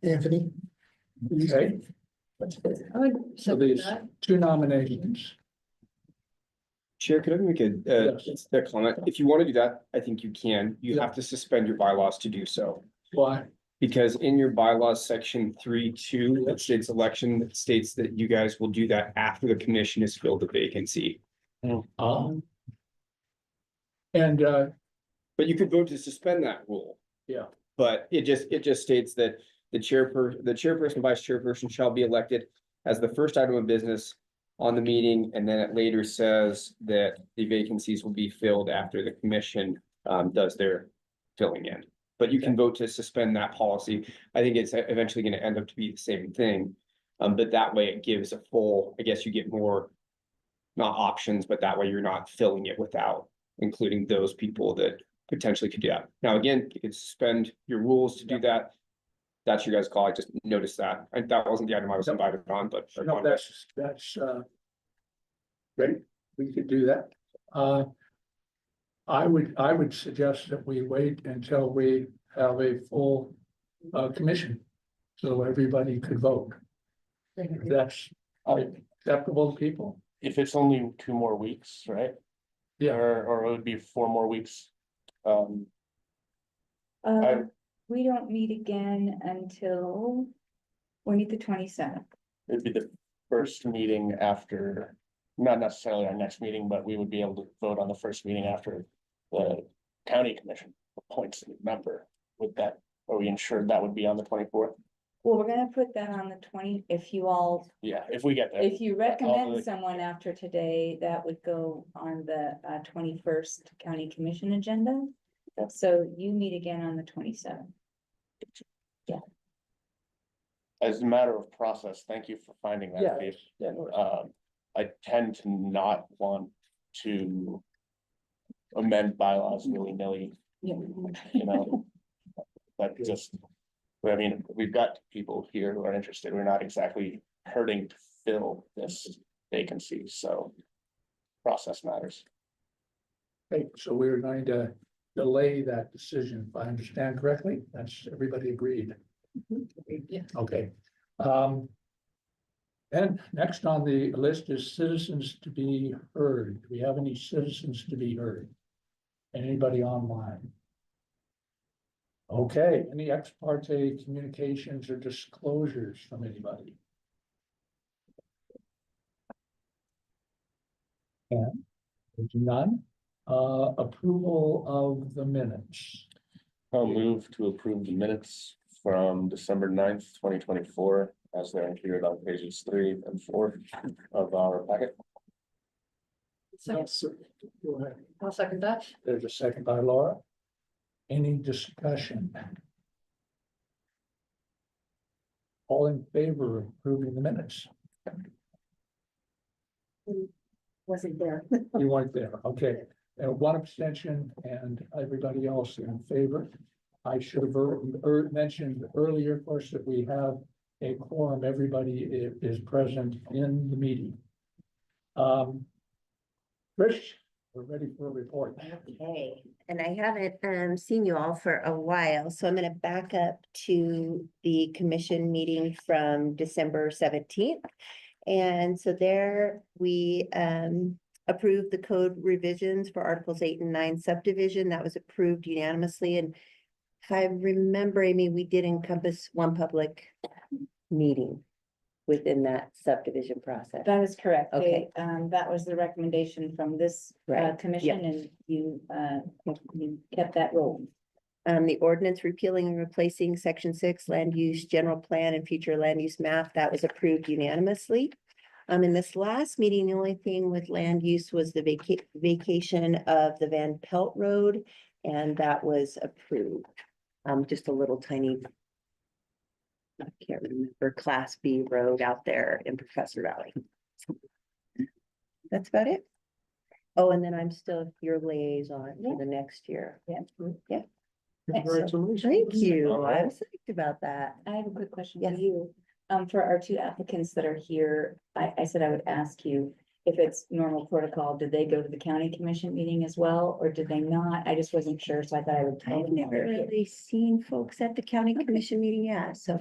Anthony. Okay, I would so second there's that. 2 nominations. Chair, could I make Yes. a comment? If you want to do that, I think you can. You Yeah. have to suspend your bylaws to do so. Why? Because in your bylaws, section 3.2, that states election, that states that you guys will do that after the commission has filled the vacancy. And, But you could vote to suspend that rule. Yeah. But it just states that the chairperson, vice chairperson shall be elected as the first item of business on the meeting, and then it later says that the vacancies will be filled after the commission does their filling in. But you can vote to suspend that policy. I think it's eventually gonna end up to be the same thing. But that way it gives a full, I guess you get more, not options, but that way you're not filling it without including those people that potentially could do that. Now, again, you could suspend your rules to do that. That's your guys' call. I just noticed that. And that wasn't the item I was invited on, but. no, that's, great, we could do that. I would suggest that we wait until we have a full, commission. So everybody could vote. If that's acceptable to people. If it's only 2 more weeks, right? Yeah. Or it would be 4 more weeks. We don't meet again until we meet the 27th. It'd be the first meeting after, not necessarily our next meeting, but we would be able to vote on the first meeting after the county commission appoints a member. With that, are we ensured that would be on the 24th? Well, we're gonna put that on the 20, if you all, Yeah, if we get there. if you recommend the- someone after today, that would go on the 21st county commission agenda. So you meet again on the 27th. As a matter of process, thank you for finding that, Yeah. Dave. Yeah, no, I tend to not want to amend bylaws willy-nilly, you know? But just, I mean, we've got people here who are interested. We're not exactly hurting to fill this vacancy, so process matters. Okay, so we're going to delay that decision, if I understand correctly. That's, everybody agreed. Yeah. Okay. And next on the list is citizens to be heard. Do we have any citizens to be heard? Anybody online? Okay, any ex parte communications or disclosures from anybody? And there's none. Approval of the minutes. I'll move to approve the minutes from December 9th, 2024, as they're included on pages 3 and 4 of our packet. Yes, sir. Go ahead. I'll second that. There's a second by Laura. Any discussion? All in favor of approving the minutes? Wasn't there. You weren't there, okay. One abstention and everybody else in favor. I should have mentioned earlier, of course, that we have a quorum. Everybody is present in the meeting. Trish, we're ready for a report. Okay, and I haven't seen you all for a while, so I'm gonna back up to the commission meeting from December 17th. And so there we approved the code revisions for Articles 8 and 9 subdivision. That was approved unanimously. And if I remember, Amy, we did encompass one public meeting within that subdivision process. That is correct. Okay. That was the recommendation from this Right, commission, and you kept that rolling. The ordinance repealing and replacing section 6 land use general plan and future land use map, that was approved unanimously. In this last meeting, the only thing with land use was the vacation of the Van Pelt Road, and that was approved. Just a little tiny, I can't remember, Class B road out there in Professor Valley. That's about it. Oh, and then I'm still your liaison for the next year. Yeah. Congratulations. Thank you. All right. I'm psyched about that. I have a quick question for Yes. you. For our 2 applicants that are here, I said I would ask you if it's normal protocol, did they go to the county commission meeting as well, or did they not? I just wasn't sure, so I thought I would tell I've them. never really seen folks at the county commission meeting yet, so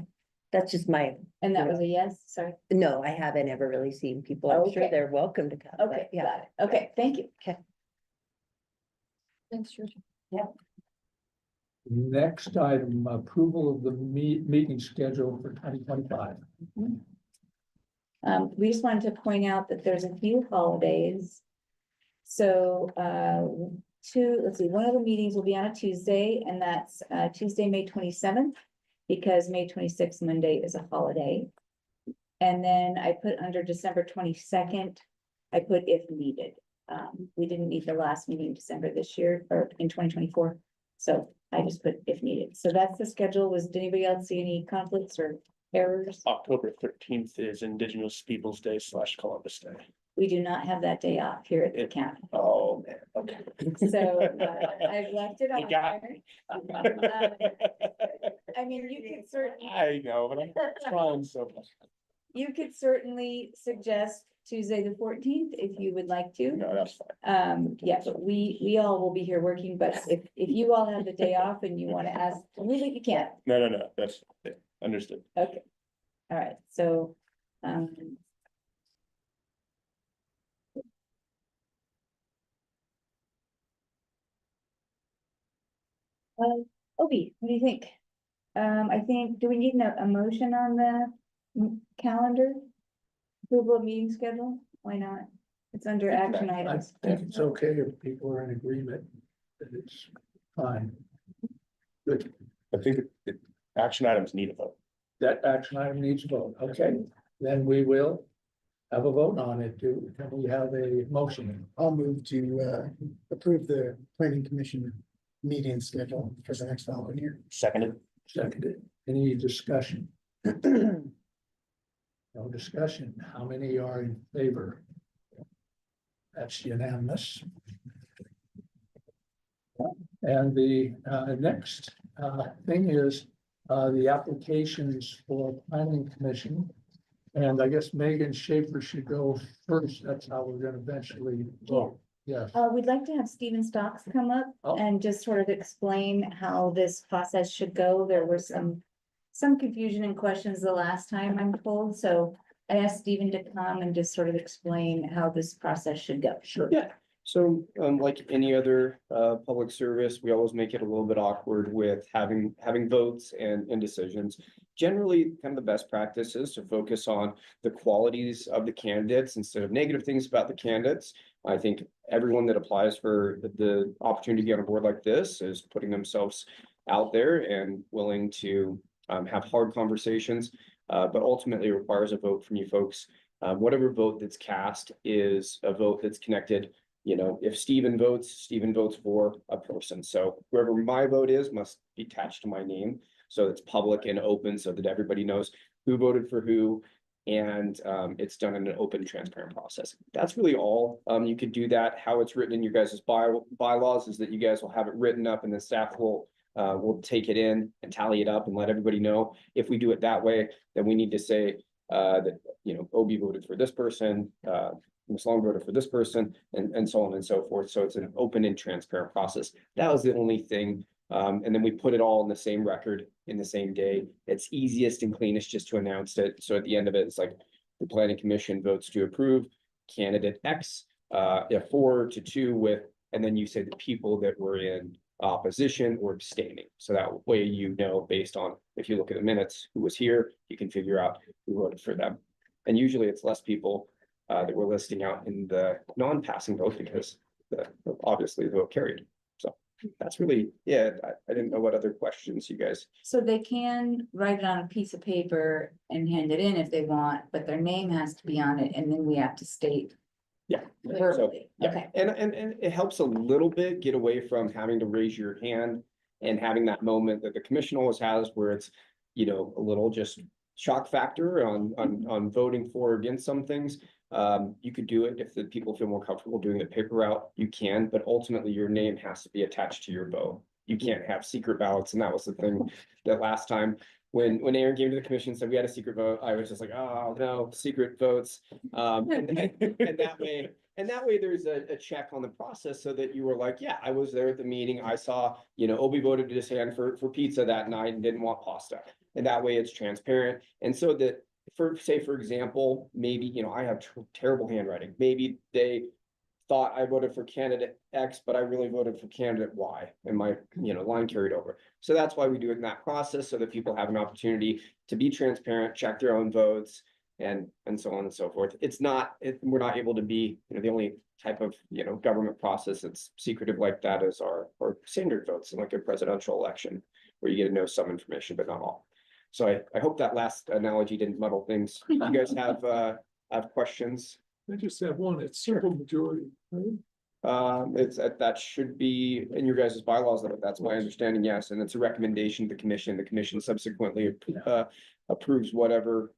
That's just my, And that was a yes, sorry. no, I haven't ever really seen people. I'm sure Okay. they're welcome to come. but Okay, yeah. got it. Okay, thank you. Thanks, Georgia. Next item, approval of the meeting schedule for 2025. We just wanted to point out that there's a few holidays. So, let's see, one of the meetings will be on a Tuesday, and that's, Tuesday, May 27th. Because May 26th, Monday is a holiday. And then I put under December 22nd, I put if needed. We didn't need the last meeting in December this year, or in 2024. So I just put if needed. So that's the schedule. Did anybody else see any conflicts or errors? October 13th is Indigenous Peoples' Day / Columbus Day. We do not have that day off here at the county. Oh, man, okay. So I've left it You on got there. I mean, you could certainly, I know, but I'm trying so much. you could certainly suggest Tuesday, the 14th, if you would like to. No, that's fine. Yeah, but we all will be here working, but if you all have the day off and you want to ask, really, you can. No, that's understood. Okay. All right, so, Obi, what do you think? I think, do we need a motion on the calendar? Approval of meeting schedule? Why not? It's under action I items. think it's okay if people are in agreement that it's fine. Good, I think action items need a vote. that action item needs a vote, okay, then we will have a vote on it. Can we have a motion? I'll move to approve the planning commission meeting schedule for the next following year. Seconded. Seconded. Any discussion? No discussion. How many are in favor? That's unanimous. And the next thing is the applications for planning commission. And I guess Megan Schaefer should go first. That's how we're gonna eventually vote. Yes. We'd like to have Stephen Stocks come up Oh. and just sort of explain how this process should go. There were some confusion and questions the last time, I'm told, so I asked Stephen to come and just sort of explain how this process should go. Sure. Yeah, so like any other public service, we always make it a little bit awkward with having votes and decisions. Generally, kind of the best practice is to focus on the qualities of the candidates instead of negative things about the candidates. I think everyone that applies for the opportunity to get on a board like this is putting themselves out there and willing to have hard conversations, but ultimately requires a vote from you folks. Whatever vote that's cast is a vote that's connected. You know, if Stephen votes for a person. So whoever my vote is must be attached to my name. So it's public and open so that everybody knows who voted for who. And it's done in an open, transparent process. That's really all. You could do that. How it's written in your guys' bylaws is that you guys will have it written up and the staff will take it in and tally it up and let everybody know. If we do it that way, then we need to say that, you know, Obi voted for this person, Ms. Long voted for this person, and so on and so forth. So it's an open and transparent process. That was the only thing. And then we put it all in the same record in the same day. It's easiest and cleanest just to announce it. So at the end of it, it's like the planning commission votes to approve candidate X, 4-2 with, and then you say the people that were in opposition or abstaining. So that way, you know, based on, if you look at the minutes, who was here, you can figure out who voted for them. And usually it's less people that we're listing out in the non-passing vote because obviously the vote carried. So that's really, yeah, I didn't know what other questions you guys. So they can write it on a piece of paper and hand it in if they want, but their name has to be on it, and then we have to state Yeah. verbally. Yeah, Okay, and it helps a little bit get away from having to raise your hand and having that moment that the commission always has where it's, you know, a little just shock factor on voting for or against some things. You could do it if the people feel more comfortable doing the paper route, you can, but ultimately your name has to be attached to your vote. You can't have secret ballots, and that was the thing that last time when Aaron came to the commission and said we had a secret vote, I was just like, oh no, secret votes. And that way there's a check on the process so that you were like, yeah, I was there at the meeting. I saw, you know, Obi voted his hand for pizza that night and didn't want pasta. and that way it's transparent. And so that, for example, maybe, I have terrible handwriting. Maybe they thought I voted for candidate X, but I really voted for candidate Y, and my, line carried over. So that's why we do it in that process, so that people have an opportunity to be transparent, check their own votes, and so on and so forth. We're not able to be, the only type of, government process that's secretive like that is our standard votes in like a presidential election, where you get to know some information, but not all. So I hope that last analogy didn't muddle things. You guys have questions? I just have one, it's simple majority, right? That should be in your guys' bylaws, that's my understanding, yes, and it's a recommendation to the commission. The commission subsequently approves whatever,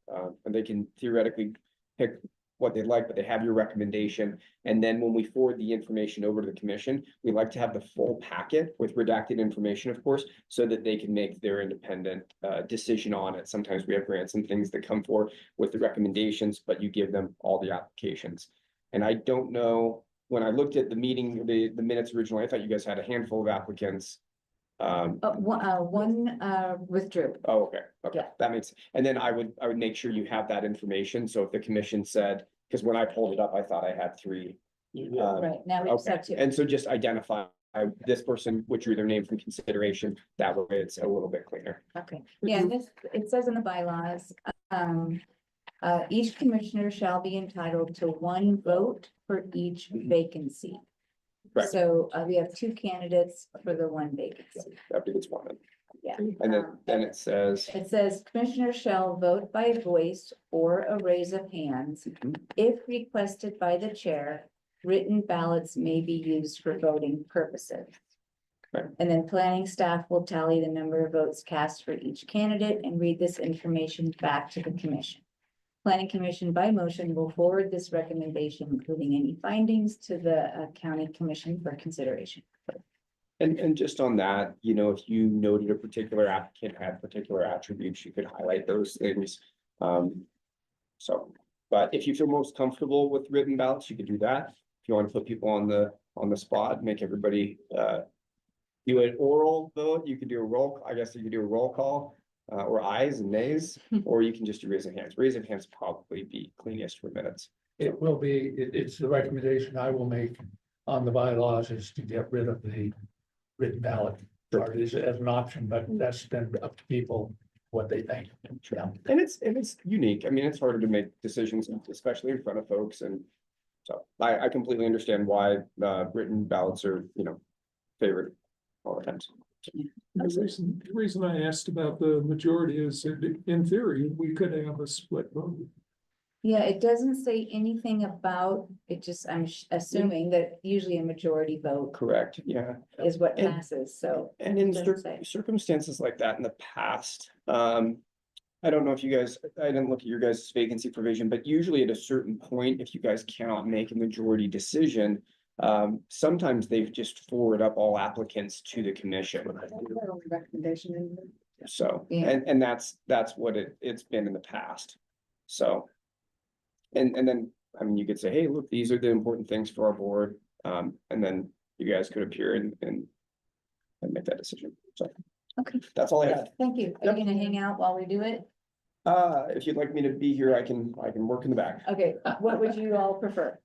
and they can theoretically pick what they'd like, but they have your recommendation. And then when we forward the information over to the commission, we like to have the full packet with redacted information, of course, so that they can make their independent decision on it. Sometimes we have grants and things that come forward with the recommendations, but you give them all the applications. And I don't know, when I looked at the meeting, the minutes originally, I thought you guys had a handful of applicants. One withdrew. Oh, okay, Yeah. that makes, and then I would make sure you have that information, so if the commission said, because when I pulled it up, I thought I had 3. Right, now we just Okay, have two. and so just identify this person withdrew their name from consideration, that way it's a little bit cleaner. Okay, yeah, it says in the bylaws, each commissioner shall be entitled to 1 vote for each vacancy. Correct. So we have 2 candidates for the 1 vacancy. That'd be what's wanted. Yeah. And then it says, It says commissioners shall vote by voice or a raise of hands. If requested by the chair, written ballots may be used for voting purposes. Right. And then planning staff will tally the number of votes cast for each candidate and read this information back to the commission. Planning commission by motion will forward this recommendation, including any findings, to the county commission for consideration. and just on that, if you noted a particular applicant had particular attributes, you could highlight those things. So, but if you feel most comfortable with written ballots, you could do that. If you want to put people on the spot, make everybody do an oral vote, you could do a roll, I guess you could do a roll call, or ayes and nays, or you can just do raising hands. Raising hands probably be cleanest for minutes. It will be, it's the recommendation I will make on the bylaws is to get rid of the written ballot. Part is as an option, but that's then up to people what they think. Yeah. And it's unique. I mean, it's harder to make decisions, especially in front of folks, and so I completely understand why written ballots are, favored all the times. The reason I asked about the majority is that in theory, we could have a split vote. Yeah, it doesn't say anything about, it just, I'm assuming that usually a majority vote Correct, yeah. is what And- passes, so. And in Doesn't say. circumstances like that in the past, I don't know if you guys, I didn't look at your guys' vacancy provision, but usually at a certain point, if you guys cannot make a majority decision, sometimes they've just forward up all applicants to the commission. Recommendation. So, Yeah. and that's what it's been in the past. So. And then, I mean, you could say, hey, look, these are the important things for our board. And then you guys could appear and make that decision. So. Okay. That's all I had. Thank you. Are Yep. you gonna hang out while we do it? If you'd like me to be here, I can work in the back. Okay, what would you all prefer?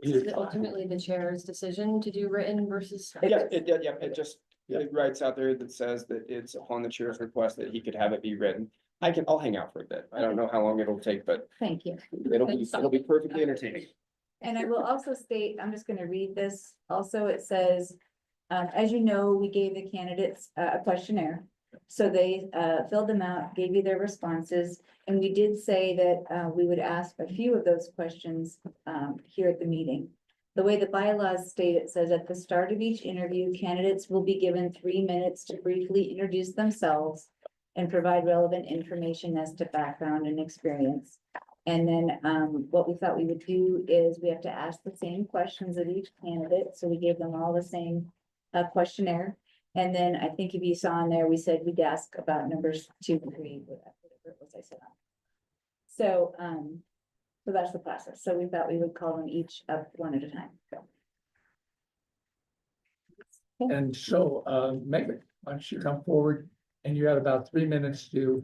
Is it ultimately the chair's decision to do written versus? Yeah, it just, it writes out there that says that it's upon the chair's request that he could have it be written. I'll hang out for a bit. I don't know how long it'll take, but Thank you. it'll be perfectly entertaining. And I will also state, I'm just gonna read this. Also, it says, as you know, we gave the candidates a questionnaire. So they filled them out, gave you their responses, and we did say that we would ask a few of those questions here at the meeting. The way the bylaws state it says at the start of each interview, candidates will be given 3 minutes to briefly introduce themselves and provide relevant information as to background and experience. And then what we thought we would do is we have to ask the same questions of each candidate, so we gave them all the same questionnaire. And then I think if you saw in there, we said we'd ask about numbers 2 and 3, whatever it was I said. So, so that's the process. So we thought we would call them each up one at a time. And so, Megan, why don't you come forward And you had about 3 minutes to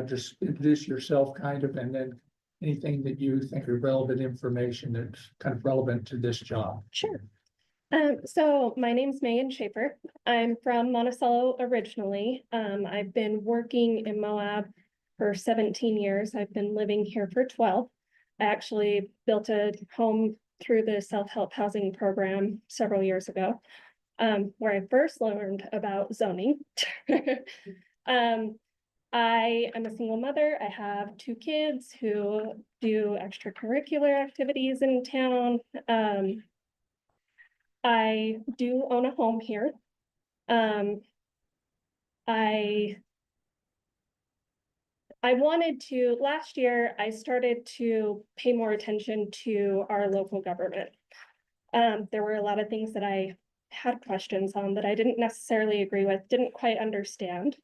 just introduce yourself kind of, and then anything that you think are relevant information that's kind of relevant to this job. Sure. So my name's Megan Schaefer. I'm from Monticello originally. I've been working in Moab for 17 years. I've been living here for 12. I actually built a home through the self-help housing program several years ago, where I first learned about zoning. I am a single mother. I have 2 kids who do extracurricular activities in town. I do own a home here. I wanted to, last year, I started to pay more attention to our local government. There were a lot of things that I had questions on that I didn't necessarily agree with, didn't quite understand.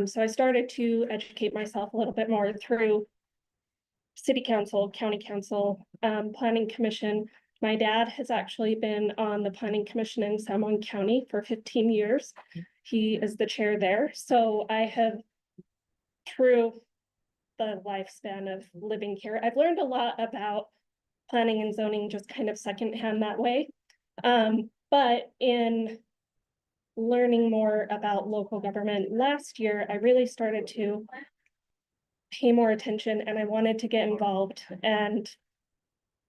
So I started to educate myself a little bit more through city council, county council, planning commission. My dad has actually been on the planning commission in San Juan County for 15 years. He is the chair there. So I have, through the lifespan of living here, I've learned a lot about planning and zoning just kind of secondhand that way. But in learning more about local government last year, I really started to pay more attention and I wanted to get involved. And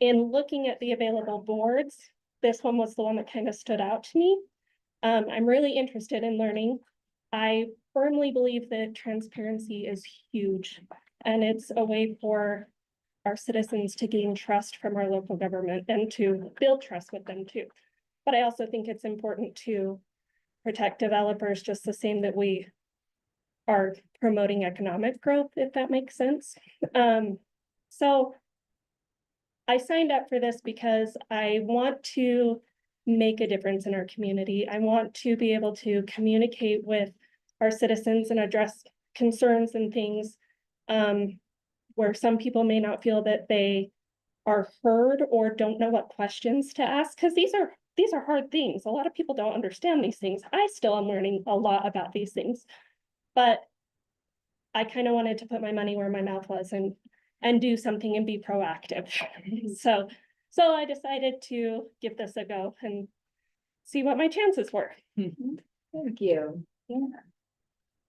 in looking at the available boards, this one was the one that kind of stood out to me. I'm really interested in learning. I firmly believe that transparency is huge, and it's a way for our citizens to gain trust from our local government and to build trust with them too. But I also think it's important to protect developers just the same that we are promoting economic growth, if that makes sense. So I signed up for this because I want to make a difference in our community. I want to be able to communicate with our citizens and address concerns and things where some people may not feel that they are heard or don't know what questions to ask, because these are hard things. A lot of people don't understand these things. I still am learning a lot about these things, but I kind of wanted to put my money where my mouth was and do something and be proactive. So I decided to give this a go and see what my chances were. Thank you. Yeah.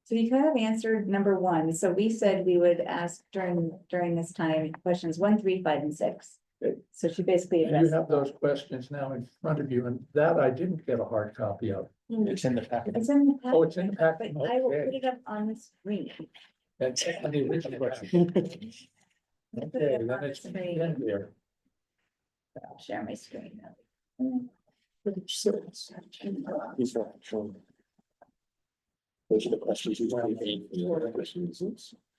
So you kind of answered number 1. So we said we would ask during this time questions 1, 3, 5, and 6. Okay. So she basically And you addressed. have those questions now in front of you, and that I didn't get a hard copy of. It's in the packet. It's in the packet. Oh, it's in the packet. But I will Okay. put it up on the screen. That's the original question. Okay, then it's in there. I'll share my screen now. These are actual. Those are the questions you want to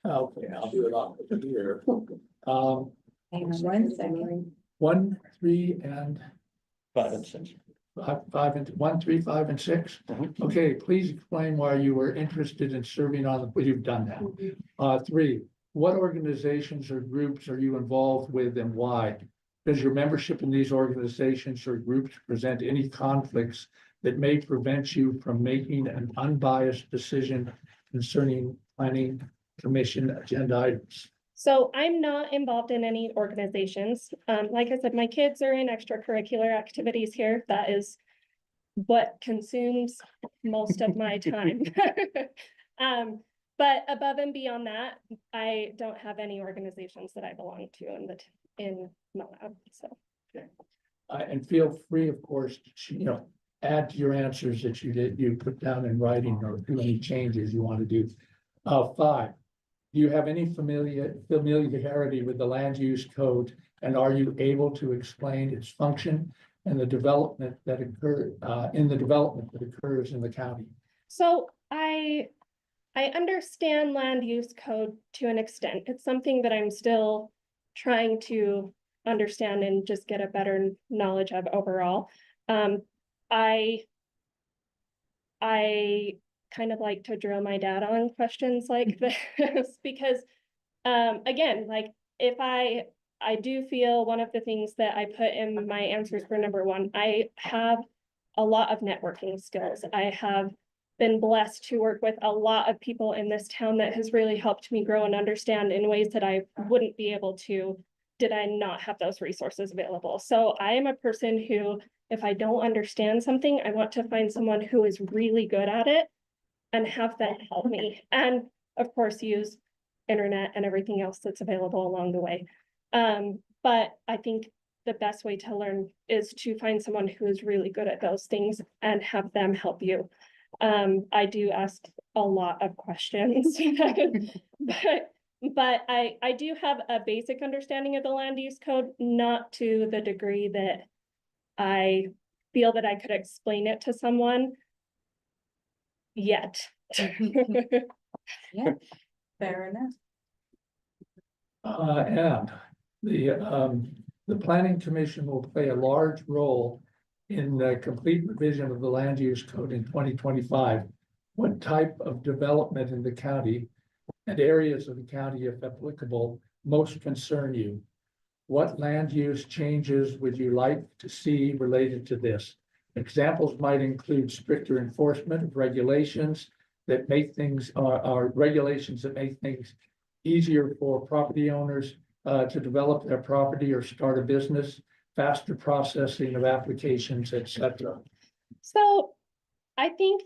Okay, I'll do it off of here. Hang on 1 second. 1, 3, and 5 and 6. 5 and 1, 3, 5, and 6. Mhm. Okay, please explain why you were interested in serving on the, well, you've done that. 3, what organizations or groups are you involved with and why? Does your membership in these organizations or groups present any conflicts that may prevent you from making an unbiased decision concerning planning commission agenda items? So I'm not involved in any organizations. Like I said, my kids are in extracurricular activities here. That is what consumes most of my time. But above and beyond that, I don't have any organizations that I belong to in Moab, so. And feel free, of course, to, add to your answers that you put down in writing or do any changes you want to do. 5, do you have any familiarity with the land use code, and are you able to explain its function and the development that occurs in the county? So I understand land use code to an extent. It's something that I'm still trying to understand and just get a better knowledge of overall. I kind of like to drill my dad on questions like this because, again, like if I do feel one of the things that I put in my answers for number 1, I have a lot of networking skills. I have been blessed to work with a lot of people in this town that has really helped me grow and understand in ways that I wouldn't be able to did I not have those resources available. So I am a person who, if I don't understand something, I want to find someone who is really good at it and have them help me. And of course, use internet and everything else that's available along the way. But I think the best way to learn is to find someone who is really good at those things and have them help you. I do ask a lot of questions, but I do have a basic understanding of the land use code, not to the degree that I feel that I could explain it to someone yet. Yeah, fair enough. And the planning commission will play a large role in the complete revision of the land use code in 2025. What type of development in the county and areas of the county, if applicable, most concern you? What land use changes would you like to see related to this? Examples might include stricter enforcement of regulations that make things, are regulations that make things easier for property owners to develop their property or start a business, faster processing of applications, etc. So I think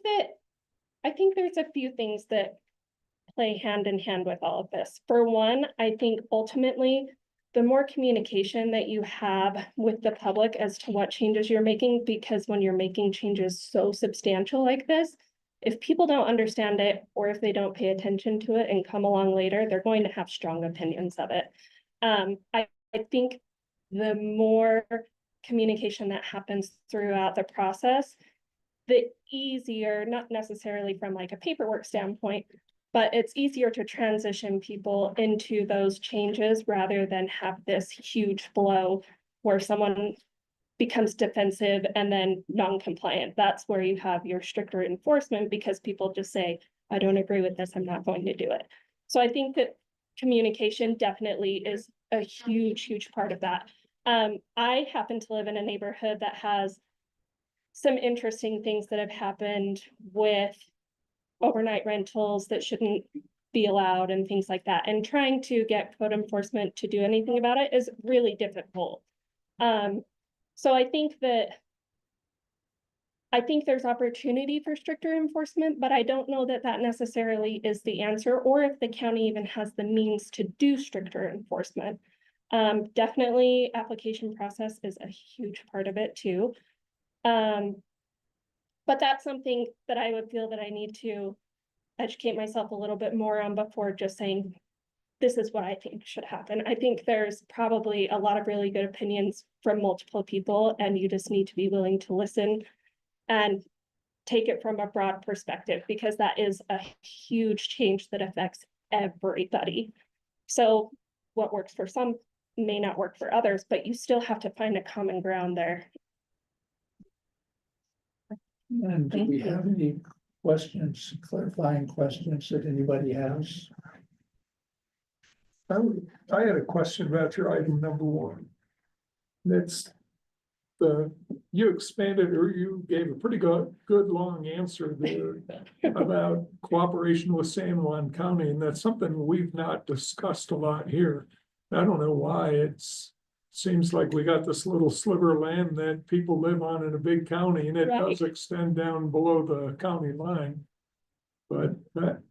there's a few things that play hand in hand with all of this. For one, I think ultimately, the more communication that you have with the public as to what changes you're making, because when you're making changes so substantial like this, if people don't understand it, or if they don't pay attention to it and come along later, they're going to have strong opinions of it. I think the more communication that happens throughout the process, the easier, not necessarily from like a paperwork standpoint, but it's easier to transition people into those changes rather than have this huge blow where someone becomes defensive and then non-compliant. That's where you have your stricter enforcement because people just say, I don't agree with this, I'm not going to do it. So I think that communication definitely is a huge part of that. I happen to live in a neighborhood that has some interesting things that have happened with overnight rentals that shouldn't be allowed and things like that. And trying to get code enforcement to do anything about it is really difficult. So I think there's opportunity for stricter enforcement, but I don't know that that necessarily is the answer, or if the county even has the means to do stricter enforcement. Definitely application process is a huge part of it too. But that's something that I would feel that I need to educate myself a little bit more on before just saying, this is what I think should happen. I think there's probably a lot of really good opinions from multiple people, and you just need to be willing to listen and take it from a broad perspective, because that is a huge change that affects everybody. So what works for some may not work for others, but you still have to find a common ground there. And do Thank we you. have any questions, clarifying questions that anybody has? I had a question about your item number 1. That's you expanded, or you gave a pretty good long answer there about cooperation with San Juan County, and that's something we've not discussed a lot here. I don't know why. Seems like we got this little sliver of land that people live on in a big county, and it does extend down below the county line. But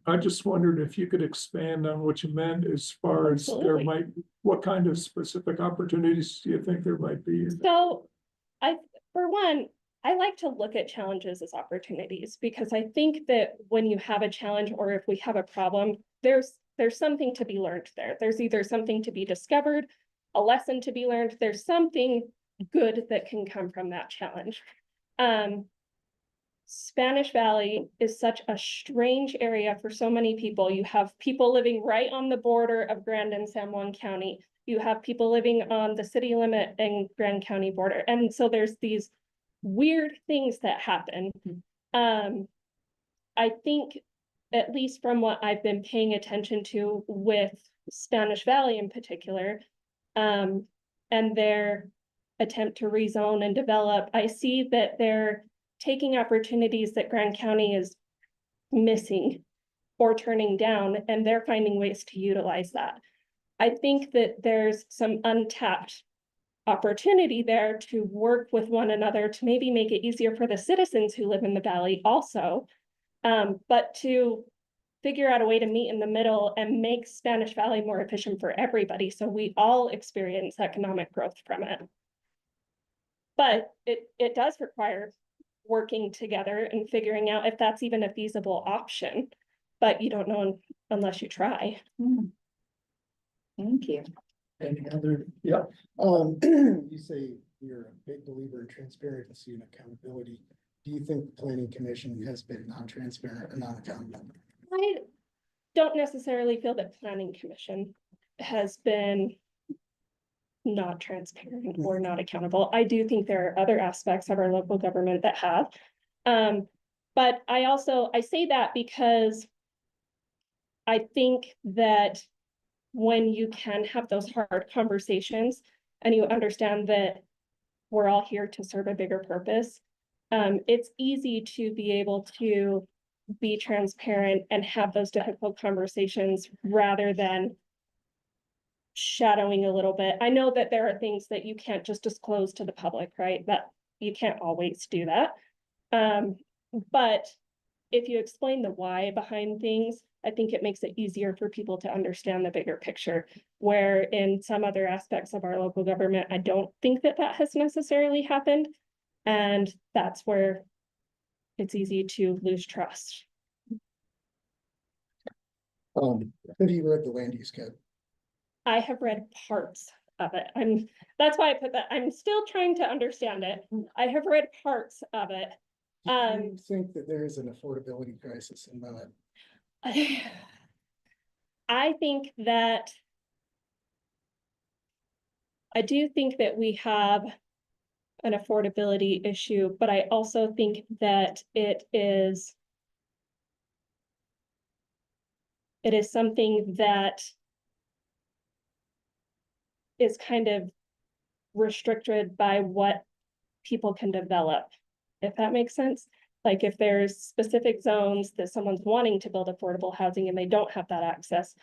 I just wondered if you could expand on what you meant as far as Absolutely. what kind of specific opportunities do you think there might be? So for one, I like to look at challenges as opportunities, because I think that when you have a challenge, or if we have a problem, there's something to be learned there. There's either something to be discovered, a lesson to be learned. There's something good that can come from that challenge. Spanish Valley is such a strange area for so many people. You have people living right on the border of Grand and San Juan County. You have people living on the city limit and Grand County border. And so there's these weird things that happen. I think, at least from what I've been paying attention to with Spanish Valley in particular, and their attempt to rezone and develop, I see that they're taking opportunities that Grand County is missing or turning down, and they're finding ways to utilize that. I think that there's some untapped opportunity there to work with one another to maybe make it easier for the citizens who live in the valley also. But to figure out a way to meet in the middle and make Spanish Valley more efficient for everybody, so we all experience economic growth from it. But it does require working together and figuring out if that's even a feasible option. But you don't know unless you try. Thank you. Any other, yeah, You say you're a big believer in transparency and accountability. Do you think the planning commission has been non-transparent and non-accountable? I don't necessarily feel that planning commission has been not transparent or not accountable. I do think there are other aspects of our local government that have. But I say that because I think that when you can have those hard conversations and you understand that we're all here to serve a bigger purpose, it's easy to be able to be transparent and have those difficult conversations rather than shadowing a little bit. I know that there are things that you can't just disclose to the public, right? That you can't always do that. But if you explain the why behind things, I think it makes it easier for people to understand the bigger picture. Where in some other aspects of our local government, I don't think that has necessarily happened. And that's where it's easy to lose trust. Have you read the land use code? I have read parts of it. That's why I put that. I'm still trying to understand it. I have read parts of it. Do you think that there is an affordability crisis in Moab? I think that I do think that we have an affordability issue, but I also think that it is something that is kind of restricted by what people can develop, if that makes sense. Like if there's specific zones that someone's wanting to build affordable housing and they don't have that access,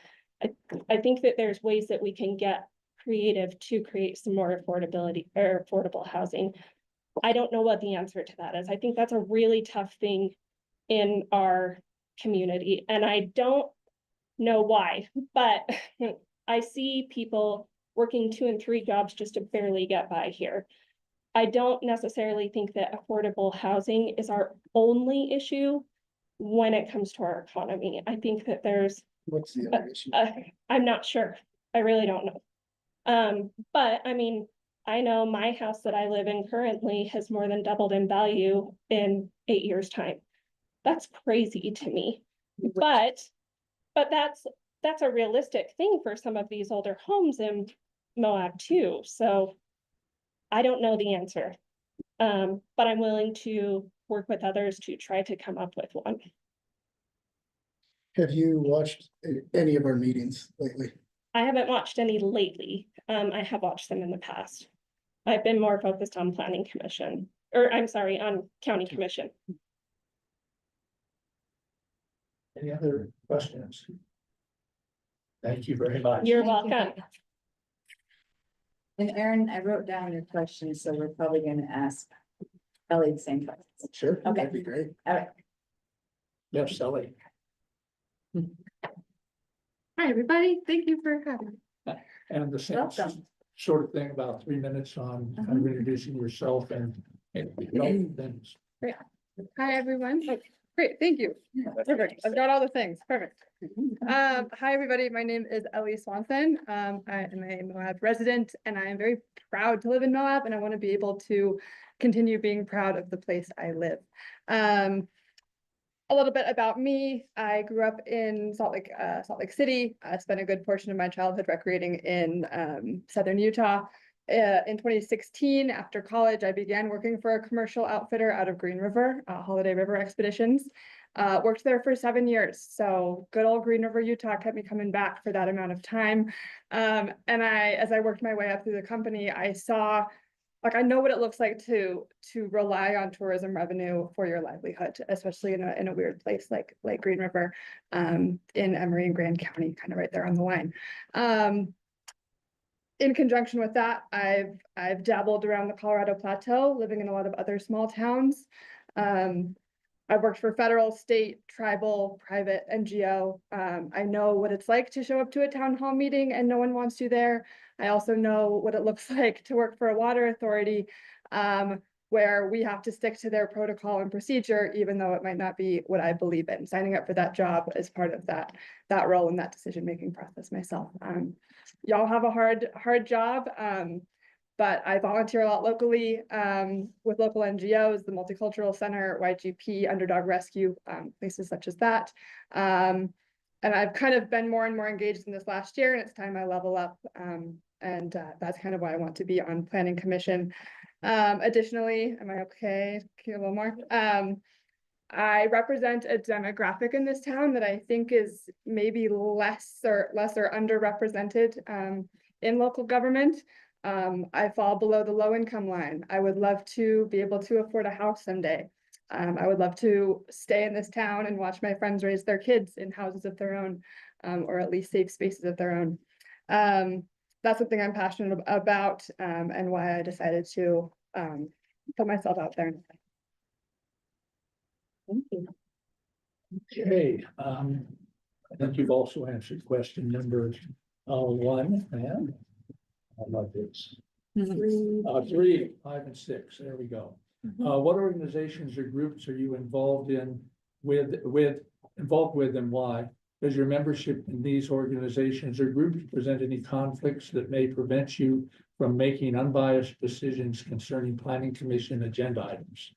I think that there's ways that we can get creative to create some more affordability or affordable housing. I don't know what the answer to that is. I think that's a really tough thing in our community, and I don't know why, but I see people working 2 and 3 jobs just to barely get by here. I don't necessarily think that affordable housing is our only issue when it comes to our economy. I think that there's, What's the other issue? I'm not sure. I really don't know. But I mean, I know my house that I live in currently has more than doubled in value in 8 years' time. That's crazy to me. But that's a realistic thing for some of these older homes in Moab too. So I don't know the answer. But I'm willing to work with others to try to come up with one. Have you watched any of our meetings lately? I haven't watched any lately. I have watched them in the past. I've been more focused on planning commission, or I'm sorry, on county commission. any other questions? Thank you very much. You're Thank you. welcome. And Erin, I wrote down your questions, so we're probably gonna ask Ellie the same questions. Sure, Okay. that'd be great. All right. Yes, Sally. Hi, everybody. Thank you for having me. And the same Welcome. sort of thing, about 3 minutes on kind of introducing yourself and things. Hi, everyone. Oh, great, thank you. Perfect. I've got all the things. Perfect. Hi, everybody. My name is Ellie Swanson. I am a Moab resident, and I am very proud to live in Moab, and I want to be able to continue being proud of the place I live. A little bit about me. I grew up in Salt Lake City. I spent a good portion of my childhood recreating in southern Utah. In 2016, after college, I began working for a commercial outfitter out of Green River, Holiday River Expeditions. Worked there for 7 years. So good old Green River, Utah kept me coming back for that amount of time. And as I worked my way up through the company, I saw like, I know what it looks like to rely on tourism revenue for your livelihood, especially in a weird place like Green River, in Emery and Grand County, kind of right there on the line. In conjunction with that, I've dabbled around the Colorado Plateau, living in a lot of other small towns. I've worked for federal, state, tribal, private, NGO. I know what it's like to show up to a town hall meeting and no one wants you there. I also know what it looks like to work for a water authority, where we have to stick to their protocol and procedure, even though it might not be what I believe in. Signing up for that job is part of that role in that decision-making process myself. Y'all have a hard job. But I volunteer a lot locally, with local NGOs, the Multicultural Center, YGP, Underdog Rescue, places such as that. And I've kind of been more and more engaged in this last year, and it's time I level up. And that's kind of why I want to be on Planning Commission. Additionally, am I okay? Can you a little more? I represent a demographic in this town that I think is maybe lesser underrepresented in local government. I fall below the low income line. I would love to be able to afford a house someday. I would love to stay in this town and watch my friends raise their kids in houses of their own, or at least safe spaces of their own. That's something I'm passionate about, and why I decided to put myself out there. Thank you. Okay, I think you've also answered question number 1, and I love this. 3, 5, and 6, there we go. What organizations or groups are you involved with and why? Does your membership in these organizations or groups present any conflicts that may prevent you from making unbiased decisions concerning Planning Commission agenda items?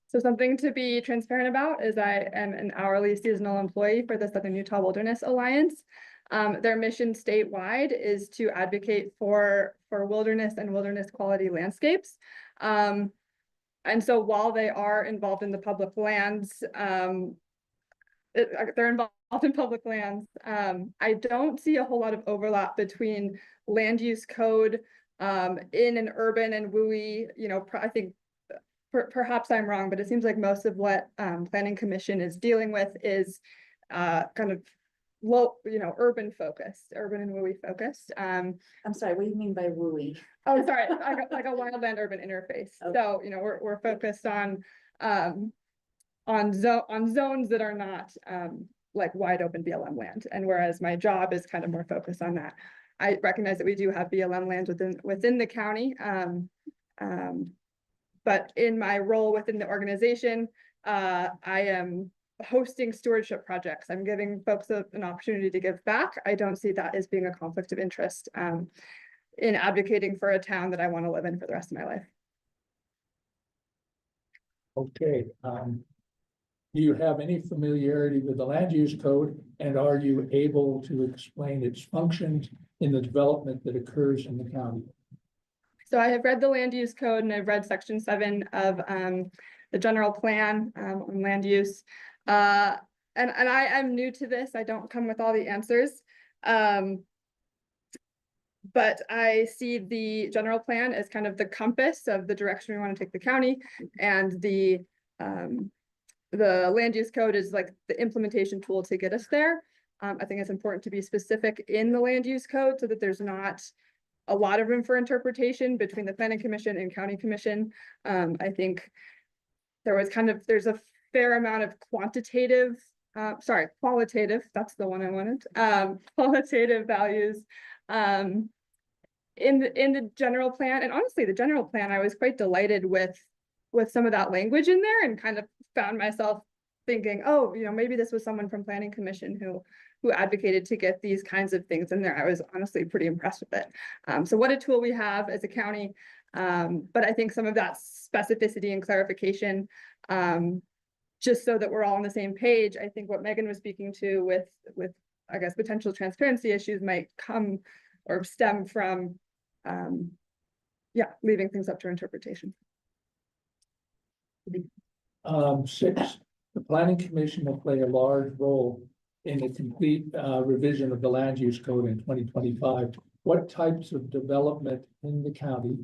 So something to be transparent about is I am an hourly seasonal employee for the Southern Utah Wilderness Alliance. Their mission statewide is to advocate for wilderness and wilderness quality landscapes. And so while they are involved in the public lands, they're involved in public lands. I don't see a whole lot of overlap between land use code in an urban and WUI, I think perhaps I'm wrong, but it seems like most of what Planning Commission is dealing with is kind of low, urban focused, urban and WUI focused. I'm sorry, what do you mean by WUI? Oh, sorry, like a wildland urban interface. Okay. So, we're focused on zones that are not like wide open BLM land. And whereas my job is kind of more focused on that. I recognize that we do have BLM lands within the county. But in my role within the organization, I am hosting stewardship projects. I'm giving folks an opportunity to give back. I don't see that as being a conflict of interest in advocating for a town that I want to live in for the rest of my life. Okay, do you have any familiarity with the land use code, and are you able to explain its functions in the development that occurs in the county? So I have read the land use code, and I've read section 7 of the general plan on land use. And I am new to this. I don't come with all the answers. But I see the general plan as kind of the compass of the direction we want to take the county, and the land use code is like the implementation tool to get us there. I think it's important to be specific in the land use code so that there's not a lot of room for interpretation between the Planning Commission and County Commission. I think there's a fair amount of qualitative, that's the one I wanted, qualitative values in the general plan. And honestly, the general plan, I was quite delighted with some of that language in there, and kind of found myself thinking, oh, maybe this was someone from Planning Commission who advocated to get these kinds of things in there. I was honestly pretty impressed with it. So what a tool we have as a county. But I think some of that specificity and clarification, just so that we're all on the same page. I think what Megan was speaking to with I guess potential transparency issues might come or stem from leaving things up to interpretation. 6, the Planning Commission will play a large role in the complete revision of the land use code in 2025. What types of development in the county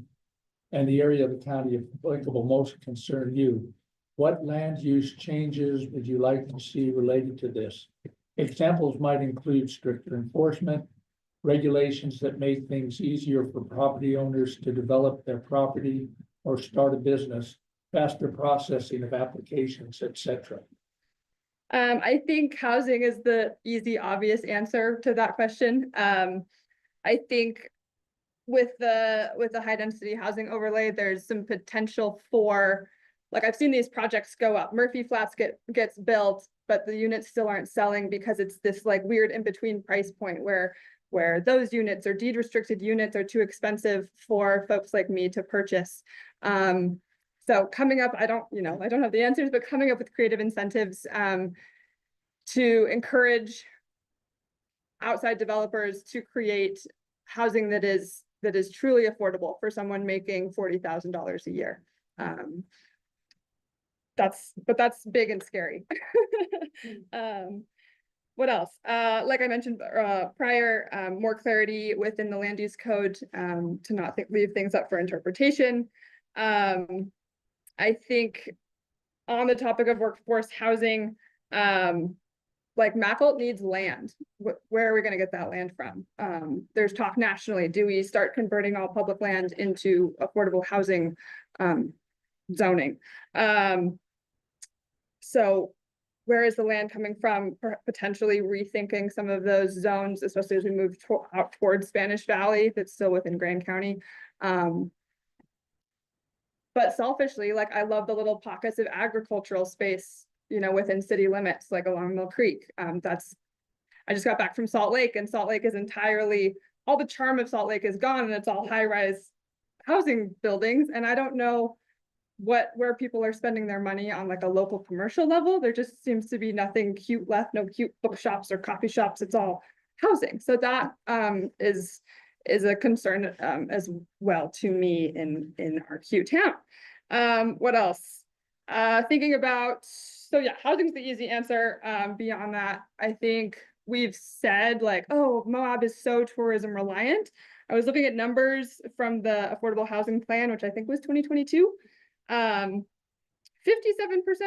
and the area of the county applicable most concern you. What land use changes would you like to see related to this? Examples might include stricter enforcement, regulations that make things easier for property owners to develop their property or start a business, faster processing of applications, etc. I think housing is the easy, obvious answer to that question. I think with the high density housing overlay, there's some potential for, like, I've seen these projects go up. Murphy Flats gets built, but the units still aren't selling because it's this like weird in-between price point where those units or deed restricted units are too expensive for folks like me to purchase. So coming up, I don't have the answers, but coming up with creative incentives to encourage outside developers to create housing that is truly affordable for someone making $40,000 a year. That's big and scary. What else? Like I mentioned prior, more clarity within the land use code to not leave things up for interpretation. I think on the topic of workforce housing, like Mackle needs land. Where are we going to get that land from? There's talk nationally. Do we start converting all public land into affordable housing zoning? So where is the land coming from? Potentially rethinking some of those zones, especially as we move out towards Spanish Valley, that's still within Grand County. But selfishly, like, I love the little pockets of agricultural space, within city limits, like along Mill Creek. I just got back from Salt Lake, and Salt Lake is entirely, all the charm of Salt Lake is gone, and it's all high-rise housing buildings. And I don't know where people are spending their money on like a local commercial level. There just seems to be nothing cute left, no cute bookshops or coffee shops. It's all housing. So that is a concern as well to me in our cute town. What else? Thinking about, so yeah, housing's the easy answer. Beyond that, I think we've said like, oh, Moab is so tourism reliant. I was looking at numbers from the Affordable Housing Plan, which I think was 2022. 57%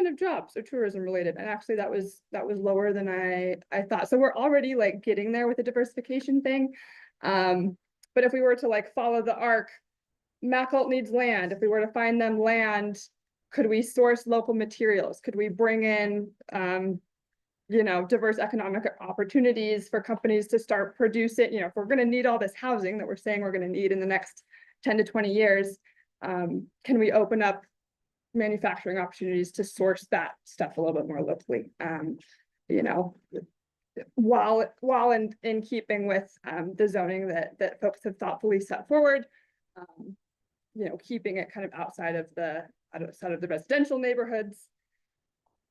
of jobs are tourism related. And actually that was lower than I thought. So we're already like getting there with the diversification thing. But if we were to like follow the arc, Mackle needs land. If we were to find them land, could we source local materials? Could we bring in, diverse economic opportunities for companies to start producing, if we're going to need all this housing that we're saying we're going to need in the next 10 to 20 years, can we open up manufacturing opportunities to source that stuff a little bit more locally? While in keeping with the zoning that folks have thoughtfully set forward, keeping it kind of outside of the residential neighborhoods.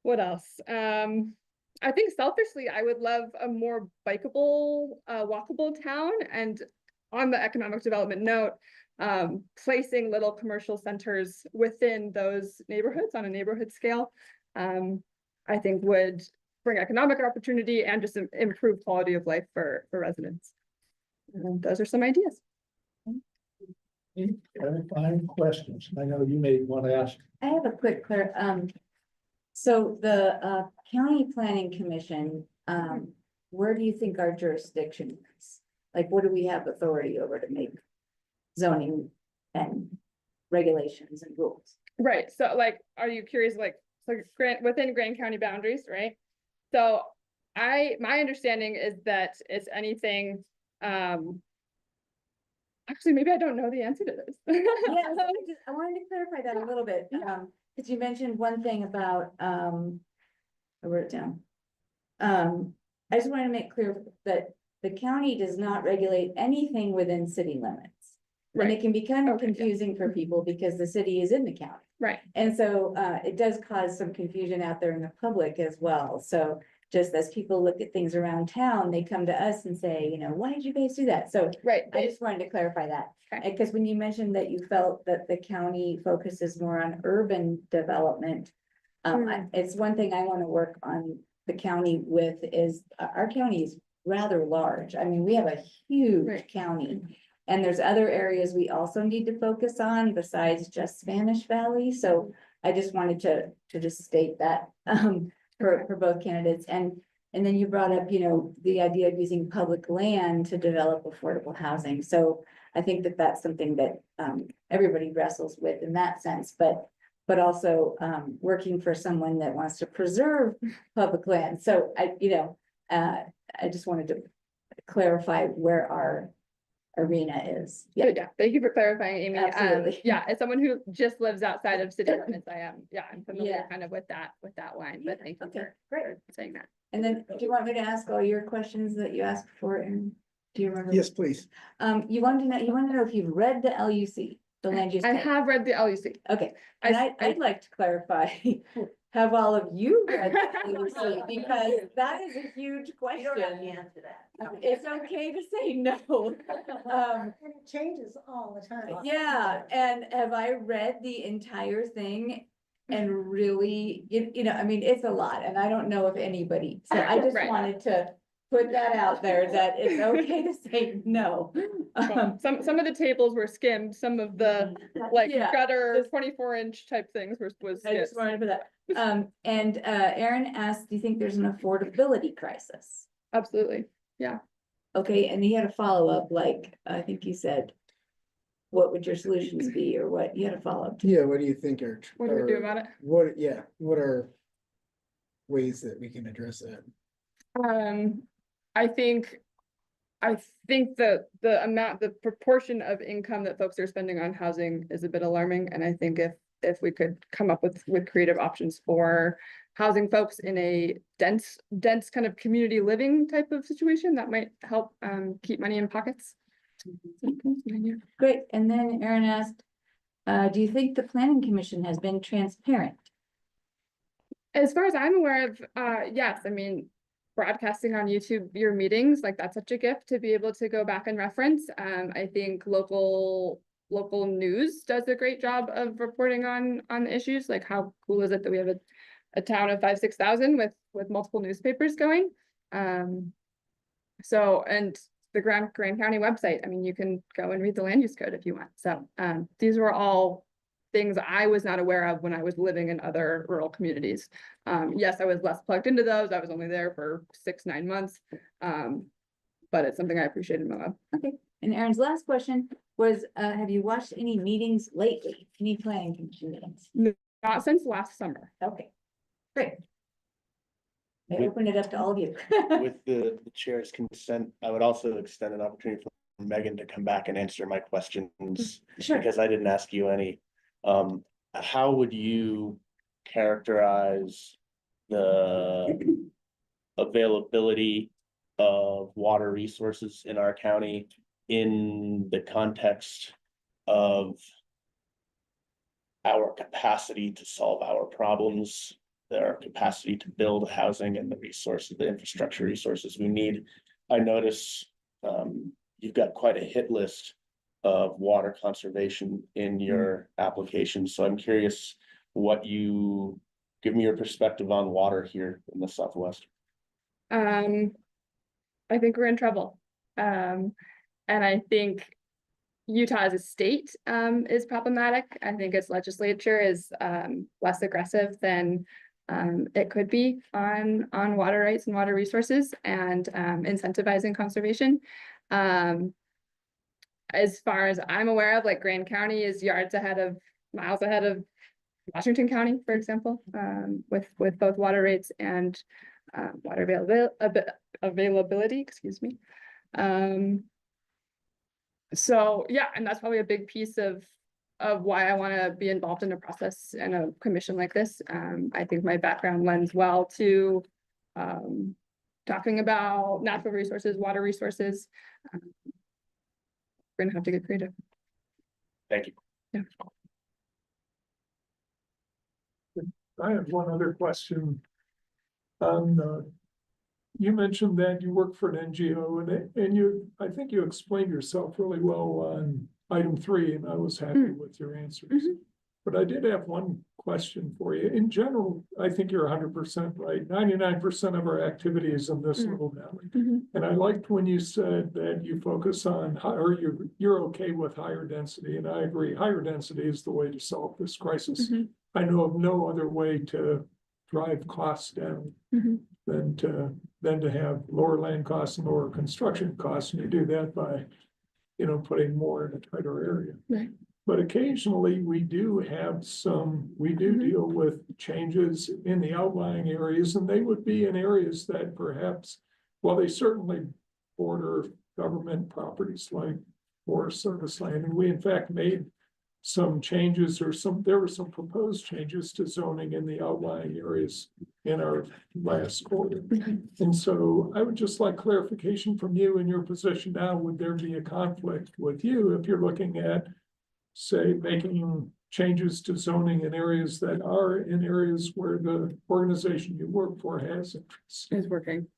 What else? I think selfishly, I would love a more bikeable, walkable town. And on the economic development note, placing little commercial centers within those neighborhoods on a neighborhood scale, I think would bring economic opportunity and just improve quality of life for residents. And those are some ideas. Any final questions? I know you may want to ask. I have a quick so the county planning commission, where do you think our jurisdiction is? Like, what do we have authority over to make zoning and regulations and rules? Right. So like, are you curious, like, so within Grand County boundaries, right? So my understanding is that it's anything, actually, maybe I don't know the answer to this. Yeah, I wanted to clarify that a little bit, because you mentioned one thing about, I wrote it down. I just want to make clear that the county does not regulate anything within city limits. And it can be kind of confusing for people because the city is in the county. Right. And so it does cause some confusion out there in the public as well. So just as people look at things around town, they come to us and say, why did you guys do that? So I just wanted to clarify that. Because when you mentioned that you felt that the county focuses more on urban development, it's one thing I want to work on the county with is our county is rather large. I mean, we have a huge county. And there's other areas we also need to focus on besides just Spanish Valley, so I just wanted to just state that, for both candidates, and then you brought up, the idea of using public land to develop affordable housing, so I think that that's something that, everybody wrestles with in that sense, but also, working for someone that wants to preserve public land, so I just wanted to clarify where our arena is. Yeah, thank you for clarifying, Amy. Absolutely. Yeah, as someone who just lives outside of city limits, I'm familiar Yeah. kind of with that line, but thank you Okay, for great. saying that. And then, do you want me to ask all your questions that you asked for, and do you remember? Yes, please. You wanted to know if you've read the LUC, the land use. I plan. have read the LUC. Okay, and I'd like to clarify, have all of you read the LUC, because that is a huge question. answer that. It's okay to say no. And it changes all the time. Yeah, and have I read the entire thing? And really, I mean, it's a lot, and I don't know if anybody, so I just Right. wanted to put that out there, that it's okay to say no. Well, some of the tables were skimmed, some of the like Yeah, gutter just- 24-inch type things was. I just wanted to put that, and Aaron asked, do you think there's an affordability crisis? Absolutely. Okay, and he had a follow-up, like, I think you said, what would your solutions be, or what, you had a follow-up. Yeah, what do you think are? What do we do are- about it? What are ways that we can address that? I think the proportion of income that folks are spending on housing is a bit alarming, and I think if we could come up with creative options for housing folks in a dense kind of community living type of situation, that might help keep money in pockets. Great, and then Aaron asked, do you think the planning commission has been transparent? As far as I'm aware of, yes, I mean, broadcasting on YouTube your meetings, like that's such a gift to be able to go back and reference. I think local news does a great job of reporting on the issues. Like, how cool is it that we have a town of 5,000-6,000 with multiple newspapers going? So, and the Grand County website, I mean, you can go and read the land use code if you want. So these were all things I was not aware of when I was living in other rural communities. Yes, I was less plugged into those. I was only there for 6-9 months. But it's something I appreciated more. Okay, and Aaron's last question was, have you watched any meetings lately? Any planning commission meetings? Not since last summer. Okay, great. I With- opened it up to all of you. With the chair's consent, I would also extend an opportunity for Megan to come back and answer my questions, Sure. because I didn't ask you any. How would you characterize the availability of water resources in our county in the context of our capacity to solve our problems, our capacity to build housing and the resources, the infrastructure resources we need? I notice you've got quite a hit list of water conservation in your application, so I'm curious give me your perspective on water here in the Southwest. I think we're in trouble. And I think Utah as a state is problematic. I think its legislature is less aggressive than it could be on water rights and water resources and incentivizing conservation. As far as I'm aware of, like, Grand County is miles ahead of Washington County, for example, with both water rates and water availability, excuse me. So yeah, and that's probably a big piece of why I want to be involved in a process and a commission like this. I think my background lends well to talking about natural resources, water resources. We're gonna have to get creative. Thank you. Yeah. I have one other question. You mentioned that you work for an NGO and I think you explained yourself really well on item 3, and I was happy with your answers. Mhm. But I did have one question. question for you. In general, I think you're 100% right. 99% of our activity is in this Mm. little valley. Mhm. And I liked when you said that you focus on, or you're okay with higher density, and I agree, higher density is the way to solve this crisis. Mhm. I know of no other way to drive costs down Mhm. than to have lower land costs and lower construction costs, and you do that by, putting more in a tighter area. Right. But occasionally, we do Mhm. deal with changes in the outlying areas, and they would be in areas that perhaps, well, they certainly border government properties like Forest Service land, and we in fact made some changes there were some proposed changes to zoning in the outlying areas in our last quarter. And so I would just like clarification from you in your position now. Would there be a conflict with you if you're looking at, say, making changes to zoning in areas that are in areas where the organization you work for has interests? Is working.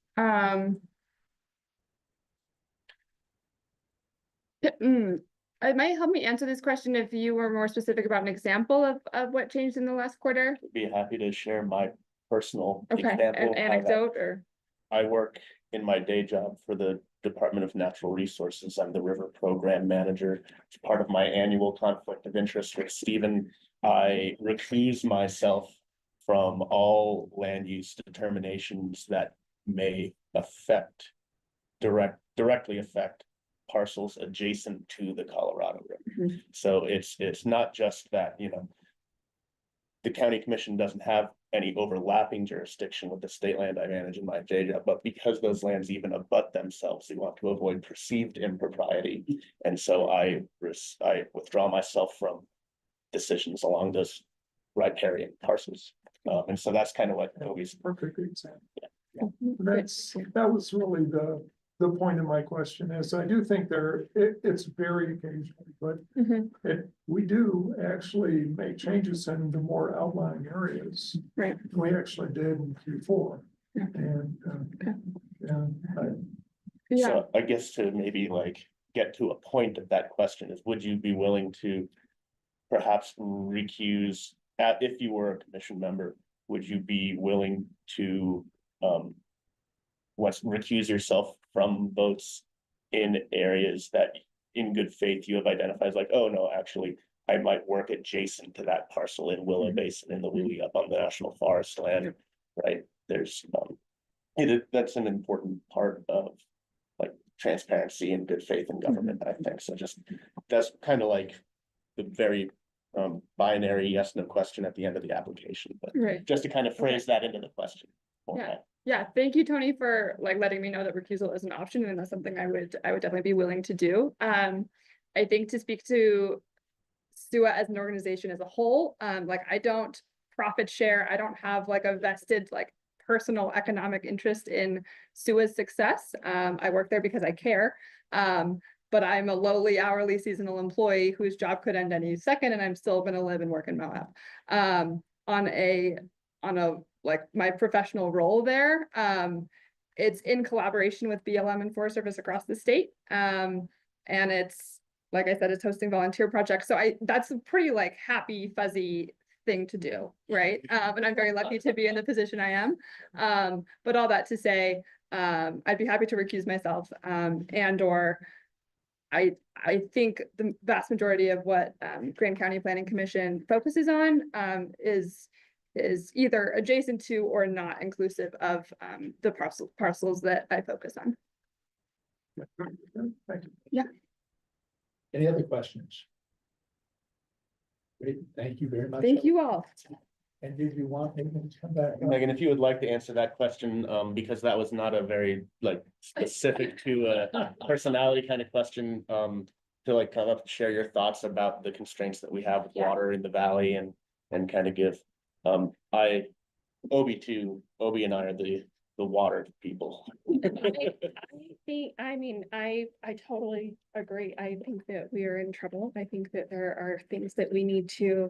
It might help me answer this question if you were more specific about an example of what changed in the last quarter. Be happy to share my personal Okay, example. an of how that- anecdote or, I work in my day job for the Department of Natural Resources. I'm the River Program Manager. As part of my annual conflict of interest with Stephen, I recuse myself from all land use determinations that may directly affect parcels adjacent to the Colorado River. Mhm. So it's not just that, the county commission doesn't have any overlapping jurisdiction with the state land I manage in my day job, but because those lands even abut themselves, we want to avoid perceived impropriety. And so I withdraw myself from decisions along those riparian parcels. And so that's kind of what Toby's. Perfect example. Mhm. That was really the point of my question is, I do think it's very occasional, but Mhm. we do actually make changes in the more outlying areas. Right. We actually did in Q4. Yeah. And, Okay. Yeah, So I guess to maybe like get to a point of that question is, would you be willing to perhaps recuse, if you were a commission member, would you be willing to recuse yourself from votes in areas that in good faith you have identified as like, oh no, actually, I might work adjacent to that parcel in Willow Basin in the Louie up on the National Forest land, right? There's that's an important part of like transparency and good faith in government, I think. So just that's kind of like the very binary yes, no question at the end of the application, but right. just to kind of phrase that into the question. format. Yeah, thank you, Tony, for like letting me know that recusal is an option, and that's something I would definitely be willing to do. I think to speak to SUA as an organization as a whole, like I don't profit share, I don't have like a vested like personal economic interest in SUA's success. I work there because I care. But I'm a lowly hourly seasonal employee whose job could end any second, and I'm still gonna live and work in Moab. On a like my professional role there, it's in collaboration with BLM and Forest Service across the state. And it's, like I said, it's hosting volunteer projects. So that's a pretty like happy, fuzzy thing to do, right? And I'm very lucky to be in the position I am. But all that to say, I'd be happy to recuse myself, and/or I think the vast majority of what Grand County Planning Commission focuses on is either adjacent to or not inclusive of the parcels that I focus on. Thank you. Yeah. Any other questions? Great, thank you very much. Thank you all. And did you want Megan to come back? Megan, if you would like to answer that question, because that was not a very like specific to a personality kind of question, to like come up and share your thoughts about the constraints that we have with Yeah. water in the valley and kind of give, Obi and I are the water people. I totally agree. I think that we are in trouble. I think that there are things that we need to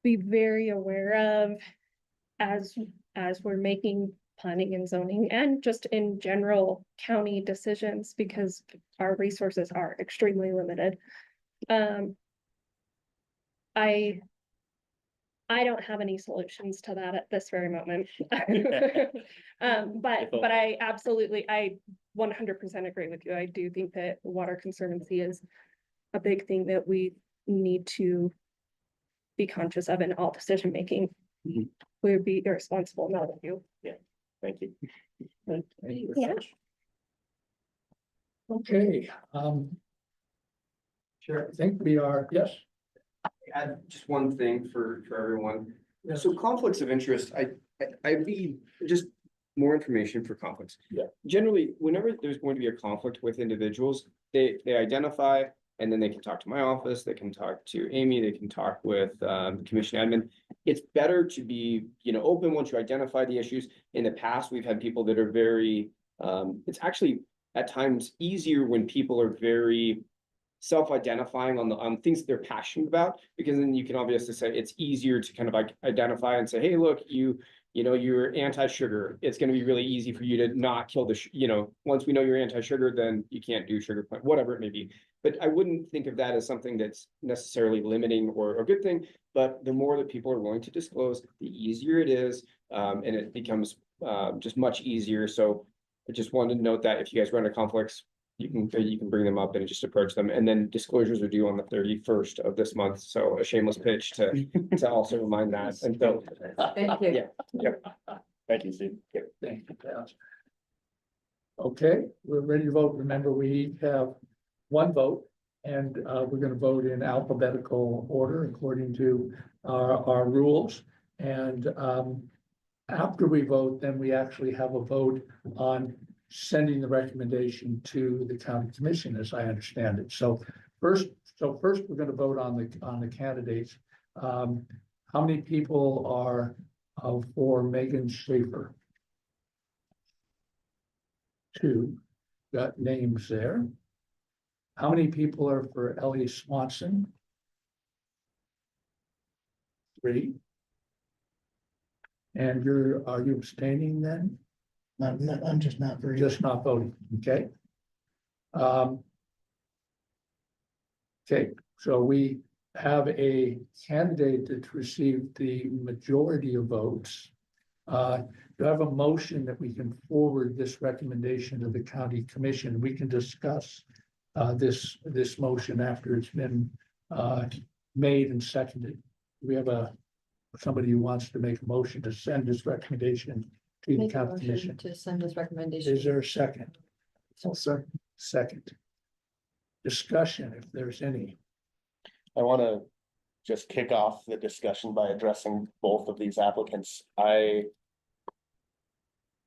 be very aware of as we're making planning and zoning and just in general county decisions, because our resources are extremely limited. I don't have any solutions to that at this very moment. But I absolutely, I 100% agree with you. I do think that water conservancy is a big thing that we need to be conscious of in all decision making. Mhm. We would be irresponsible not to do. Thank you. Thank you very Yeah. much. Okay, Sure. I think we are, yes. Add just one thing for everyone. Yes. So conflicts of interest, I'd be just more information for conflicts. Yeah. Generally, whenever there's going to be a conflict with individuals, they identify, and then they can talk to my office, they can talk to Amy, they can talk with commission admin. It's better to be, open once you identify the issues. In the past, we've had people that are very, it's actually at times easier when people are very self-identifying on things that they're passionate about, because then you can obviously say it's easier to kind of like identify and say, hey, look, you're anti-sugar. It's going to be really easy for you to not kill once we know you're anti-sugar, then you can't do sugar plant, whatever it may be. But I wouldn't think of that as something that's necessarily limiting or a good thing. But the more that people are willing to disclose, the easier it is, and it becomes just much easier. So I just wanted to note that if you guys run into conflicts, you can bring them up and just approach them. And then disclosures are due on the 31st of this month. So a shameless pitch to also remind that. And so, Thank you. yeah. Thank you, Steve. Thank you, Pat. Okay, we're ready to vote. Remember, we have one vote, and we're gonna vote in alphabetical order according to our rules. And after we vote, then we actually have a vote on sending the recommendation to the county commission, as I understand it. So first, we're gonna vote on the candidates. How many people are for Megan Schaefer? 2, got names there. How many people are for Ellie Swanson? 3. And are you abstaining then? I'm just not very. Just not voting, okay? Okay, so we have a candidate that received the majority of votes. Do I have a motion that we can forward this recommendation to the county commission? We can discuss this motion after it's been made and seconded. We have somebody who wants to make a motion to send this recommendation to the Make a county motion commission. to send this recommendation. Is there a second? Second. Discussion, if there's any. I want to just kick off the discussion by addressing both of these applicants. I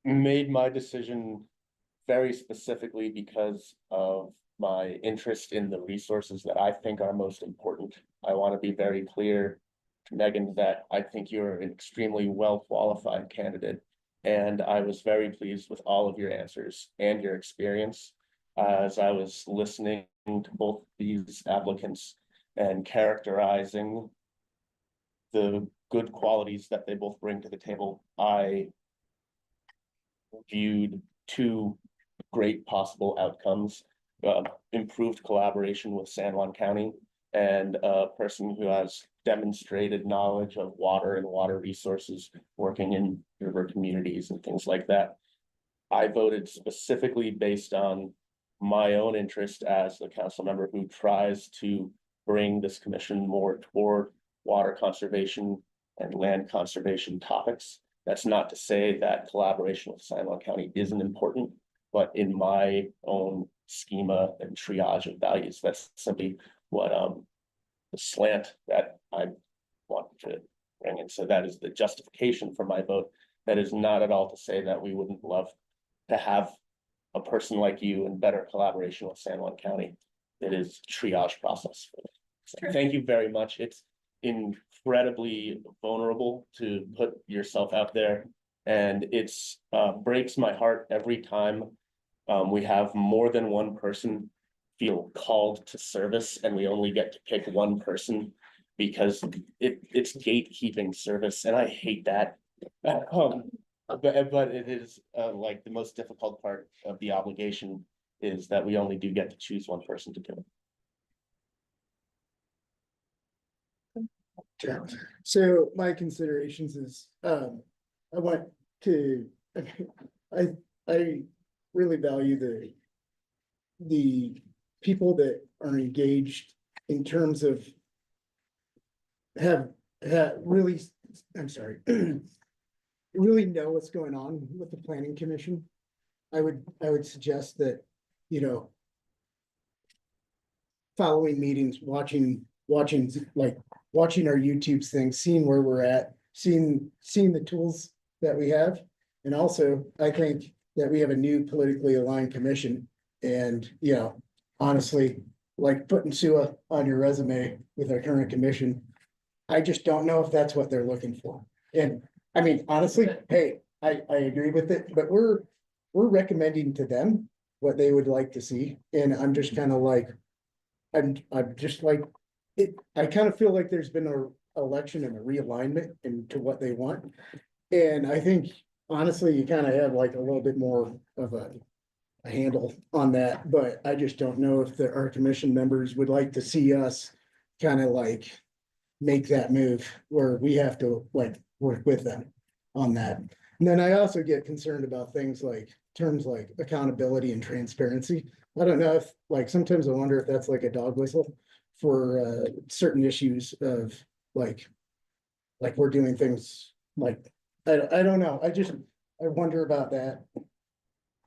made my decision very specifically because of my interest in the resources that I think are most important. I want to be very clear to Megan that I think you're an extremely well-qualified candidate. And I was very pleased with all of your answers and your experience as I was listening to both these applicants and characterizing the good qualities that they both bring to the table. I viewed 2 great possible outcomes, improved collaboration with San Juan County and a person who has demonstrated knowledge of water and water resources working in river communities and things like that. I voted specifically based on my own interest as a council member who tries to bring this commission more toward water conservation and land conservation topics. That's not to say that collaboration with San Juan County isn't important, but in my own schema and triage of values, that's simply what the slant that I want to bring in. So that is the justification for my vote. That is not at all to say that we wouldn't love to have a person like you in better collaboration with San Juan County. It is triage process. So thank you very much. It's incredibly vulnerable to put yourself out there, and it's breaks my heart every time we have more than one person feel called to service and we only get to pick one person because it's gatekeeping service, and I hate that. But it is like the most difficult part of the obligation is that we only do get to choose one person to do it. Sure. So my considerations is, I want to, I really value the people that are engaged in terms of have really, I'm sorry, really know what's going on with the planning commission. I would suggest that, you know, following meetings, watching our YouTube's things, seeing where we're at, seeing the tools that we have. And also, I think that we have a new politically aligned commission and, you know, honestly, like putting SUA on your resume with our current commission. I just don't know if that's what they're looking for. And I mean, honestly, hey, I agree with it, but we're recommending to them what they would like to see. And I'm just kind of like, I'm just like, I kind of feel like there's been a election and a realignment into what they want. And I think honestly, you kind of have like a little bit more of a handle on that, but I just don't know if our commission members would like to see us kind of like make that move where we have to like work with them on that. And then I also get concerned about things like terms like accountability and transparency. I don't know if like sometimes I wonder if that's like a dog whistle for certain issues of like we're doing things like I don't know. I wonder about that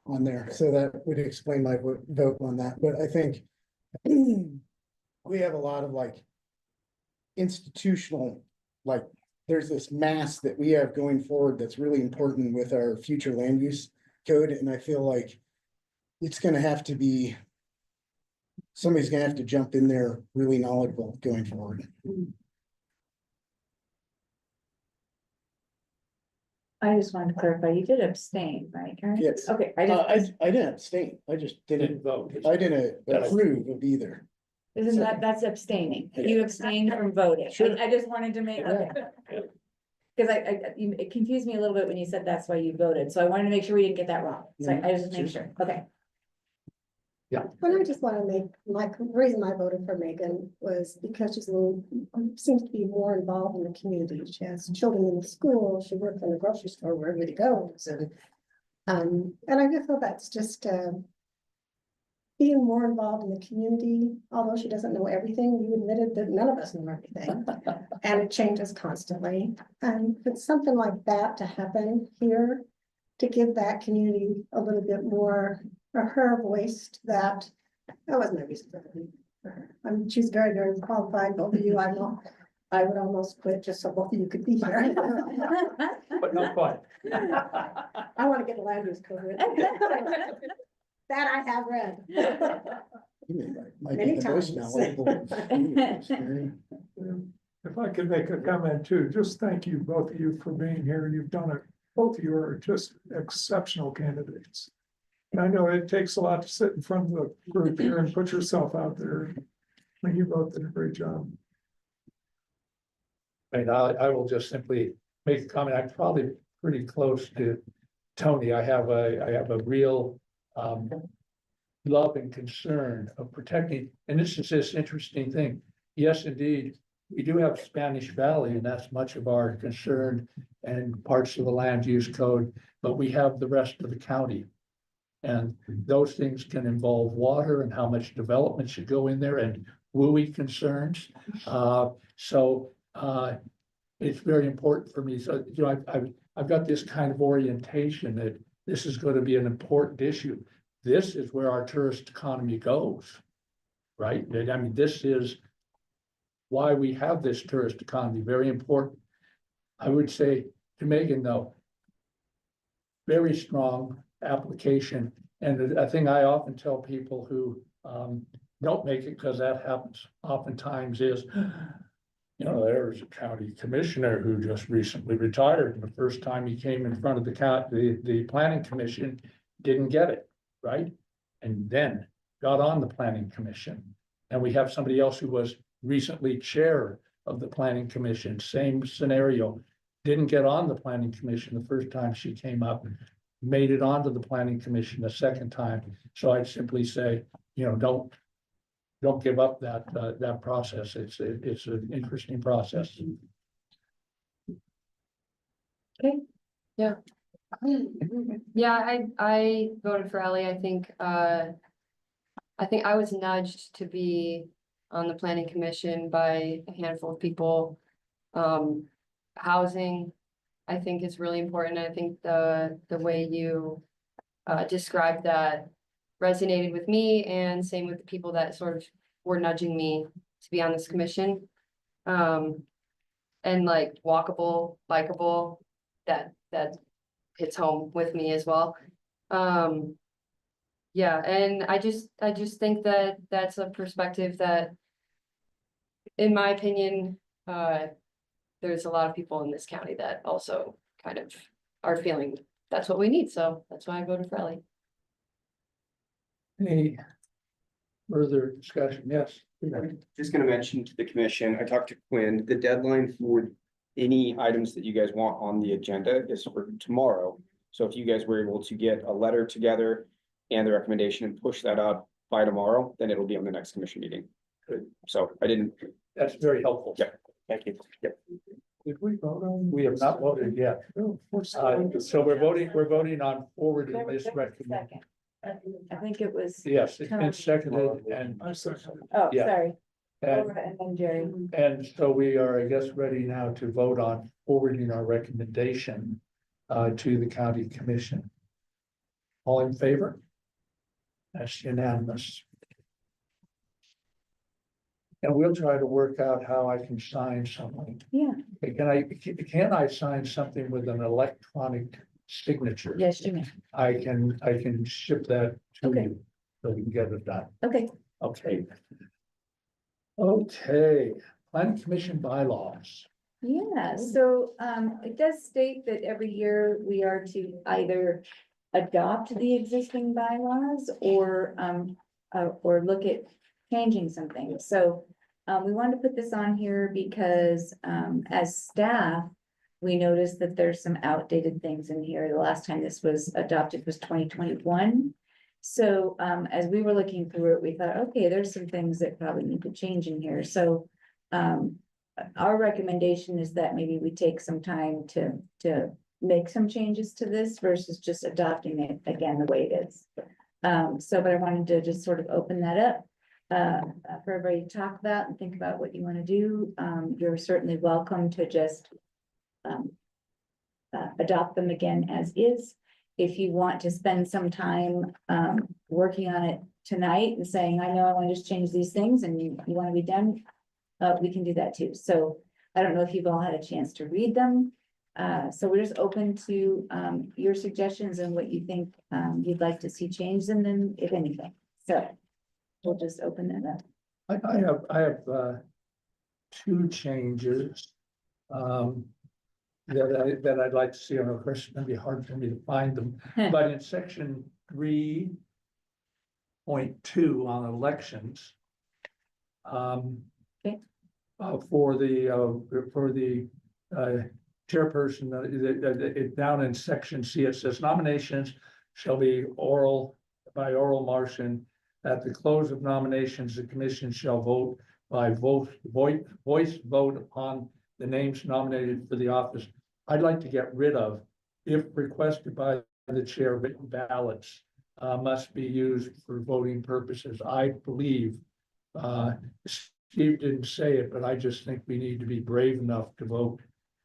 on there. So that would explain my vote on that. But I think we have a lot of like institutional, like there's this mass that we have going forward that's really important with our future land use code. And I feel like it's gonna have to be, somebody's gonna have to jump in there really knowledgeable going forward. I just wanted to clarify, you did abstain, right, Karen? Yes. Okay, I didn't abstain. I just didn't, vote. I didn't approve of either. Isn't that's abstaining? You abstained from voting. Sure. I just wanted to make, okay. Cause it confused me a little bit when you said that's why you voted, so I wanted to make sure we didn't get that wrong. So I just make sure, okay. But I just want to make, the reason I voted for Megan was because she's a little, seems to be more involved in the community. She has children in the school, she works in the grocery store, wherever he goes, and I just feel that's just, being more involved in the community, although she doesn't know everything, you admitted that none of us know everything. And it changes constantly, and for something like that to happen here, to give that community a little bit more, or her voice to that was my reason for her. She's very, very qualified, both of you, I would almost quit just so both of you could be here. But not quite. I want to get a land use code written. That I have read. Might Many be the most times. knowledgeable. If I could make a comment too, just thank you, both of you, for being here. You've done it. Both of you are just exceptional candidates. And I know it takes a lot to sit in front of the group here and put yourself out there. I mean, you both did a great job. And I will just simply make a comment. I'm probably pretty close to Tony. I have a real love and concern of protecting, and this is this interesting thing. Yes, indeed, we do have Spanish Valley, and that's much of our concern and parts of the land use code, but we have the rest of the county. And those things can involve water and how much development should go in there and WUI concerns. It's very important for me. So, you know, I've got this kind of orientation that this is going to be an important issue. This is where our tourist economy goes, right? I mean, this is why we have this tourist economy, very important. I would say to Megan, though, very strong application. And a thing I often tell people who don't make it, because that happens oftentimes, is, you know, there's a county commissioner who just recently retired, and the first time he came in front of the planning commission, didn't get it, right? And then got on the planning commission. And we have somebody else who was recently chair of the planning commission, same scenario, didn't get on the planning commission the first time she came up, made it onto the planning commission the second time. So I'd simply say, you know, don't give up that process. It's an interesting process. Yeah, I voted for Ellie. I think I was nudged to be on the planning commission by a handful of people. Housing, I think is really important. I think the way you described that resonated with me, and same with the people that sort of were nudging me to be on this commission. And like walkable, likable, that hits home with me as well. Yeah, and I just think that that's a perspective that, in my opinion, there's a lot of people in this county that also kind of are feeling that's what we need, so that's why I voted for Ellie. Any further discussion? Yes. Just gonna mention to the commission, I talked to Quinn, the deadline for any items that you guys want on the agenda is for tomorrow. So if you guys were able to get a letter together and the recommendation and push that up by tomorrow, then it'll be on the next commission meeting. So I didn't. That's very helpful. Yeah. Thank you. Yep. Did we vote on? We have not voted yet. So we're voting on forwarding this recommendation. I think it was, Yes, it's been seconded and, I second. oh, Yeah. sorry, and, Laura and then Jerry. and so we are, I guess, ready now to vote on forwarding our recommendation to the county commission. All in favor? That's unanimous. And we'll try to work out how I can sign something. Yeah, Can I sign something with an electronic signature? yes, you may. I can ship that to Okay. you, so we can get it done. Okay, Okay. Okay, planning commission bylaws. yeah, so it does state that every year we are to either adopt the existing bylaws or look at changing something. So we wanted to put this on here because as staff, we noticed that there's some outdated things in here. The last time this was adopted was 2021. So as we were looking through it, we thought, okay, there's some things that probably need to change in here. So our recommendation is that maybe we take some time to make some changes to this versus just adopting it again the way it is. But I wanted to just sort of open that up for everybody to talk about and think about what you want to do. You're certainly welcome to just adopt them again as is. If you want to spend some time working on it tonight and saying, I know I want to just change these things and you want to be done, we can do that too. So I don't know if you've all had a chance to read them. So we're just open to your suggestions and what you think you'd like to see changed in them, if anything. So we'll just open that up. I have two changes. That I'd like to see, and of course, it's gonna be hard for me to find them, but in section 3.2 on elections. Okay. For the chairperson, down in section C, it says nominations shall be by oral motion. At the close of nominations, the commission shall vote by voice vote upon the names nominated for the office. I'd like to get rid of, if requested by the chair, written ballots must be used for voting purposes. I believe, Steve didn't say it, but I just think we need to be brave enough to vote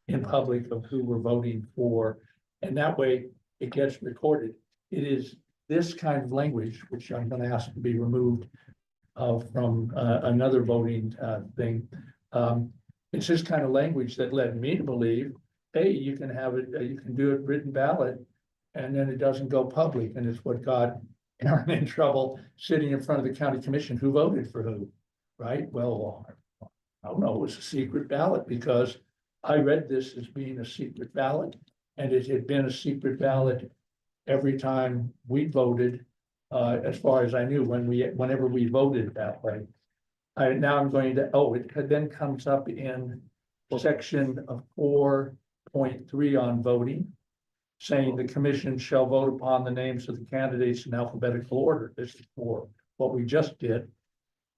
in public of who we're voting for. And that way it gets recorded. It is this kind of language, which I'm gonna ask to be removed from another voting thing. It's this kind of language that led me to believe, hey, you can have it, you can do it written ballot, and then it doesn't go public, and it's what got Aaron in trouble sitting in front of the county commission, who voted for who, right? Well, I don't know, it was a secret ballot because I read this as being a secret ballot, and it had been a secret ballot every time we voted, as far as I knew, whenever we voted that way. Now I'm going to, it then comes up in section of 4.3 on voting, saying the commission shall vote upon the names of the candidates in alphabetical order. This is for what we just did.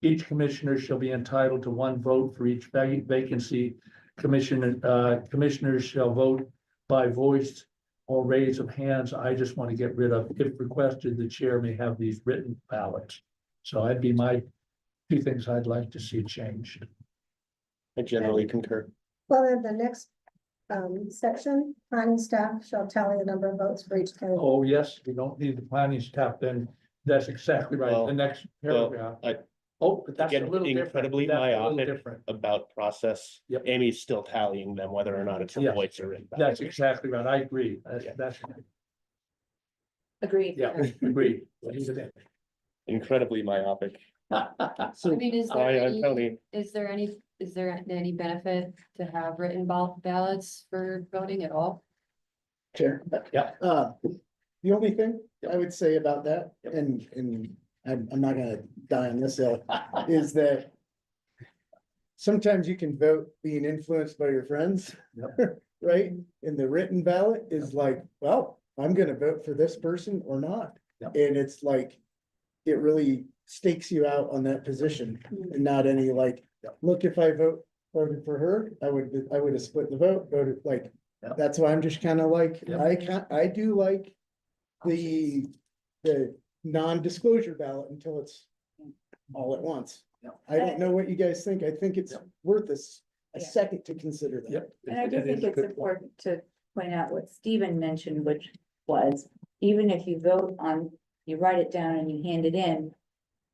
each commissioner shall be entitled to one vote for each vacancy. Commissioners shall vote by voice or raise of hands. I just want to get rid of, if requested, the chair may have these written ballots. So that'd be my two things I'd like to see changed. I generally concur. Well, then the next section, planning staff shall tally the number of votes for each candidate. Oh, yes, we don't need the planning staff, then that's exactly right. Well, The next well, paragraph. Oh, but that's a Again, little different. incredibly That's a little myopic. different. About process. Yep. Amy's still tallying them, whether or not it's a Yes. voice or in. That's exactly right. I agree. That's, Agreed. yeah, agreed. Leave it in. Incredibly myopic. I mean, is there any benefit to have written ballots for voting at all? Chair. Yeah. The only thing I would say about that, and I'm not gonna die on this hill, is that sometimes you can vote being influenced by your friends, right? And the written ballot is like, well, I'm gonna vote for this person or not. Yep. And it's like, it really stakes you out on that position and not any like, look, if I voted for her, I would have split the vote, voted like, Yep. that's why I'm just kind of like, Yep. I do like the non-disclosure ballot until it's all at once. Yep. I don't know what you guys think. I think it's Yep. worth a Yeah. second to consider that. Yep. And I do That is think a it's good point. important to point out what Stephen mentioned, which was, even if you vote on, you write it down and you hand it in,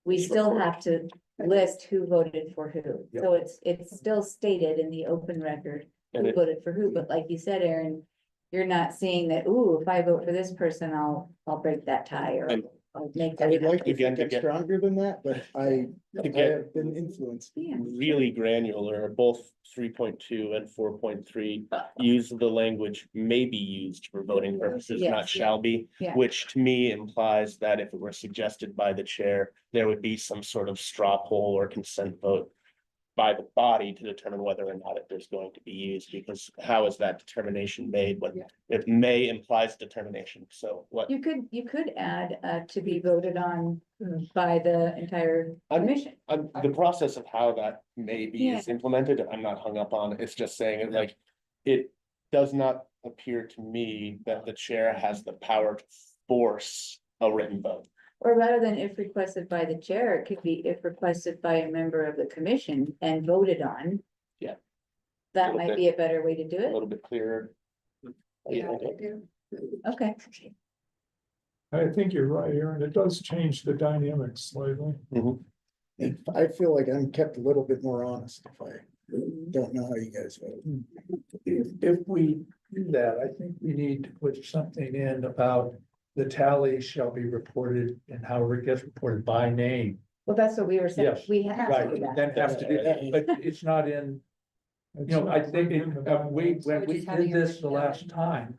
we still have to list who voted for who. Yep. So it's still stated in the open record And who it- voted for who, but like you said, Aaron, you're not seeing that, ooh, if I vote for this person, I'll break that tie or And I'll make I that. would like to Again, think to I'm get- stronger than that, but I To get have been influenced. Yeah. really granular, both 3.2 and 4.3 use the language may be used for voting purposes, not Yes. shall be. Yeah. Which to me implies that if it were suggested by the chair, there would be some sort of straw poll or consent vote by the body to determine whether or not there's going to be used, because how is that determination made when Yeah. if may implies determination, so what? You could add, to be voted on by the entire I'm- commission. The process of how that may be is implemented, I'm not hung up on, it's just saying it like, it does not appear to me that the chair has the power to force a written vote. Or rather than if requested by the chair, it could be if requested by a member of the commission and voted on. Yeah. That Little might bit- be a better way to do A it. little bit clearer. Yeah. Okay. I think you're right, Aaron. It does change the dynamics slightly. I feel like I'm kept a little bit more honest if I don't know how you guys vote. If we do that, I think we need to put something in about the tally shall be reported and how it gets reported by name. Well, that's what we were saying. Yes, We have to Right, do that. then have to do that, but it's not in, you know, I think it, when we just having did it this the written down. last time,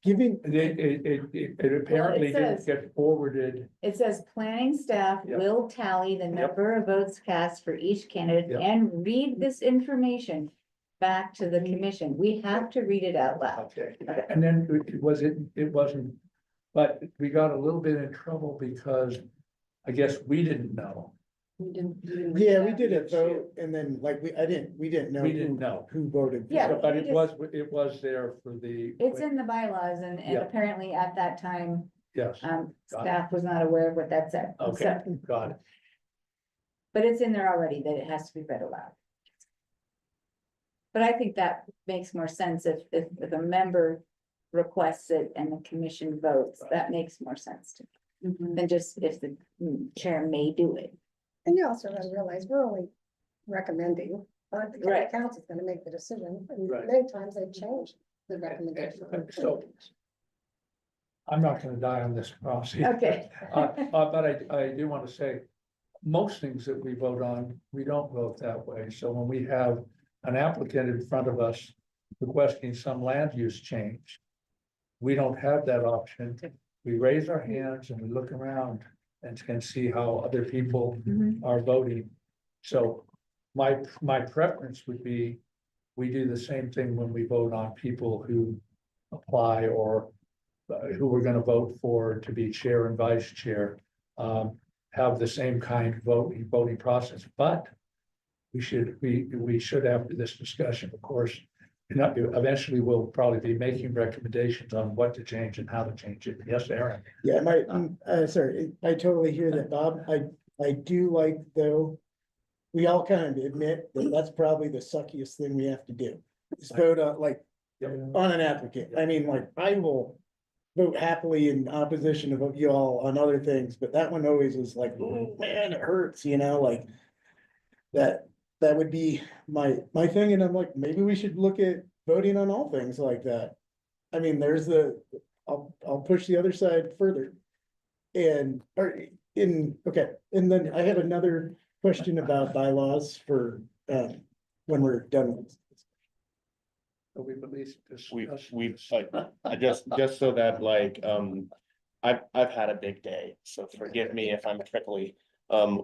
Giving, it apparently didn't says- get forwarded. It says planning staff Yep. will tally the number of votes cast for each candidate Yep. and read this information back to the commission. We have to read it out loud. Okay, Okay. and then it wasn't, but we got a little bit in trouble because I guess we didn't know. You didn't read yeah, that. we did a vote and then like we didn't know. We didn't know. Who voted. for Yeah, what. But we it was there for the. It's in the bylaws and Yeah. apparently at that time, Yes, Got it. staff was not aware of what that said. okay, So- got it. But it's in there already that it has to be read aloud. But I think that makes more sense if a member requests it and the commission votes, that makes more sense to me Mhm. than just if the chair may do it. And you also gotta realize we're only recommending, but the county Right. council is gonna make the decision, and Right. many times they change the recommendation. So I'm not gonna die on this cross. here. Okay. But I do want to say, most things that we vote on, we don't vote that way. So when we have an applicant in front of us requesting some land use change, we don't have that option. We raise our hands and we look around and can see how other people Mhm. are voting. So my preference would be, we do the same thing when we vote on people who apply or who we're gonna vote for to be chair and vice chair. have the same kind of voting process, but we should after this discussion, of course, eventually we'll probably be making recommendations on what to change and how to change it. Yes, Aaron? Yeah, sorry, I totally hear that, Bob. I do like though. We all kind of admit that that's probably the suckiest thing we have to do. Is vote on like, on an applicant. I mean, like, I will vote happily in opposition of you all on other things, but that one always is like, oh man, it hurts, like. That would be my thing, and I'm like, maybe we should look at voting on all things like that. I mean, I'll push the other side further. And, okay, and then I have another question about bylaws for, when we're done with this. We've at least We've, I just so that like, I've had a big day, so forgive me if I'm trickly.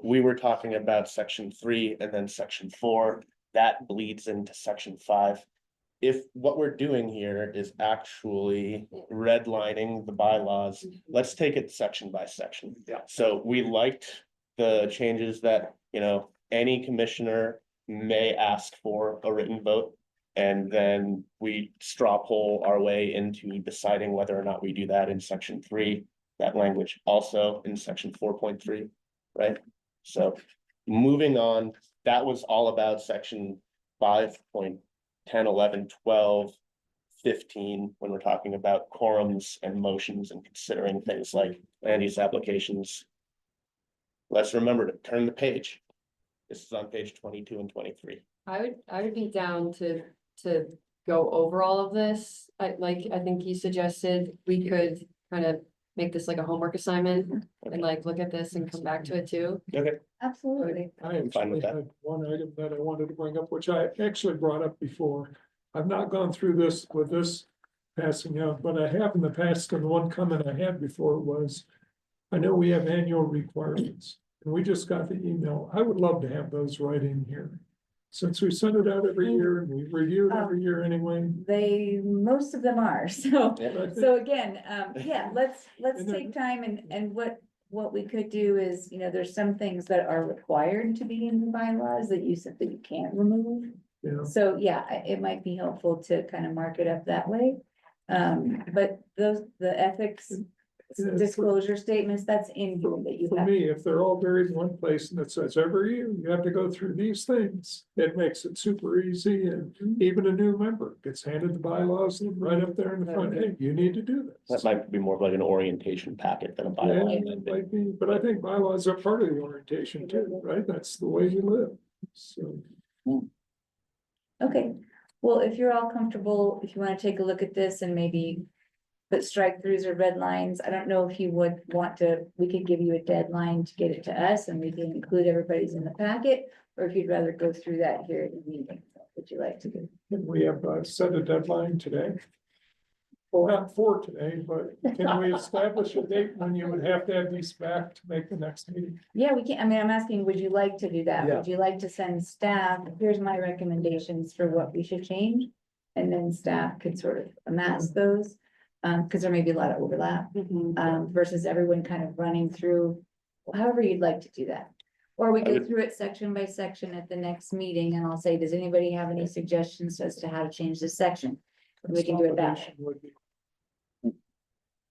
We were talking about section 3 and then section 4, that bleeds into section 5. If what we're doing here is actually redlining the bylaws, let's take it section by section. Yeah. So we liked the changes that, any commissioner may ask for a written vote. And then we straw poll our way into deciding whether or not we do that in section 3, that language also in section 4.3. Right, so moving on, that was all about section 5.10, 11, 12, 15, when we're talking about quorums and motions and considering things like land use applications. Let's remember to turn the page. This is on page 22 and 23. I would be down to go over all of this. I think he suggested we could kind of make this like a homework assignment and like look at this and come back to it too. Okay, Absolutely. I actually had one item that I wanted to bring up, which I actually brought up before. I've not gone through this with this passing out, but I have in the past, and one comment I had before was, I know we have annual requirements, and we just got the email. I would love to have those right in here. Since we send it out every year and we review it every year anyway. Most of them are, so. I think- So again, yeah, let's And then- take time and what we could do is, there's some things that are required to be in the bylaws that you said that you can't remove. So yeah, it might be helpful to kind of mark it up that way. But the ethics Yeah, disclosure statements, that's in here that you For have. me, if they're all buried in one place and it says every year you have to go through these things, it makes it super easy, and even a new member gets handed the bylaws and right up there in the front, hey, you need to do that this. might be more of like an orientation packet than a Yeah, bylaw. it might be, but I think bylaws are part of the orientation too, right? That's the way you live, so. Okay, well, if you're all comfortable, if you want to take a look at this and maybe put strike throughs or red lines, I don't know if you would want to, we could give you a deadline to get it to us and we can include everybody's in the packet, or if you'd rather go through that here at the meeting, what would you like to do? Can we have set a deadline today? Well, not for today, but can we establish a date when you would have to have these back to make the next meeting? Yeah, we can, I mean, I'm asking, would you like to do that? Yeah. Would you like to send staff, here's my recommendations for what we should change? And then staff could sort of amass those, because there may be a lot of overlap, versus everyone kind of running through, however you'd like to do that. Or we I go would- through it section by section at the next meeting, and I'll say, does anybody have any suggestions as to how to change this section? And we can do it that way. Consolidation would be-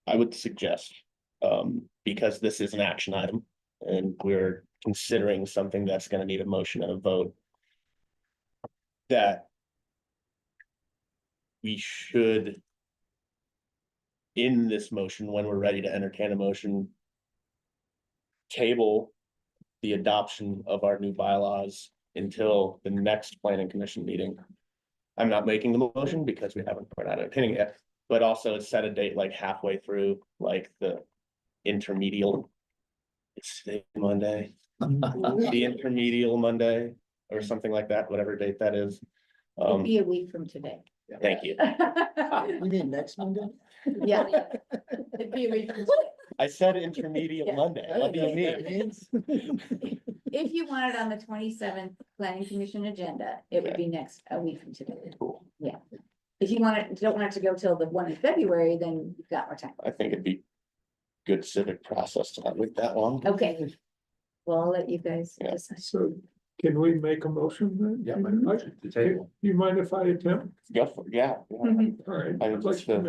I would suggest, because this is an action item and we're considering something that's gonna need a motion and a vote. That we should. In this motion, when we're ready to entertain a motion. Table the adoption of our new bylaws until the next planning commission meeting. I'm not making the motion because we haven't quite had an opinion yet, but also set a date like halfway through, like the intermedial. It's today Monday, the intermedial Monday or something like that, whatever date that is. It'd be a week from today. Thank you. You mean next Monday? Yeah. It'd be a week from today. I said intermedial Yeah. Monday. What do you mean? means? If you want it on the 27th planning commission agenda, it would be a week from today. Cool. Yeah. If you don't want it to go till the one in February, then you've got more time. I think it'd be good civic process to not wait that long. Okay, well, I'll let you guys Yeah. decide. So can we make a motion then? Yeah. Do you mind if I attempt? Go for, yeah, yeah. Mhm. All right, I I'd like just, to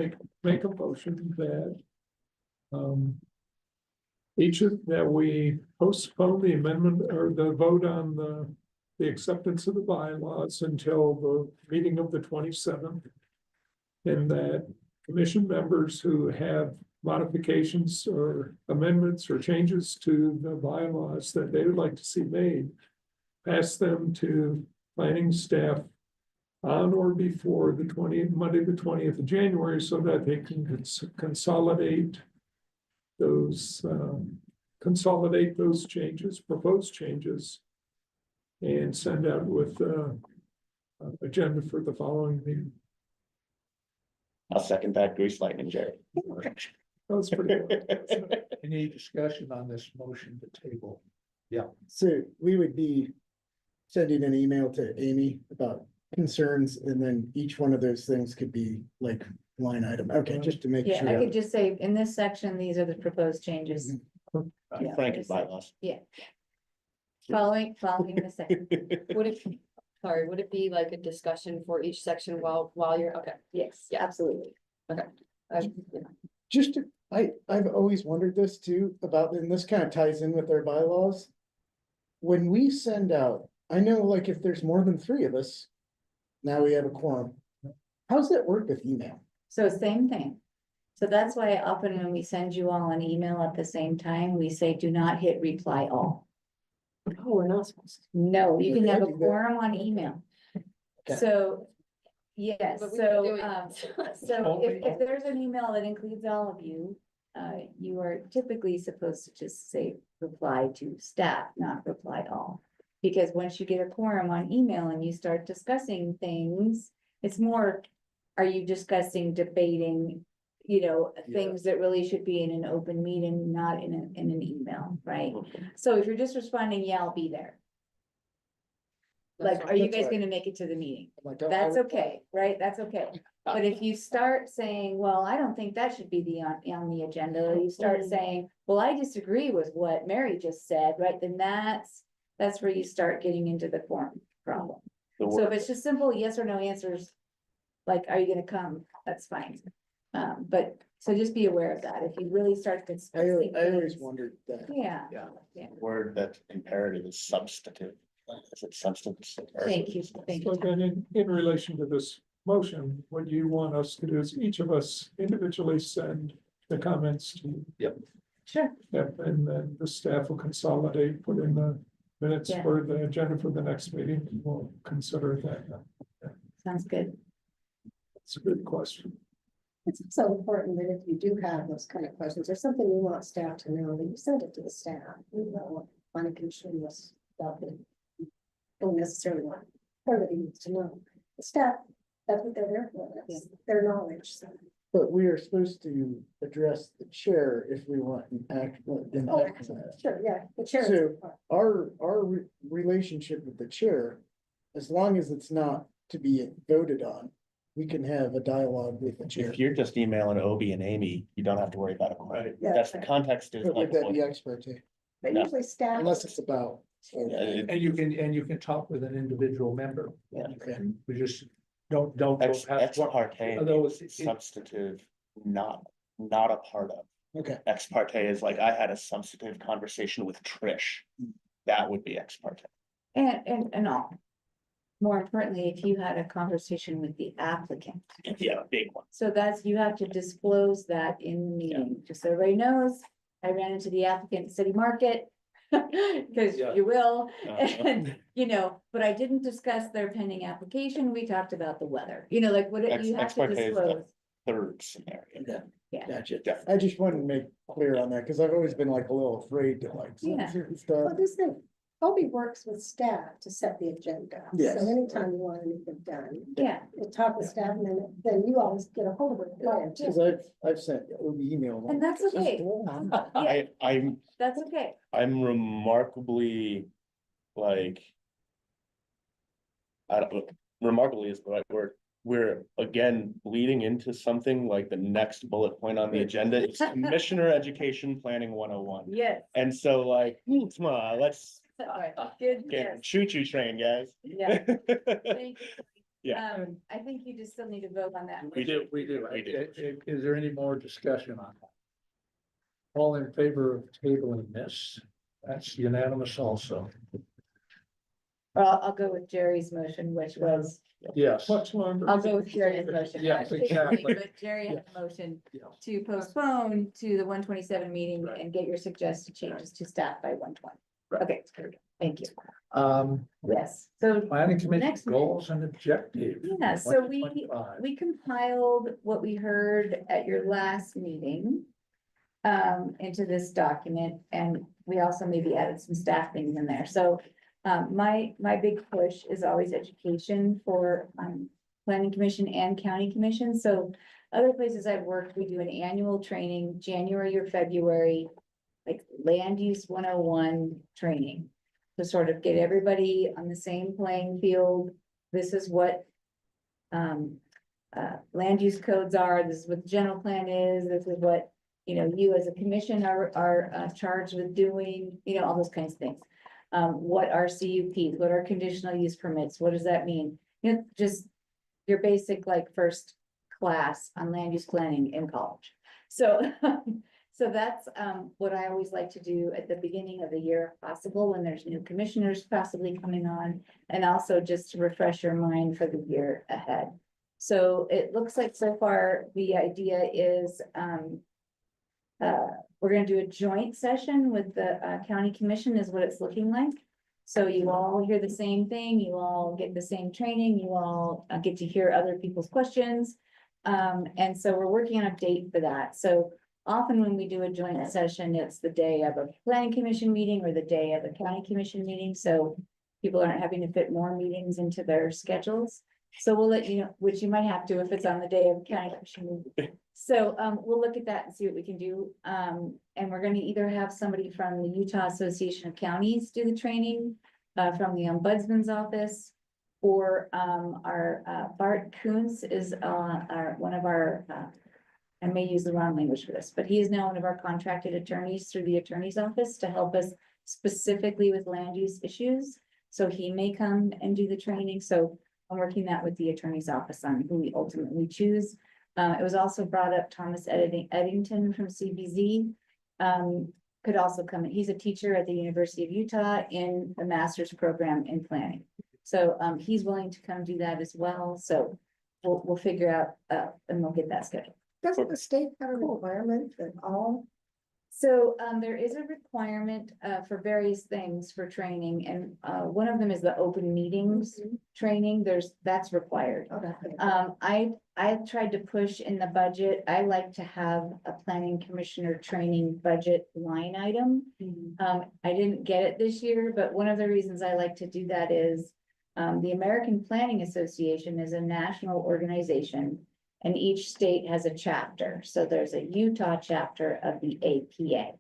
make a motion that. Each of, that we postpone the amendment or the vote on the acceptance of the bylaws until the meeting of the 27th. And that commission members who have modifications or amendments or changes to the bylaws that they would like to see made. Pass them to planning staff on or before the 20th, Monday, the 20th of January, so that they can consolidate those, changes, proposed changes. And send out with, agenda for the following meeting. I'll second that, Grease Lightning, Jerry. That's pretty good. Any discussion on this motion to table? So we would be sending an email to Amy about concerns, and then each one of those things could be like line item. Okay, just to make Yeah, I sure. could just say, in this section, these are the proposed changes. Yeah, Frank is just- bylaws. Following the second, Would it, sorry, would it be like a discussion for each section while you're, okay, yes, absolutely. I- Just, I've always wondered this too, about, and this kind of ties in with our bylaws. When we send out, I know like if there's more than 3 of us, now we have a quorum. How's that work with email? So same thing. So that's why often when we send you all an email at the same time, we say, do not hit reply all. Oh, we're not supposed to. No, you can have a Yeah, I do that. quorum on email. Okay. So, yes, But we can do so, it. so if there's an email that includes all of you, you are typically supposed to just say reply to staff, not reply all. Because once you get a quorum on email and you start discussing things, it's more, are you discussing, debating, Yeah. things that really should be in an open meeting, not in an email, right? So if you're just responding, yeah, I'll be there. Like, are you That's guys right. gonna make it to the meeting? Like, I That's would- okay, right? That's okay. But if you start saying, well, I don't think that should be on the agenda, or you start saying, well, I disagree with what Mary just said, right? Then that's where you start getting into the quorum problem. The So if word- it's just simple yes or no answers, like, are you gonna come? That's fine. But, so just be aware of that. If you really start discussing. I always things- wondered that. Yeah, Word that's imperative is substantive. Is it substance? or- thank you, thank So you. then in relation to this motion, what you want us to do is each of us individually send the comments to. Sure, Yep, and then the staff will consolidate, put in the minutes Yeah. for the agenda for the next meeting. We'll consider that. sounds good. It's a good question. It's so important that if you do have those kind of questions, or something you want staff to know, that you send it to the staff. You don't want planning commission this stuff that you don't necessarily want everybody needs to know. The staff, that's what they're there for, that's their knowledge, so. But we are supposed to address the chair if we want an act. Oh, sure, yeah, the chair. So our relationship with the chair, as long as it's not to be voted on, we can have a dialogue with the chair. If you're just emailing Obi and Amy, you don't have to worry about it. Right. Yeah, That's the context is But would like. that be ex parte? But No. usually staff. Unless it's about. Yeah, it- And you can talk with an individual member. Okay. We just don't go Ex past what. parte Although is it's- substantive, not a part of. Okay, Ex parte is like, I had a substantive conversation with Trish. That would be ex parte. And all. More importantly, if you had a conversation with the applicant. Yeah, big one. So that's, you have to disclose that in the meeting, just so everybody knows. I ran into the applicant at City Market. Cause Yeah. you will, Uh-huh. and, but I didn't discuss their pending application. We talked about the weather, like what Ex- you have ex to parte is the- disclose. Third scenario. okay, Yeah. gotcha. Definitely. I just wanted to make clear on that, because I've always been like a little afraid to like. say Yeah. certain stuff. Well, this thing, Obi works with staff to set the agenda. Yes. So anytime you want anything done, Yeah, you talk with staff and then you always get a hold of it prior to. Because I've sent email. and that's okay. Yeah, that's okay. I'm remarkably like. I don't, remarkably is the right word. we're again leading into something like the next bullet point on the agenda, it's Commissioner Education Planning 101. Yes. And so like, come on, let's Good, get yes, choo-choo train, guys. yeah. Thank you. Yeah. I think you just still need to vote on that. We do. We do. We do. Is there any more discussion on that? All in favor of tabling this? That's unanimous also. Well, I'll go with Jerry's motion, which was, Yes. Much longer. I'll go with Jerry's motion. Yes, not tabling, exactly. But Jerry had a motion Yeah. to postpone to the 127 meeting Right. and get your suggested changes to staff by 120. Right. Okay, thank you. Um, Yes, so planning commission Next- goals and objectives. Yeah, so we 2025. we compiled what we heard at your last meeting into this document, and we also maybe added some staff things in there. So my big push is always education for planning commission and county commission. So other places I've worked, we do an annual training, January or February, like land use 101 training to sort of get everybody on the same playing field. This is what land use codes are, this is what the general plan is, this is what, you know, you as a commission are charged with doing, you know, all those kinds of things. What are CUPs, what are conditional use permits, what does that mean? You know, just your basic like first class on land use planning in college. So, so that's what I always like to do at the beginning of the year, if possible, when there's new commissioners possibly coming on, and also just to refresh your mind for the year ahead. So it looks like so far, the idea is we're gonna do a joint session with the county commission is what it's looking like. So you all hear the same thing, you all get the same training, you all get to hear other people's questions. And so we're working on a date for that. So often when we do a joint session, it's the day of a planning commission meeting or the day of a county commission meeting, so people aren't having to fit more meetings into their schedules. So we'll let you know, which you might have to if it's on the day of county commission meeting. So we'll look at that and see what we can do. And we're gonna either have somebody from the Utah Association of Counties do the training, from the ombudsman's office, or our Bart Kuntz is one of our, I may use the wrong language for this, but he is now one of our contracted attorneys through the attorney's office to help us specifically with land use issues. So he may come and do the training. So I'm working that with the attorney's office on who we ultimately choose. It was also brought up Thomas Eddington from CBZ. Could also come, he's a teacher at the University of Utah in the master's program in planning. So he's willing to come do that as well. So we'll figure out and we'll get that scheduled. Doesn't the state have a requirement that all? So there is a requirement for various things for training, and one of them is the open meetings training. That's required. I tried to push in the budget. I like to have a planning commissioner training budget line item. I didn't get it this year, but one of the reasons I like to do that is the American Planning Association is a national organization. And each state has a chapter. So there's a Utah chapter of the APA.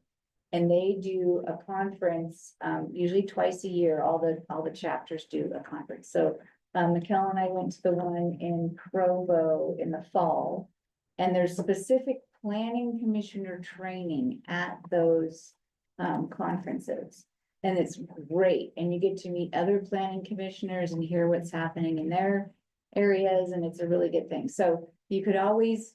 And they do a conference, usually twice a year, all the chapters do a conference. So Mikkel and I went to the one in Provo in the fall. And there's specific planning commissioner training at those conferences. And it's great. And you get to meet other planning commissioners and hear what's happening in their areas. And it's a really good thing. So you could always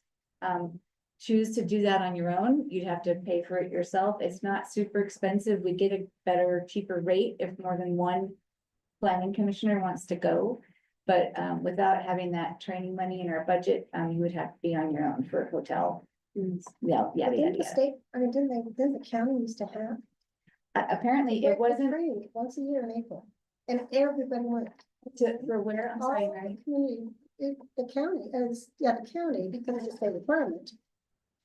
choose to do that on your own. You'd have to pay for it yourself. It's not super expensive. We get a better, cheaper rate if more than one planning commissioner wants to go. But without having that training money in our budget, you would have to be on your own for a hotel. Yeah, Didn't the state, I mean, didn't the county used to have? Apparently They it wasn't trained once a year in April, and everybody went. for where, I'm sorry, All Mary. the community, the county, the county, because it's a state requirement,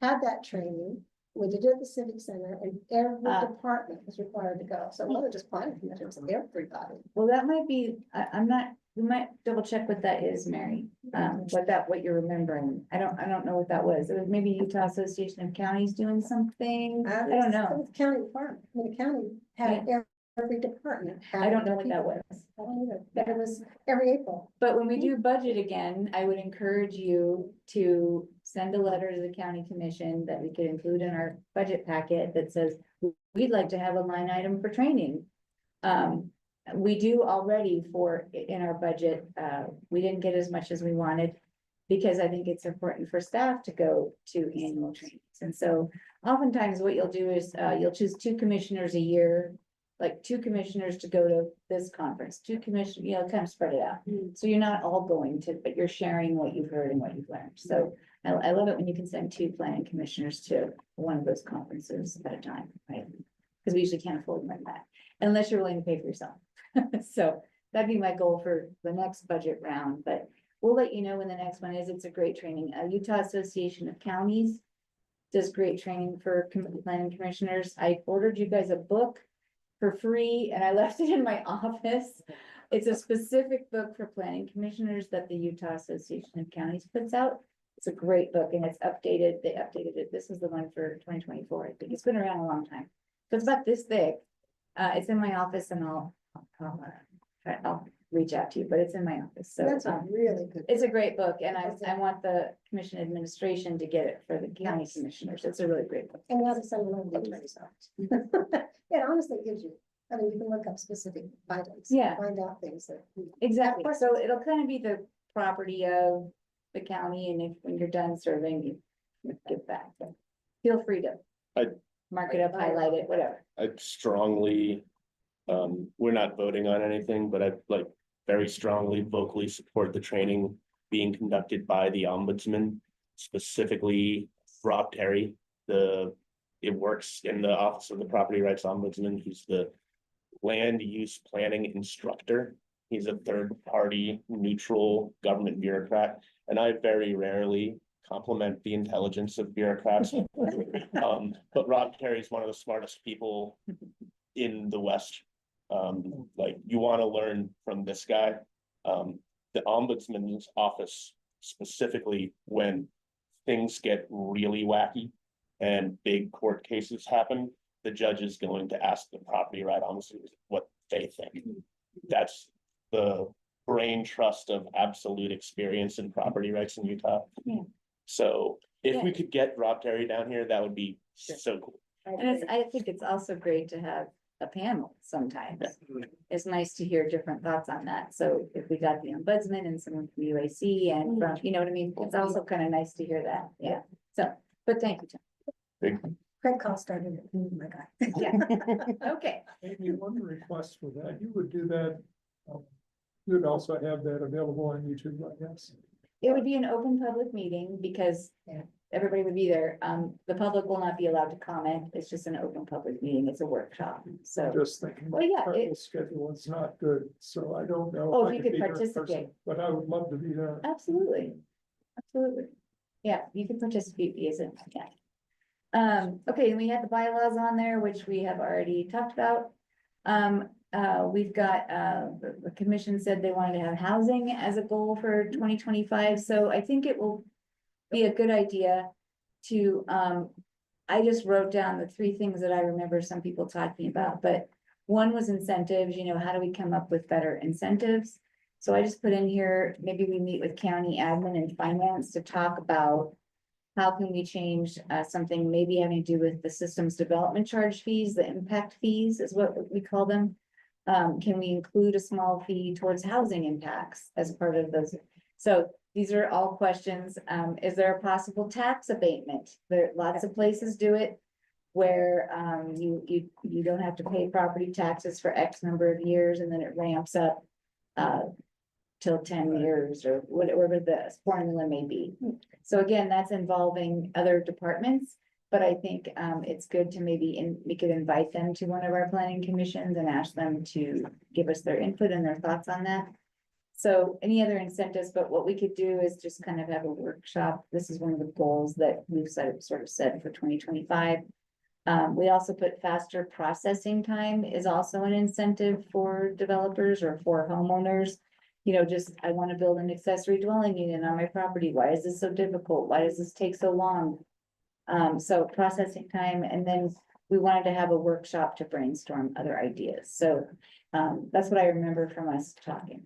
had that training. We did it at the civic center, and every department was required to go. So it wasn't just planning commissioners, everybody. Well, that might be, I'm not, we might double check what that is, Mary. What you're remembering. I don't know what that was. It was maybe Utah Association of Counties doing something. I don't know. It was county requirement. I mean, the county had every department had. I don't know what that was. I don't either, but it was every April. But when we do budget again, I would encourage you to send a letter to the county commission that we could include in our budget packet that says, we'd like to have a line item for training. We do already in our budget, we didn't get as much as we wanted. Because I think it's important for staff to go to annual trainings. And so oftentimes what you'll do is, you'll choose 2 commissioners a year. Like 2 commissioners to go to this conference, 2 commissioners, kind of spread it out. So you're not all going to, but you're sharing what you've heard and what you've learned. So I love it when you can send 2 planning commissioners to one of those conferences at a time, right? Because we usually can't afford more than that, unless you're willing to pay for yourself. So that'd be my goal for the next budget round, but we'll let you know when the next one is. It's a great training. Utah Association of Counties does great training for planning commissioners. I ordered you guys a book for free and I left it in my office. It's a specific book for planning commissioners that the Utah Association of Counties puts out. It's a great book and it's updated. They updated it. This is the one for 2024. I think it's been around a long time. So it's about this thick. It's in my office and I'll reach out to you, but it's in my office. So That's a really good. it's a great book and I want the commission administration to get it for the county commissioners. It's a really great book. And now to send along the results. It honestly gives you, I mean, you can look up specific items. Yeah. Find out things that. Exactly. So it'll kind of be the property of the county and if, when you're done serving, you give back. But feel free to I- mark it up, highlight it, whatever. I strongly, we're not voting on anything, but I like very strongly vocally support the training being conducted by the ombudsman, specifically Rob Terry. It works in the office of the property rights ombudsman. He's the land use planning instructor. He's a third party neutral government bureaucrat, and I very rarely compliment the intelligence of bureaucrats. But Rob Terry is one of the smartest people in the West. Like you want to learn from this guy. The ombudsman's office specifically when things get really wacky and big court cases happen, the judge is going to ask the property right ombudsman what they think. That's the brain trust of absolute experience in property rights in Utah. Yeah. So if we Yeah. could get Rob Terry down here, that would be Sure. so cool. And I think it's also great to have a panel sometimes. It's nice to hear different thoughts on that. So if we got the ombudsman and someone from UAC and from, you know what I mean? It's also kind of nice to hear that. Yeah. So, but thank you, Tom. Craig Call started it. Oh my God. Yeah. Okay. Maybe one request for that, you would do that. You would also have that available on YouTube, I guess. It would be an open public meeting because Yeah. everybody would be there. The public will not be allowed to comment. It's just an open public meeting. It's a workshop. So, Just thinking. well, yeah, Travel schedule is not good, so I don't know. Oh, if I you could be there in person, participate. But I would love to be there. absolutely. Absolutely. Yeah, you can participate via Zoom. Yeah. Okay, and we had the bylaws on there, which we have already talked about. We've got, the commission said they wanted to have housing as a goal for 2025, so I think it will be a good idea to, I just wrote down the 3 things that I remember some people talking about, but one was incentives, how do we come up with better incentives? So I just put in here, maybe we meet with county admin and finance to talk about how can we change something maybe having to do with the systems development charge fees, the impact fees is what we call them. Can we include a small fee towards housing impacts as part of those? So these are all questions. Is there a possible tax abatement? There, lots of places do it where you don't have to pay property taxes for X number of years and then it ramps up till 10 years or whatever the formula may be. So again, that's involving other departments, but I think it's good to we could invite them to one of our planning commissions and ask them to give us their input and their thoughts on that. So any other incentives, but what we could do is just kind of have a workshop. This is one of the goals that we've sort of set for 2025. We also put faster processing time is also an incentive for developers or for homeowners. I want to build an accessory dwelling unit on my property. Why is this so difficult? Why does this take so long? So processing time, and then we wanted to have a workshop to brainstorm other ideas. So that's what I remember from us talking.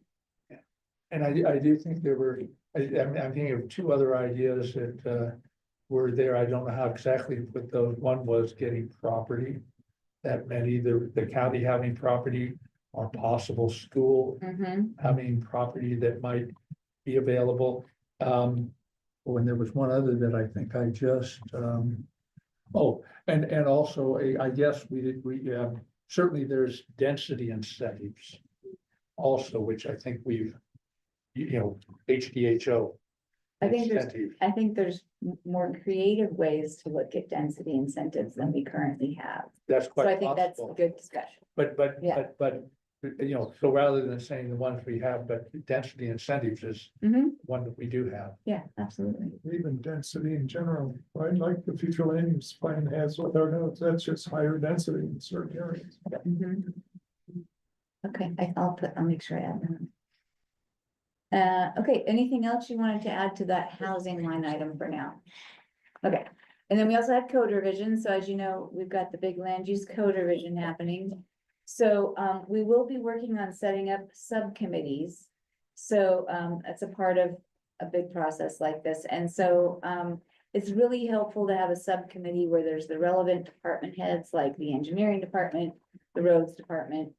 And I do think there were, I'm thinking of two other ideas that were there. I don't know how exactly to put those. One was getting property. That meant either the county having property or possible school having property that might be available. When there was one other that I think I just, oh, and also I guess we certainly there's density incentives. Also, which I think we've, HDHO. I think incentive. there's more creative ways to look at density incentives than we currently have. That's So quite I think that's a possible. good discussion. Yeah. But, so rather than saying the ones we have, but density incentives is one that we do have. Yeah, absolutely. Even density in general, right? Like the future land use plan has with our notes, that's just higher density in certain areas. Okay, I'll make sure I add that. Okay, anything else you wanted to add to that housing line item for now? Okay, and then we also had code revision. So as you know, we've got the big land use code revision happening. So we will be working on setting up subcommittees. So that's a part of a big process like this. And so it's really helpful to have a subcommittee where there's the relevant department heads, like the engineering department, the roads department,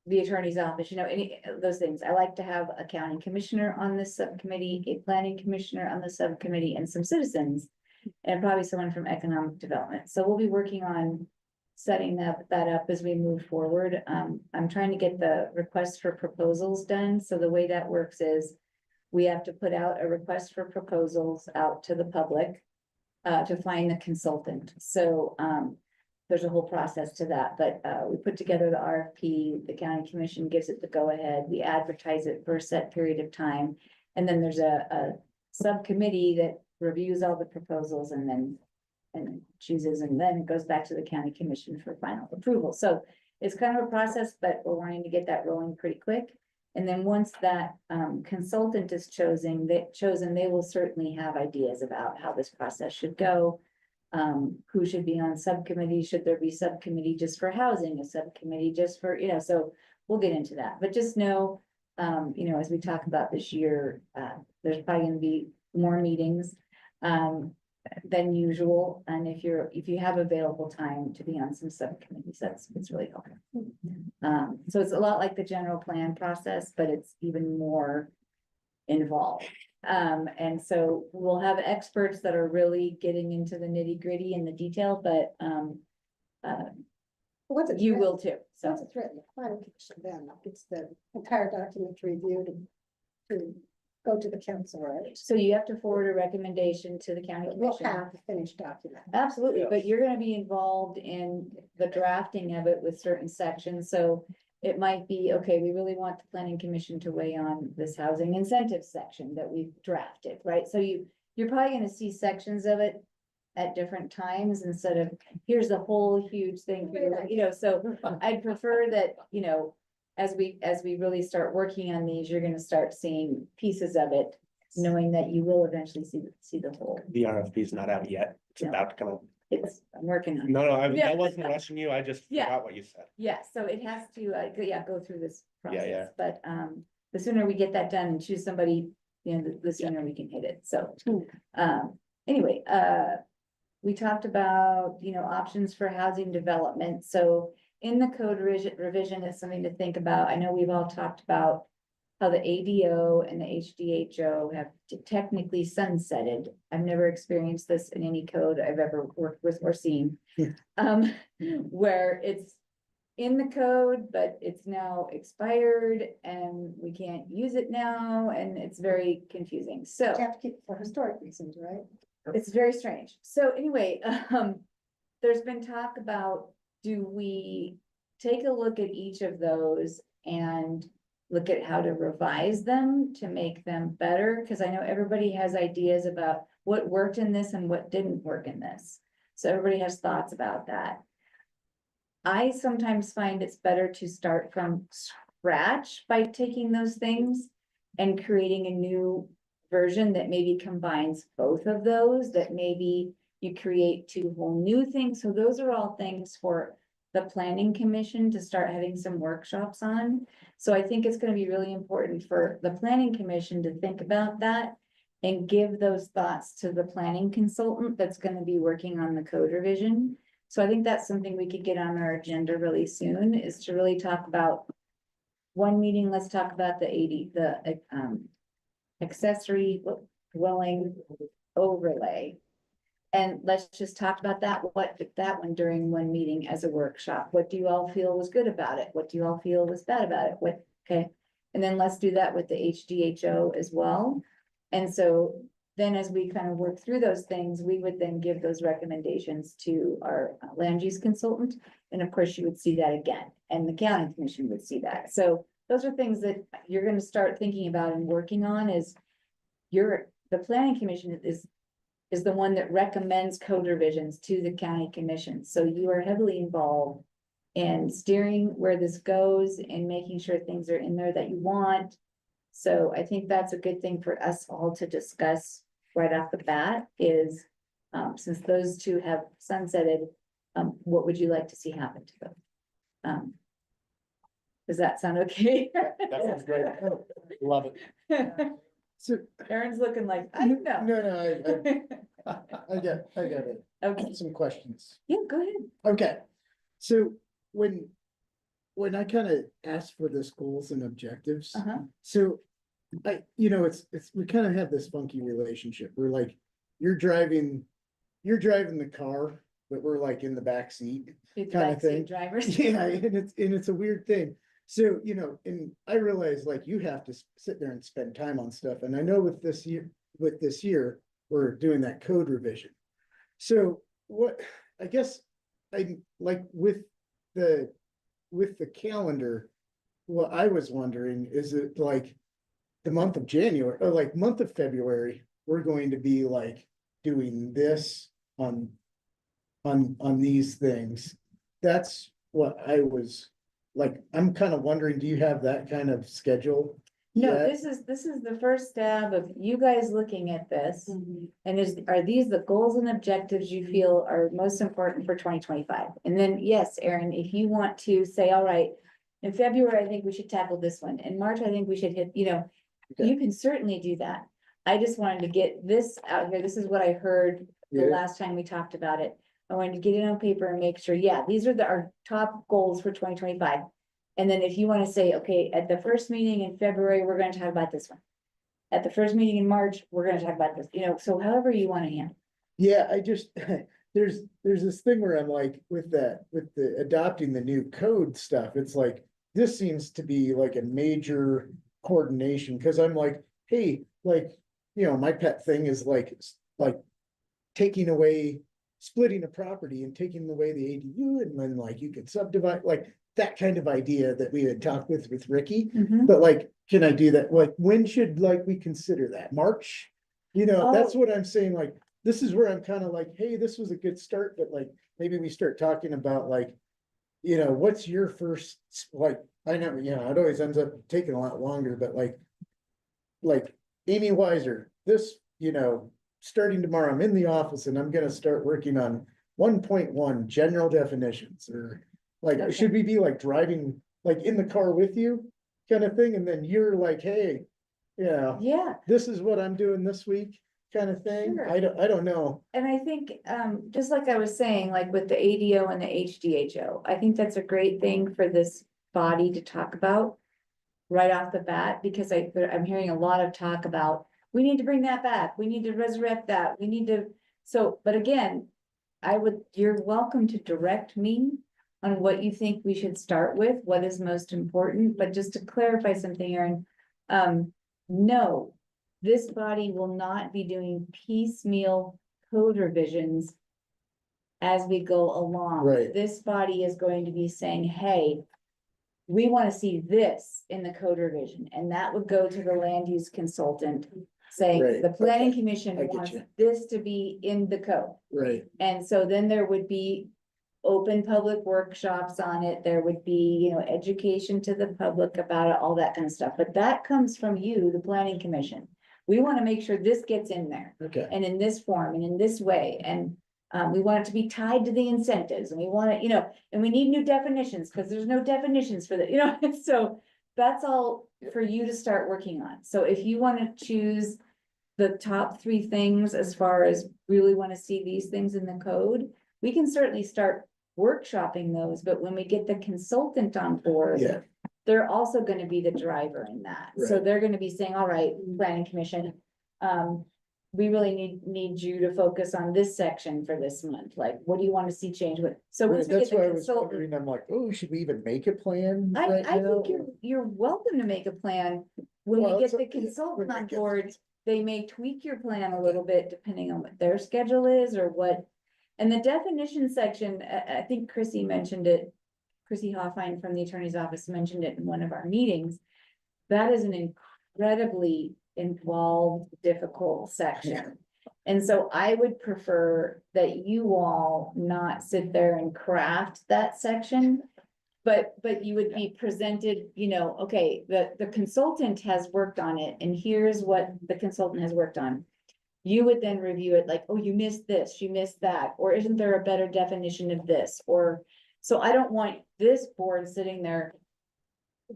the attorney's office, any of those things. I like to have a county commissioner on this subcommittee, a planning commissioner on the subcommittee, and some citizens, and probably someone from economic development. So we'll be working on setting that up as we move forward. I'm trying to get the request for proposals done. So the way that works is we have to put out a request for proposals out to the public to find the consultant. So there's a whole process to that, but we put together the RFP, the county commission gives it the go-ahead, we advertise it for a set period of time. And then there's a subcommittee that reviews all the proposals and chooses, and then it goes back to the county commission for final approval. So it's kind of a process, but we're wanting to get that rolling pretty quick. And then once that consultant is chosen, they will certainly have ideas about how this process should go. Who should be on subcommittee? Should there be subcommittee just for housing, a subcommittee just for, so we'll get into that. But just know, as we talk about this year, there's probably gonna be more meetings than usual. And if you have available time to be on some subcommittees, it's really helpful. So it's a lot like the general plan process, but it's even more involved. And so we'll have experts that are really getting into the nitty gritty and the detail, but you will too. So Once it's written, the planning commission then gets the entire document reviewed to go to the council, right? so you have to forward a recommendation to the county We'll commission. have the finished document. Absolutely, Yes. but you're gonna be involved in the drafting of it with certain sections, so it might be, okay, we really want the planning commission to weigh on this housing incentive section that we've drafted, right? So you're probably gonna see sections of it at different times instead of, here's the whole huge thing, for you, so I'd prefer that, as we really start working on these, you're gonna start seeing pieces of it, knowing that you will eventually see the whole. The RFP is not out yet. It's No. about to come out. I'm working on it. No, Yeah. I wasn't rushing you. I just Yeah. forgot what you said. Yeah, so it has to, go through this Yeah, yeah. process, but, the sooner we get that done and choose somebody, the sooner we can hit it, so. Anyway, we talked about, options for housing development, so in the code revision is something to think about. I know we've all talked about how the ADO and the HDHO have technically sunsetted. I've never experienced this in any code I've ever worked with or seen. Where it's in the code, but it's now expired and we can't use it now, and it's very confusing, so. You have to keep it for historic reasons, right? It's very strange. So anyway, there's been talk about, do we take a look at each of those and look at how to revise them to make them better? Because I know everybody has ideas about what worked in this and what didn't work in this. So everybody has thoughts about that. I sometimes find it's better to start from scratch by taking those things and creating a new version that maybe combines both of those, that maybe you create two whole new things. So those are all things for the planning commission to start having some workshops on. So I think it's gonna be really important for the planning commission to think about that and give those thoughts to the planning consultant that's gonna be working on the code revision. So I think that's something we could get on our agenda really soon, is to really talk about one meeting, let's talk about the accessory dwelling overlay. And let's just talk about that one during one meeting as a workshop. What do you all feel was good about it? What do you all feel was bad about it? Okay? And then let's do that with the HDHO as well. And so then as we kind of work through those things, we would then give those recommendations to our land use consultant. And of course, you would see that again, and the county commission would see that. So those are things that you're gonna start thinking about and working on is the planning commission is the one that recommends code revisions to the county commission. So you are heavily involved in steering where this goes and making sure things are in there that you want. So I think that's a good thing for us all to discuss right off the bat is, since those two have sunsetted, what would you like to see happen to them? Does that sound okay? That sounds great. Love it. So, Aaron's looking like, I don't know. no, I got it. Okay, Some questions. yeah, go ahead. Okay, so when I kind of asked for this goals and objectives, Uh-huh. so it's, we kind of have this funky relationship. We're like, you're driving the car, but we're like in the back seat. You're the Kind of backseat thing. drivers. Yeah, and it's a weird thing. So, and I realize like you have to sit there and spend time on stuff. And I know with this year, we're doing that code revision. So what, I guess I like with the calendar, what I was wondering, is it like the month of January or like month of February, we're going to be like doing this on these things. That's what I was like, I'm kind of wondering, do you have that kind of schedule? No, yet? this is the first stab of you guys looking at this. And are these the goals and objectives you feel are most important for 2025? And then, yes, Aaron, if you want to say, all right, in February, I think we should tackle this one. In March, I think we should hit, Okay. you can certainly do that. I just wanted to get this out here. This is what I heard the Yeah. last time we talked about it. I wanted to get it on paper and make sure, yeah, these are our top goals for 2025. And then if you want to say, okay, at the first meeting in February, we're going to talk about this one. At the first meeting in March, we're going to talk about this, so however you want to handle. Yeah, I just, there's this thing where I'm like, with the adopting the new code stuff, it's like, this seems to be like a major coordination, because I'm like, hey, like, my pet thing is like taking away, splitting a property and taking away the ADU, and then like you could subdivide, like that kind of idea that we had talked with Ricky. But like, can I do that? Like, when should like we consider that? March? That's what I'm saying, like, this is where I'm kind of like, hey, this was a good start, but like, maybe we start talking about like, what's your first, like, I know, it always ends up taking a lot longer, but like Amy Weiser, this, starting tomorrow, I'm in the office and I'm gonna start working on 1.1 general definitions, or like, Okay. should we be like driving, like in the car with you kind of thing? And then you're like, hey, Yeah, this is what I'm doing this week kind of thing. Sure. I don't know. and I think, just like I was saying, like with the ADO and the HDHO, I think that's a great thing for this body to talk about right off the bat, because I'm hearing a lot of talk about, we need to bring that back, we need to resurrect that, we need to, but again, you're welcome to direct me on what you think we should start with, what is most important, but just to clarify something, Aaron, no, this body will not be doing piecemeal code revisions as we go along. Right. This body is going to be saying, hey, we want to see this in the code revision, and that would go to the land use consultant saying, Right, the planning okay, commission I get wants you. this to be in the code. Right. And so then there would be open public workshops on it. There would be, education to the public about it, all that kind of stuff. But that comes from you, the planning commission. We want to make sure this gets in there Okay. and in this form and in this way. And We want it to be tied to the incentives and we want it, and we need new definitions because there's no definitions for that, so that's all for you to start working on. So if you want to choose the top 3 things as far as really want to see these things in the code, we can certainly start workshopping those, but when we get the consultant on board, Yeah, they're also gonna be the driver in that. So Right. they're gonna be saying, all right, planning commission, we really need you to focus on this section for this month. Like, what do you want to see change with? So once we get that's the why I was consultant, wondering, I'm like, oh, should we even make a plan I right now? think you're welcome to make a plan. When Well, we get it's- the yeah, consultant when I on get- board, they may tweak your plan a little bit depending on what their schedule is or what. And the definition section, I think Chrissy mentioned it. Chrissy Hoffine from the attorney's office mentioned it in one of our meetings. That is an incredibly involved, difficult section. And so I would prefer that you all not sit there and craft that section. But you would be presented, okay, the consultant has worked on it and here's what the consultant has worked on. You would then review it like, oh, you missed this, you missed that, or isn't there a better definition of this? Or, so I don't want this board sitting there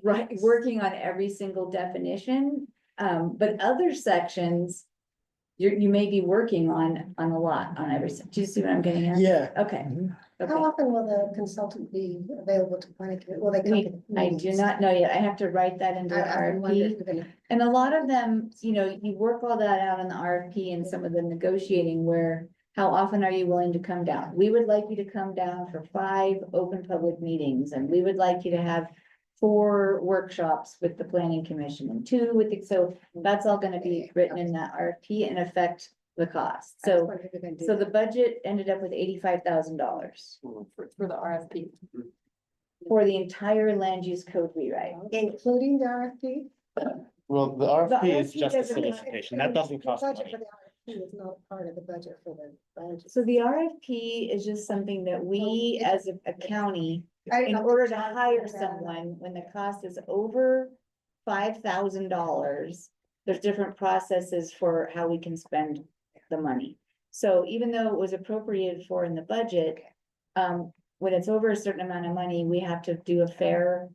working on every single definition, but other sections you may be working on a lot on every, do you see what I'm getting at? Yeah. Okay, Mhm. okay. How often will the consultant be available to planning committee? Will they come to the I do meetings? not know yet. I have to write that into the I wonder if RFP. you're gonna. And a lot of them, you work all that out in the RFP and some of the negotiating where, how often are you willing to come down? We would like you to come down for 5 open public meetings, and we would like you to have 4 workshops with the planning commission and 2 with the, so that's all gonna be written in that RFP and affect the cost. I just So, wondered if you're gonna do so the that. budget ended up with $85,000 For the RFP. for the entire land use code rewrite. Including the RFP? Well, the RFP is RFP just a doesn't- solicitation. That doesn't The cost budget money. for the RFP is not part of the budget for the budget. So the RFP is just something that we, as a county, I in don't order to think John hire put that. someone, when the cost is over $5,000, there's different processes for how we can spend the money. So even though it was appropriated for in the budget, when it's over a certain amount of money, we have to do a fair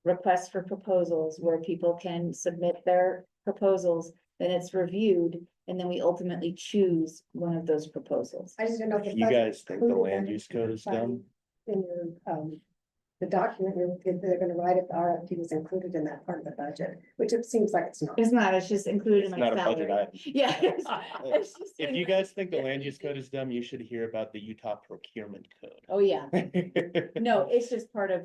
request for proposals where people can submit their proposals, then it's reviewed, and then we ultimately choose one of those proposals. I just don't know. if the You budget guys think the included land that use code is done? In your, the document, they're gonna write if the RFP was included in that part of the budget, which it seems like it's not. It's not, it's just included in It's my not a budget salary. item. Yeah. it's just If in you my- guys think the land use code is dumb, you should hear about the Utah procurement Oh, yeah. code. No, it's just part of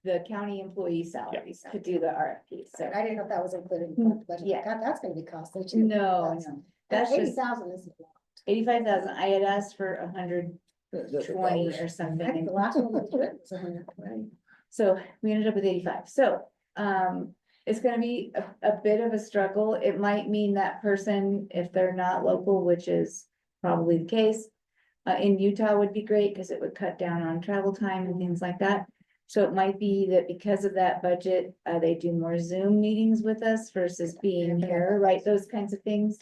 the county employee salaries to do the RFP, so. I didn't know if that was included in the budget. Yeah. God, that's gonna be costly too. No, no, that's just 80,000 is a lot. 85,000. I had asked for 120 or I something. think and- the last one was written was 120. So we ended up with 85. So, it's gonna be a bit of a struggle. It might mean that person, if they're not local, which is probably the case, in Utah would be great because it would cut down on travel time and things like that. So it might be that because of that budget, they do more Zoom meetings with us versus being here, right? Those kinds of things.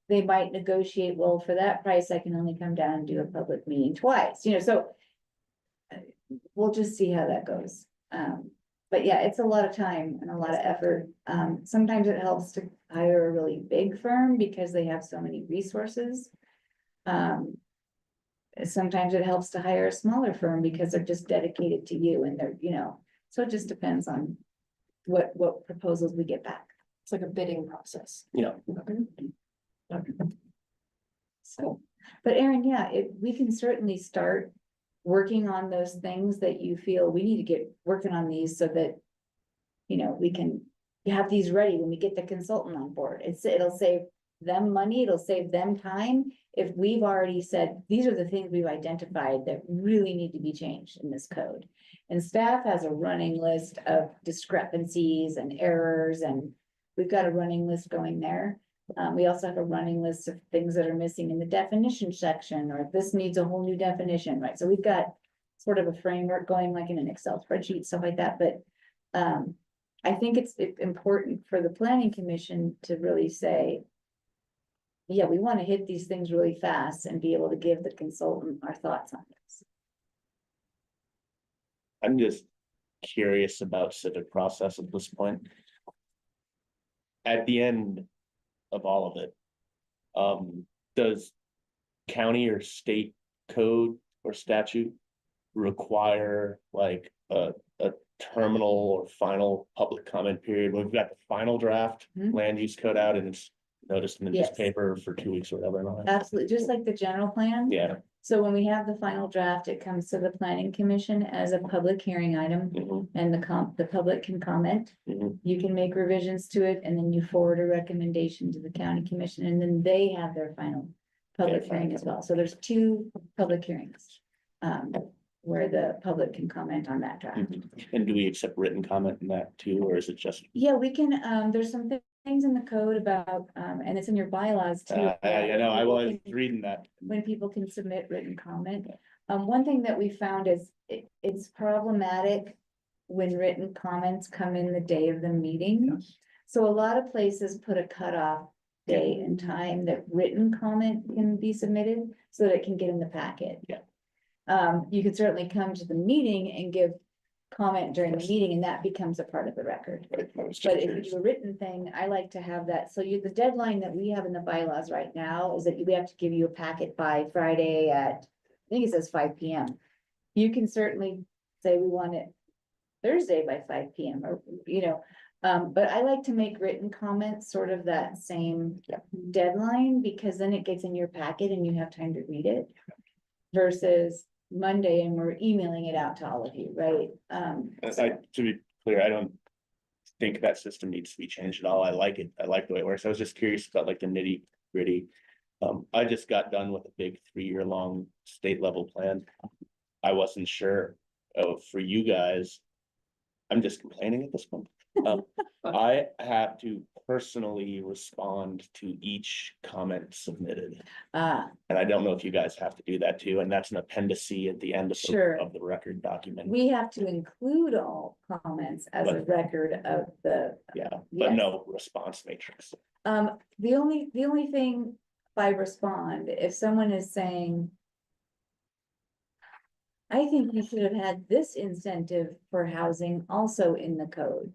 They might negotiate, well, for that price, I can only come down and do a public meeting twice, so we'll just see how that goes. But yeah, it's a lot of time and a lot of effort. Sometimes it helps to hire a really big firm because they have so many resources. Sometimes it helps to hire a smaller firm because they're just dedicated to you and they're, so it just depends on what proposals we get back. It's like a bidding process. Yeah. So, but Erin, yeah, we can certainly start working on those things that you feel we need to get working on these so that, we can have these ready when we get the consultant on board. It'll save them money, it'll save them time. If we've already said, these are the things we've identified that really need to be changed in this code. And staff has a running list of discrepancies and errors, and we've got a running list going there. We also have a running list of things that are missing in the definition section, or this needs a whole new definition, right? So we've got sort of a framework going like in an Excel spreadsheet, stuff like that, but I think it's important for the planning commission to really say, yeah, we want to hit these things really fast and be able to give the consultant our thoughts on this. I'm just curious about civic process at this point. At the end of all of it, does county or state code or statute require like a terminal or final public comment period? We've got the final draft Mhm. land use code out and it's noticed in the Yes. newspaper for 2 weeks or whatever. Absolutely, just like the general plan. Yeah. So when we have the final draft, it comes to the planning commission as a public hearing item, Mhm, and the public can comment. mhm. You can make revisions to it, and then you forward a recommendation to the county commission, and then they have their final public Okay, fine. hearing as well. So there's 2 public hearings. Where the public can comment on that draft. And do we accept written comment in that too, or is it just? Yeah, we can, there's some things in the code about, and it's in your bylaws too. I know, I People was can- reading that. When people can submit written comment. One thing that we found is it's problematic when written comments come in the day of the meeting. So a lot of places put a cutoff day and time that written comment can be submitted so that it can get in the packet. Yeah. You could certainly come to the meeting and give comment during the meeting, and that becomes a part of the record. I was just But if you curious. do a written thing, I like to have that, so the deadline that we have in the bylaws right now is that we have to give you a packet by Friday at, I think it says 5 PM. You can certainly say we want it Thursday by 5 PM, or, but I like to make written comments sort of that same deadline, because then it gets in your packet and you have time to read it. Versus Monday and we're emailing it out to all of you, right? To be clear, I don't think that system needs to be changed at all. I like it. I like the way it works. I was just curious about like the nitty gritty. I just got done with a big 3-year long state level plan. I wasn't sure for you guys. I'm just complaining at this point. I have to personally respond to each comment submitted. And I don't know if you guys have to do that too, and that's an appendice at the end of Sure. of the record document. We have to include all comments as a record of the, Yeah, but yes. no response matrix. the only thing by respond, if someone is saying, I think you should have had this incentive for housing also in the code.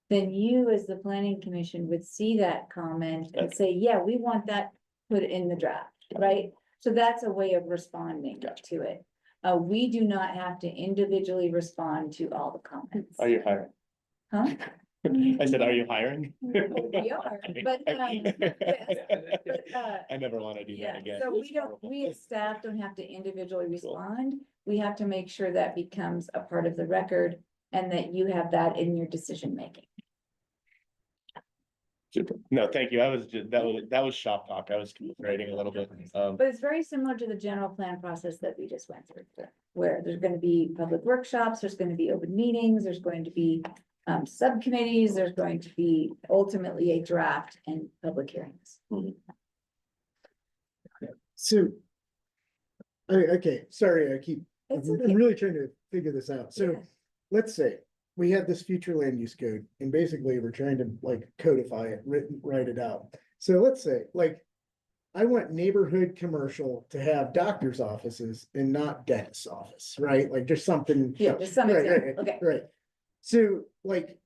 Then you, as the planning commission, would see that comment and say, yeah, we want that put in the draft, right? So that's a way of responding to it. We do not have to individually respond to all the comments. Are you hiring? Huh? I said, are you hiring? We are, but, yes, but, I never want to do that yeah, again. so It's we don't, horrible. we as staff don't have to individually respond. We have to make sure that becomes a part of the record and that you have that in your decision making. Super. No, thank you. I was just, that was shop talk. I was writing a little bit. But it's very similar to the general plan process that we just went through, where there's gonna be public workshops, there's gonna be open meetings, there's going to be subcommittees, there's going to be ultimately a draft and public hearings. So. Okay, sorry, I'm It's I'm okay. really trying to figure this out. So Yeah. let's say we have this future land use code and basically we're trying to like codify it, write it out. So let's say, like, I want neighborhood commercial to have doctor's offices and not dentist's office, right? Like just something. Yeah, just some Right, example, okay. Right. So like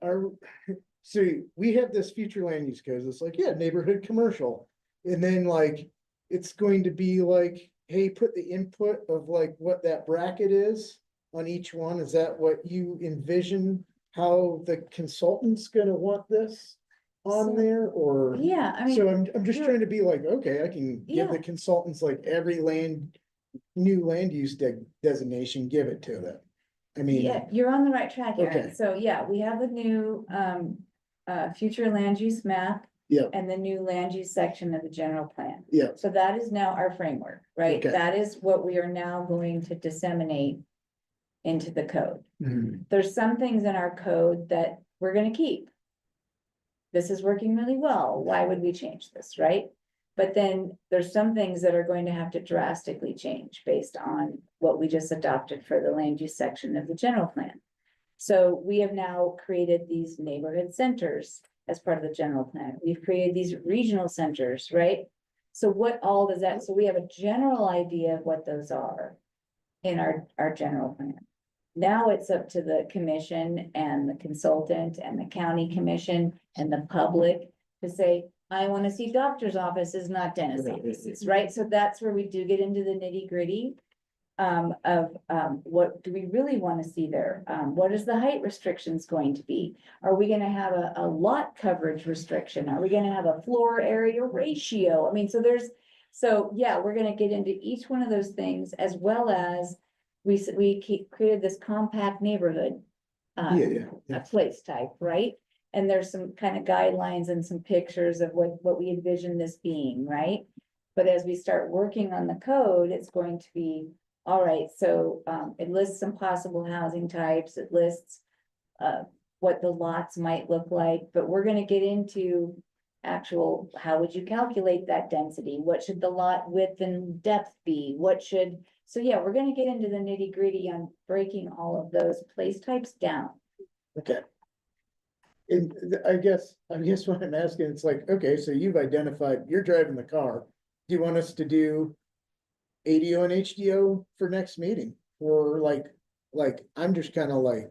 so we have this future land use code, it's like, yeah, neighborhood commercial. And then like, it's going to be like, hey, put the input of like what that bracket is on each one. Is that what you envision? How the consultant's gonna want this on So- there or? Yeah, I mean. So I'm just you're- trying to be like, okay, I can give the Yeah. consultants like every new land use designation, give it to them. I mean, Yeah, you're on the right track, Aaron. Okay. So yeah, we have the new future land use map. Yeah. And the new land use section of the general plan. Yeah. So that is now our framework, right? Okay. That is what we are now going to disseminate into the code. mhm, There's some things in our code that we're gonna keep. This is working really well. Why would we change this, right? But then there's some things that are going to have to drastically change based on what we just adopted for the land use section of the general plan. So we have now created these neighborhood centers as part of the general plan. We've created these regional centers, right? So what all does that, so we have a general idea of what those are in our general plan. Now it's up to the commission and the consultant and the county commission and the public to say, I want to see doctor's offices, not dentist offices, right? So that's where we do get into the nitty gritty. What do we really want to see there? What is the height restrictions going to be? Are we gonna have a lot coverage restriction? Are we gonna have a floor area ratio? I mean, so yeah, we're gonna get into each one of those things as well as created this compact neighborhood. A place type, right? And there's some kind of guidelines and some pictures of what we envision this being, right? But as we start working on the code, it's going to be, all right, so it lists some possible housing types, it lists what the lots might look like, but we're gonna get into actual, how would you calculate that density? What should the lot width and depth be? So yeah, we're gonna get into the nitty gritty on breaking all of those place types down. Okay. And I guess what I'm asking, it's like, okay, so you've identified, you're driving the car. Do you want us to do ADO and HDO for next meeting? Or like, I'm just kind of like,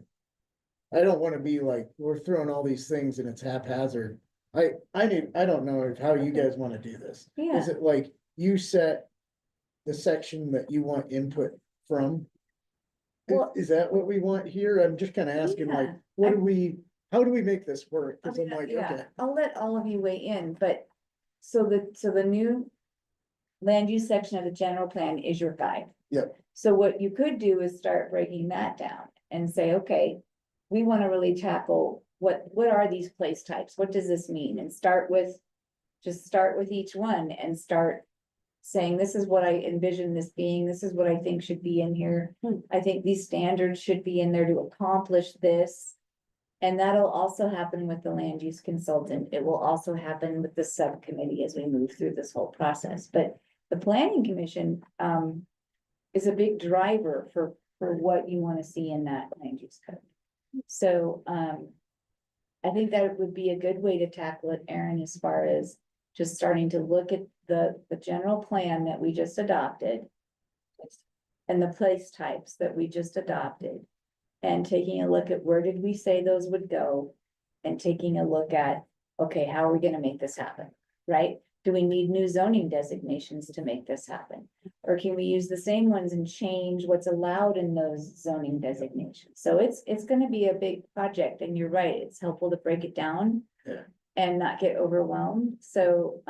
I don't want to be like, we're throwing all these things and it's haphazard. I don't know how you guys want to do this. Yeah, Is it like you set the section that you want input from? Well- Is that what we want here? I'm just kind of asking like, Yeah, how do we make this work? I Cause I'm mean, like, yeah, okay, I'll let all of you weigh in, but so the new land use section of the general plan is your guide. Yep. So what you could do is start breaking that down and say, okay, we want to really tackle what are these place types? What does this mean? And start with each one and start saying, this is what I envision this being, this is what I think should be in here. I think these standards should be in there to accomplish this. And that'll also happen with the land use consultant. It will also happen with the subcommittee as we move through this whole process. But the planning commission is a big driver for what you want to see in that land use code. So I think that would be a good way to tackle it, Erin, as far as just starting to look at the general plan that we just adopted and the place types that we just adopted. And taking a look at where did we say those would go? And taking a look at, okay, how are we gonna make this happen, right? Do we need new zoning designations to make this happen? Or can we use the same ones and change what's allowed in those zoning designations? So it's gonna be a big project, and you're right, it's helpful to break it down. Yeah. And not get overwhelmed, so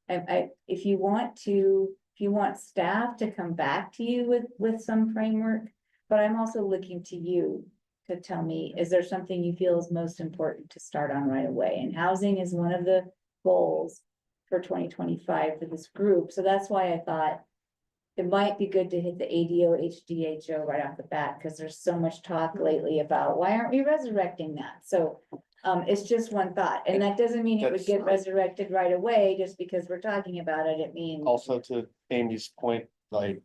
if you want staff to come back to you with some framework. But I'm also looking to you to tell me, is there something you feel is most important to start on right away? And housing is one of the goals for 2025 for this group. So that's why I thought it might be good to hit the ADO, HDHO right off the bat, because there's so much talk lately about why aren't we resurrecting that? So it's just one thought, and that doesn't mean it would That's- get resurrected right away just because we're talking about it. It means. Also to Amy's point, like.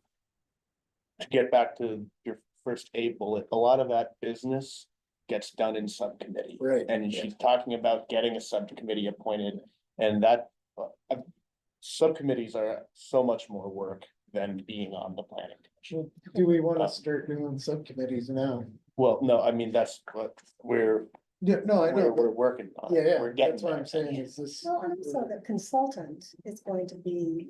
To get back to your first A bullet, a lot of that business gets done in subcommittee. right. And she's talking about getting a subcommittee appointed, and that. Subcommittees are so much more work than being on the planning commission. Do we want to start doing subcommittees now? Well, no, I mean, that's what we're, Yeah, no, I know, we're but working on. yeah, We're getting that's what I'm there. saying is this. Well, and also the consultant is going to be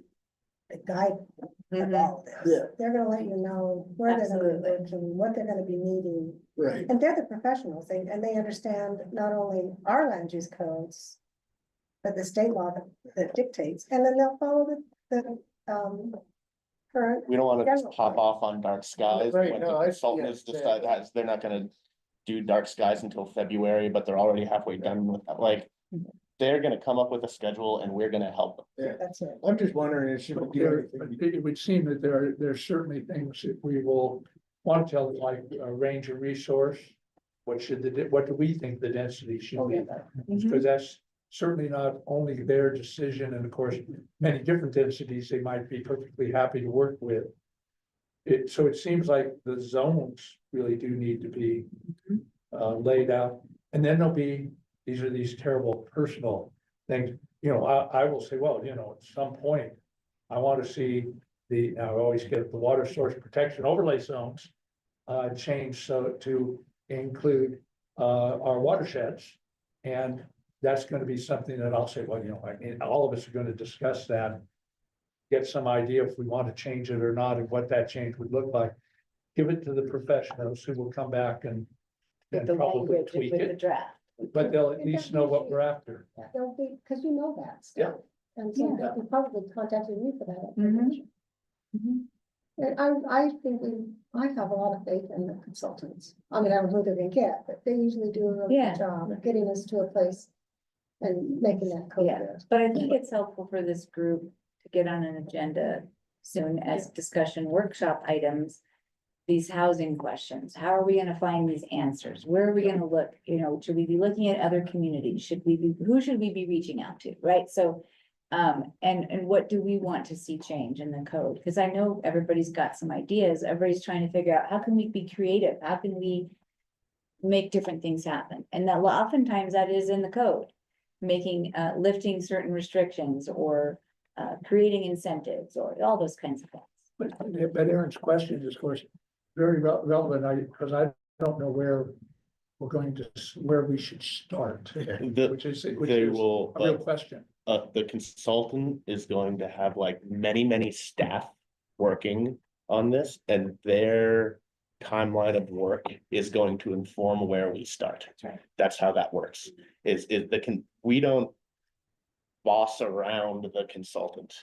the guide of Mhm. all of this. Yeah. They're gonna let you know where they're gonna be Absolutely. working, what they're gonna be needing. Right, And they're the professionals, and they understand not only our land use codes, but the state law that dictates, and then they'll follow the current. We don't wanna just General pop plan. off on dark skies. Right, When no, the I- consultant yeah, is decide, they're not gonna do dark skies until February, but they're already halfway done with that, like. They're gonna come up with a schedule and we're gonna help them. yeah, That's it. I'm just wondering if should we do There, anything? it would seem that there's certainly things that we will want to tell, like a range of resource. What do we think the density should be? Mhm. Because that's certainly not only their decision, and of course, many different densities they might be perfectly happy to work with. So it seems like the zones really do need to be laid out, and then there'll be, these are these terrible personal things, I will say, well, at some point. I want to see I always get the water source protection overlay zones. Changed so to include our watersheds. And that's gonna be something that I'll say, well, all of us are gonna discuss that. Get some idea if we want to change it or not, and what that change would look like. Give it to the professionals who will come back and With the probably language, tweak with the it, draft. but they'll at least know what we're after. They'll be, because you know that Yeah. stuff. And so Yeah. they probably contacted you for that. Mhm. information. Mhm. And I think I have a lot of faith in the consultants. I mean, I don't know who they're gonna get, but they usually do a really Yeah. good job of getting us to a place and making that code Yeah, there. but I think it's helpful for this group to get on an agenda soon as discussion workshop items. These housing questions, how are we gonna find these answers? Where are we gonna look? Should we be looking at other communities? Who should we be reaching out to, right? So, and what do we want to see change in the code? Because I know everybody's got some ideas. Everybody's trying to figure out, how can we be creative? How can we make different things happen? And that oftentimes that is in the code, making, lifting certain restrictions or creating incentives or all those kinds of things. But Aaron's question is, of course, very relevant, because I don't know where we're going to, where we should start, which is a real question. The consultant is going to have like many staff working on this, and their timeline of work is going to inform where we start. right. That's how that works, we don't boss around the consultant.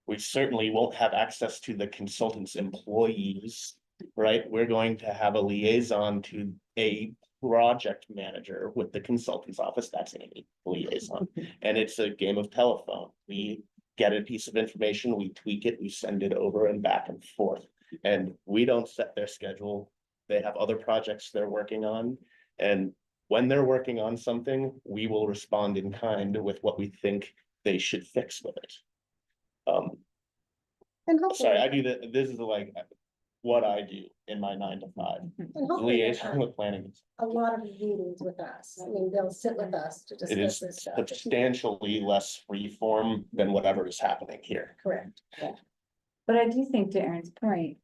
We certainly won't have access to the consultant's employees, right? We're going to have a liaison to a project manager with the consultant's office. That's a liaison. And it's a game of telephone. We get a piece of information, we tweak it, we send it over and back and forth. And we don't set their schedule. They have other projects they're working on. And when they're working on something, we will respond in kind with what we think they should fix with it. And hopefully, Sorry, I do that. This is like what I do in my 9 to 5. and hopefully they'll Liaison have with planning. a lot of meetings with us. I mean, they'll sit with us to It is discuss this stuff. substantially less freeform than whatever is happening here. Correct. But I do think, to Aaron's point,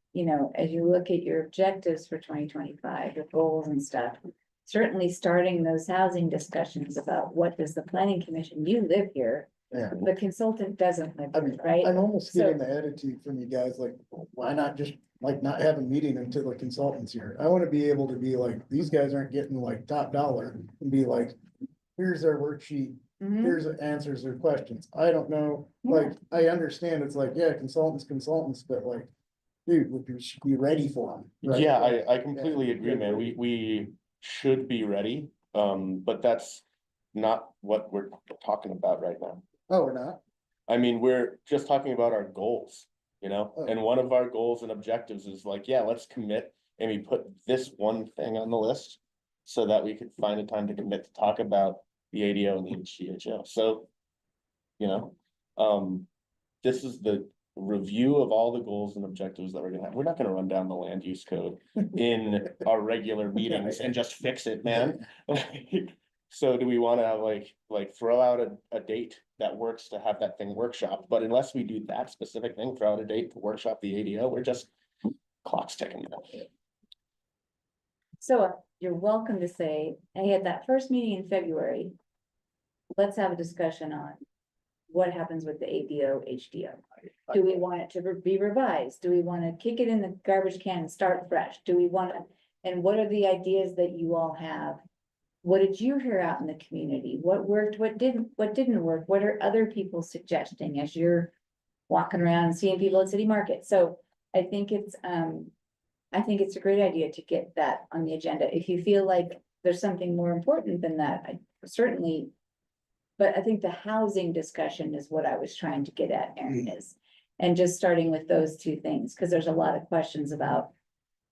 as you look at your objectives for 2025, your goals and stuff. Certainly starting those housing discussions about what does the planning commission, you live here, Yeah. the consultant doesn't live I here, mean, right? I'm almost So- getting the attitude from you guys, like, why not just like not have a meeting until the consultant's here? I wanna be able to be like, these guys aren't getting like top dollar and be like, here's our worksheet, Mhm. here's the answers or questions. I don't know, like, I understand it's like, yeah, consultants, but like, dude, we should be ready for them. Yeah, I completely agree, man. We should be ready, but that's not what we're talking about right now. Oh, we're not? I mean, we're just talking about our goals, Oh. and one of our goals and objectives is like, yeah, let's commit and we put this one thing on the list. So that we could find a time to commit to talk about the ADO and the HCHO, so. This is the review of all the goals and objectives that we're gonna have. We're not gonna run down the land use code in our regular meetings and just fix it, man. So do we wanna have like throw out a date that works to have that thing workshop, but unless we do that specific thing, throw out a date to workshop the ADO, we're just clock's ticking. So you're welcome to say, hey, at that first meeting in February, let's have a discussion on what happens with the ADO, HDO. Do we want it to be revised? Do we want to kick it in the garbage can and start fresh? Do we want to, and what are the ideas that you all have? What did you hear out in the community? What worked, what didn't work? What are other people suggesting as you're walking around and seeing people at city market? So I think it's a great idea to get that on the agenda. If you feel like there's something more important than that, I certainly. But I think the housing discussion is what I was trying to get at, Aaron, is. And just starting with those two things, because there's a lot of questions about,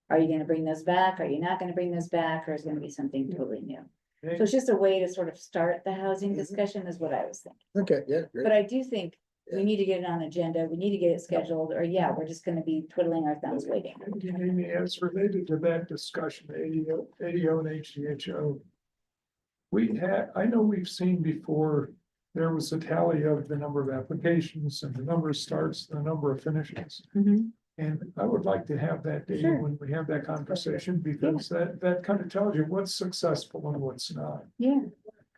are you gonna bring those back? Are you not gonna bring those back? Or is it gonna be something totally new? So it's just a way to sort of start the housing discussion is what I was thinking. Okay, yeah, great. But I do think we need to get it on agenda. We need to get it scheduled, or yeah, we're just gonna be twiddling our thumbs waiting. Amy, as related to that discussion, ADO and HDHO. I know we've seen before there was a tally of the number of applications and the number of starts, the number of finishes. Mhm. And I would like to have that data Sure. when we have that conversation, because that kind of tells you what's successful and what's not. Yeah,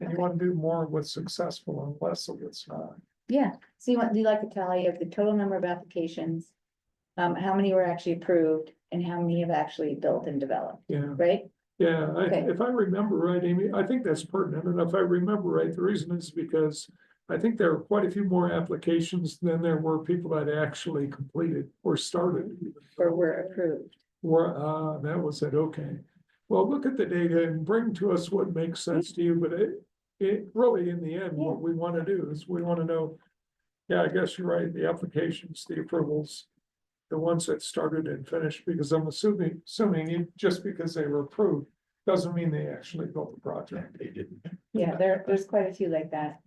And you want to do more of what's successful and less of what's not. yeah. So do you like the tally of the total number of applications? How many were actually approved and how many have actually built and developed, Yeah, right? yeah, Okay. if I remember right, Amy, I think that's pertinent, and if I remember right, the reason is because I think there are quite a few more applications than there were people that actually completed or started. Or were approved? Or, that was it, okay. Well, look at the data and bring to us what makes sense to you, but it really, in the end, what we want to do is we want to know. Yeah, I guess you're right, the applications, the approvals, the ones that started and finished, because I'm assuming just because they were approved, doesn't mean they actually built the project. They didn't. Yeah, there's quite a few like that.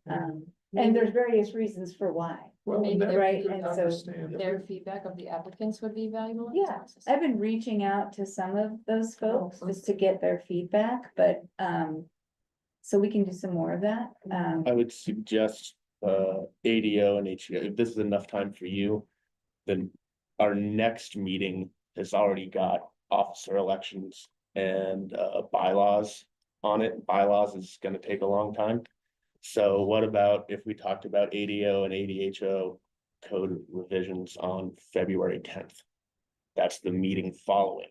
And there's various reasons for why. Well, Maybe that's they're right, good and to so understand. Their feedback of the applicants would be valuable. in this Yeah, process. I've been reaching out to some of those folks just to get their feedback, but, so we can do some more of that. I would suggest ADO and HDO, if this is enough time for you, then our next meeting has already got officer elections and bylaws on it. Bylaws is gonna take a long time. So what about if we talked about ADO and ADHO code revisions on February 10th? That's the meeting following.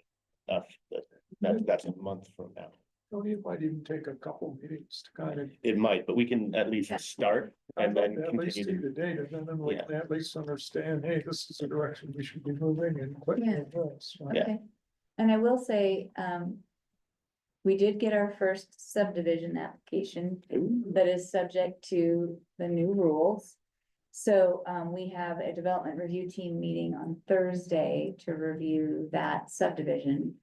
That's a month from now. Well, it might even take a couple meetings to kind of. It might, but we can at least start and then At least see continue. the data, then we can at least understand, hey, this is the direction we should be moving and quit. Yeah. this, right? Yeah. Okay. And I will say, we did get our first subdivision application that is subject to the new rules. So, we have a development review team meeting on Thursday to review that subdivision.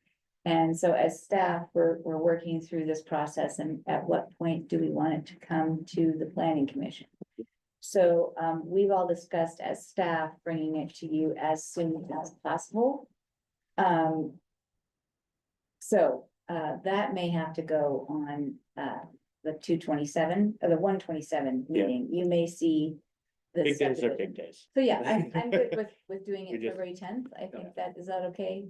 And so as staff, we're working through this process, and at what point do we want it to come to the planning commission? So, we've all discussed as staff, bringing it to you as soon as possible. So, that may have to go on, the 227 or the 127 Yeah. meeting. You may see. the Big days are subdivision. big days. So yeah, I'm good with doing We it just- February 10th. I think is that okay?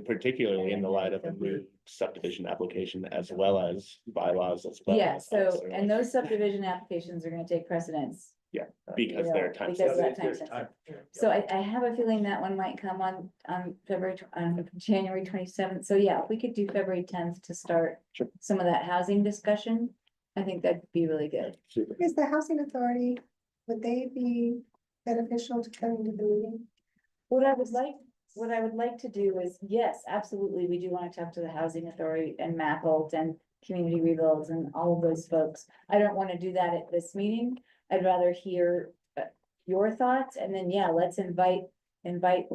Particularly in the light of a new subdivision application as well as bylaws as well. Yeah, as so, officer and those subdivision applications are gonna take precedence. Yeah, you because know, they're time because of that sensitive. time sensitive. So I have a feeling that one might come on January 27th. So yeah, if we could do February 10th to start Sure. some of that housing discussion, I think that'd be really good. Super. Is the housing authority, would they be beneficial to coming to the meeting? What I would like to do is, yes, absolutely, we do want to talk to the housing authority and Mackult and community rebuilds and all of those folks. I don't want to do that at this meeting. I'd rather hear your thoughts, and then, yeah, let's invite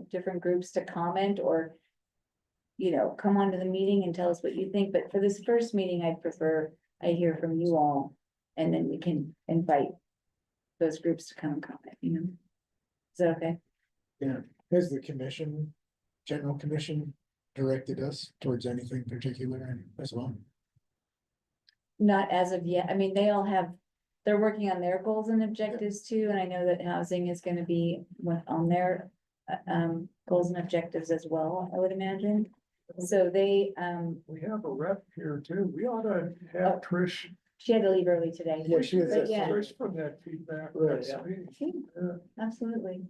different groups to comment or, you know, come onto the meeting and tell us what you think. But for this first meeting, I'd prefer I hear from you all, and then we can invite those groups to come and comment, you know? Is that okay? Yeah, has the commission, general commission directed us towards anything particular as well? Not as of yet. I mean, they're working on their goals and objectives too, and I know that housing is gonna be on their goals and objectives as well, I would imagine. So they, We have a rep here too. We ought to Oh. have Trish. she had to leave early today. Yeah, she is. But yeah. Trish from that feedback. Right, next yeah. meeting. Yeah. Absolutely.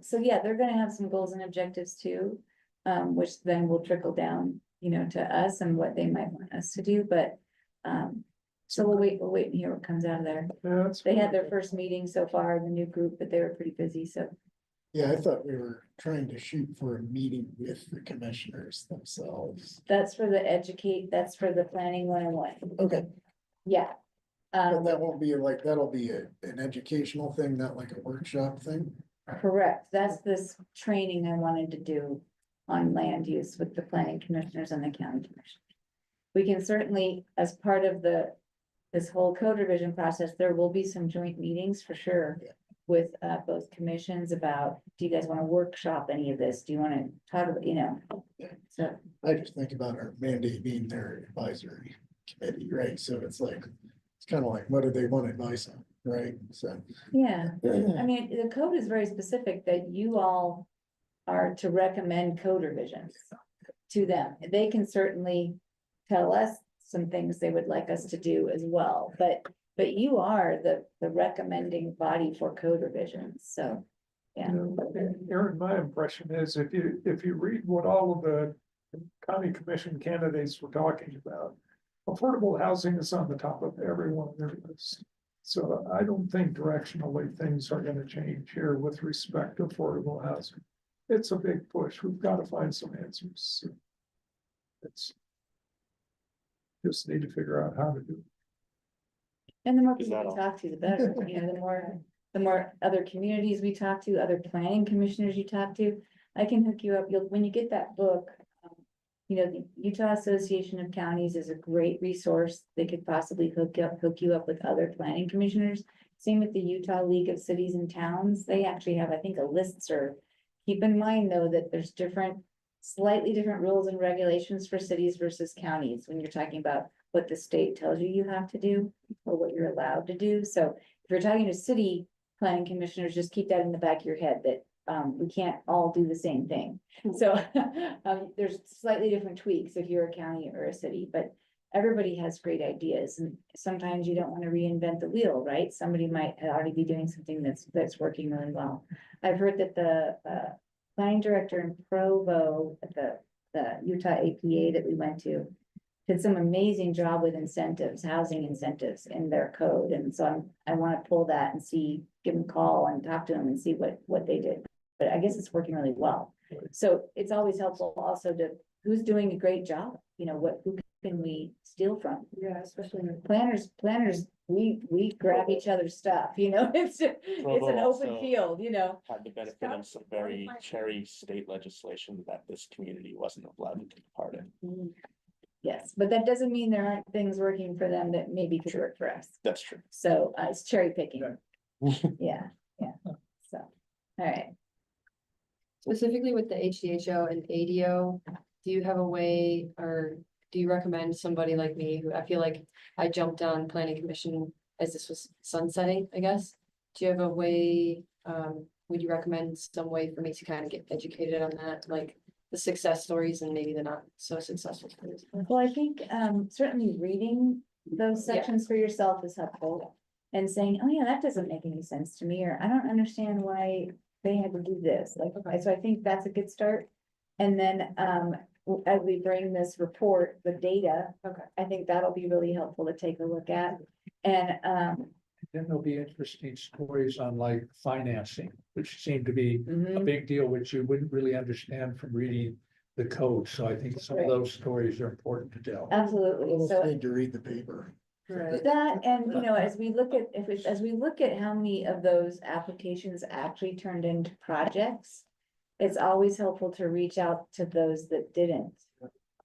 So yeah, they're gonna have some goals and objectives too, which then will trickle down, you know, to us and what they might want us to do, but, so we'll wait and hear what comes out of there. Yeah, that's They had their good. first meeting so far, the new group, but they were pretty busy, so. Yeah, I thought we were trying to shoot for a meeting with the commissioners themselves. That's for that's for the planning 101. Okay, Yeah. but that won't be like, that'll be an educational thing, not like a workshop thing. Correct. That's this training I wanted to do on land use with the planning commissioners and the county commission. We can certainly, as part of this whole code revision process, there will be some joint meetings for sure. Yeah. With both commissions about, do you guys want to workshop any of this? Do you want to talk about, you know? Yeah. So, I just think about our mandate being their advisory committee, right? So it's like, it's kind of like, what do they want advice on? right, so. Yeah, I mean, the code is very specific that you all are to recommend code revisions to them. They can certainly tell us some things they would like us to do as well, but you are the recommending body for code revisions, so. Yeah, Aaron, my impression is if you read what all of the county commission candidates were talking about, affordable housing is on the top of every one of their lists. So I don't think directionally things are gonna change here with respect to affordable housing. It's a big push. We've got to find some answers. It's just need to figure out how to do it. and the more Is people that we all? talk to, the better, you know, the more other communities we talk to, other planning commissioners you talk to. I can hook you up, when you get that book. You know, the Utah Association of Counties is a great resource. They could possibly hook you up with other planning commissioners. Same with the Utah League of Cities and Towns. They actually have, I think, a listserv. Keep in mind, though, that there's slightly different rules and regulations for cities versus counties when you're talking about what the state tells you have to do or what you're allowed to do. So if you're talking to city planning commissioners, just keep that in the back of your head that we can't all do the same thing. So there's slightly different tweaks if you're a county or a city, but everybody has great ideas, and sometimes you don't want to reinvent the wheel, right? Somebody might already be doing something that's working really well. I've heard that the planning director in Provo at the Utah APA that we went to did some amazing job with incentives, housing incentives in their code, and so I want to pull that and see, give them a call and talk to them and see what they did. But I guess it's working really well. So it's always helpful also to who's doing a great job, you know, who can we steal from? Yeah, especially. Planners, we grab each other's stuff, you know, it's an Provo open also field, you know. Had the benefit of some very cherry state legislation that this community wasn't allowed to take part in. Yes, but that doesn't mean there aren't things working for them that maybe could work for us. That's true. So it's cherry picking. Yeah, so, all right. Specifically with the HDHO and ADO, do you have a way, or do you recommend somebody like me who I feel like I jumped on planning commission as this was sunsetting, I guess? Do you have a way, would you recommend some way for me to kind of get educated on that, like the success stories and maybe the not so successful stories? Well, I think certainly reading those sections for yourself is helpful. And saying, oh yeah, that doesn't make any sense to me, or I don't understand why they had to do this, like, so I think that's a good start. And then as we bring this report, the data, I think that'll be really helpful to take a look at. And Then there'll be interesting stories on like financing, which seem to be a mhm, big deal, which you wouldn't really understand from reading the code. So I think some of Right. those stories are important to tell. absolutely, Almost so need to read the paper. Right. that, and you know, as we look at, as we look at how many of those applications actually turned into projects, it's always helpful to reach out to those that didn't.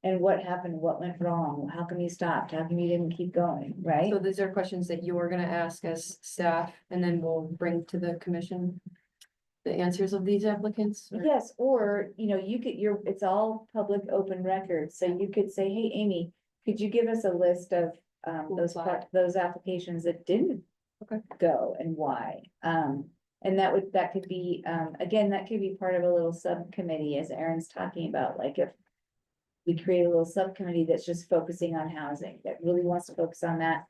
And what happened, what went wrong, how come you stopped, how come you didn't keep going, right? So these are questions that you're gonna ask as staff, and then we'll bring to the commission the answers of these applicants? or- Yes, or, you know, you could, it's all public open records, so you could say, hey, Amy, could you give us a list of Who those applied? those applications that didn't Okay. go and why? And that could be, again, that could be part of a little subcommittee, as Aaron's talking about, like if we create a little subcommittee that's just focusing on housing, that really wants to focus on that.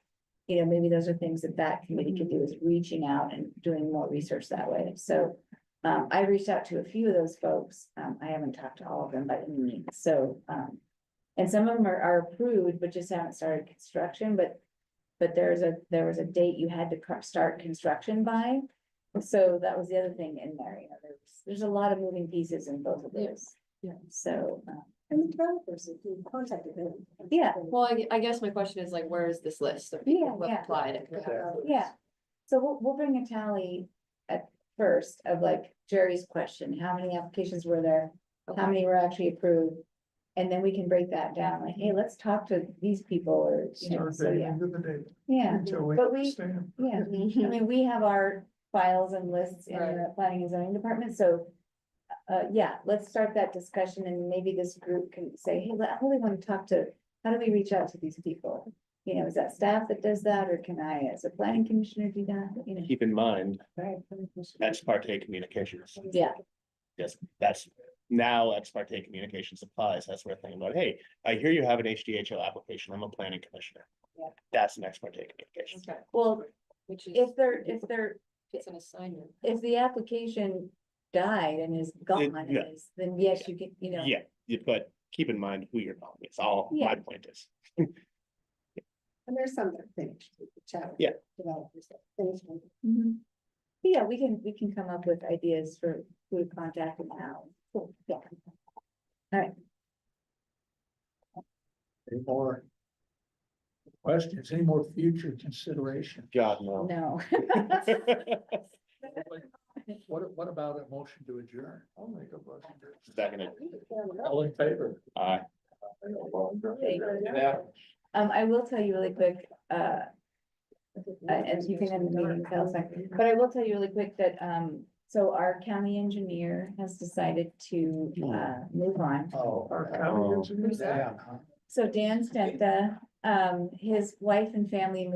You know, maybe those are things that committee could do, is reaching out and doing more research that way. So I reached out to a few of those folks. I haven't talked to all of them by any means, so and some of them are approved, but just haven't started construction, but there was a date you had to start construction by. So that was the other thing in there, you know, there's a lot of moving pieces in both of those. Yeah. So, And the developers, if you contacted them. Yeah. Well, I guess my question is like, where is this list of people who Yeah, have applied? and who haven't? yeah, so we'll bring a tally at first of like Jerry's question, how many applications were there? How many were actually approved? And then we can break that down, like, hey, let's talk to these people, or, you know, Start so digging yeah, into the data yeah, until we but we, understand. yeah. I mean, we have our files and lists in the planning and zoning department, so. Yeah, let's start that discussion, and maybe this group can say, hey, I really want to talk to, how do we reach out to these people? you know, is that staff that does that, or can I, as a planning commissioner, do that, you know? Keep in mind, ex parte communications. Yeah, Yes, that's now ex parte communications applies. That's where thinking about, hey, I hear you have an HDHO application. I'm a planning commissioner. Yeah. That's an ex parte communication. Okay, well, which is, if it's an assignment. the application died and is gone, and yeah. then yes, you can, you know. Yeah, but keep in mind who you're calling. It's all Yeah. my point is. And there's some that are finished, with the chat. Yeah. Developers that finished them. Mhm. Yeah, we can come up with ideas for who to contact and how. Cool, yeah. Any more questions, any more future consideration? God, no. No. What about a motion to adjourn? I'll make a motion. Second, All in favor? aye. I will tell you really quick, and you can end the meeting, Phil, but I will tell you really quick that, so our county engineer has decided to, move on. Oh. Our county engineer. Yeah. So Dan Stenta, his wife and family moved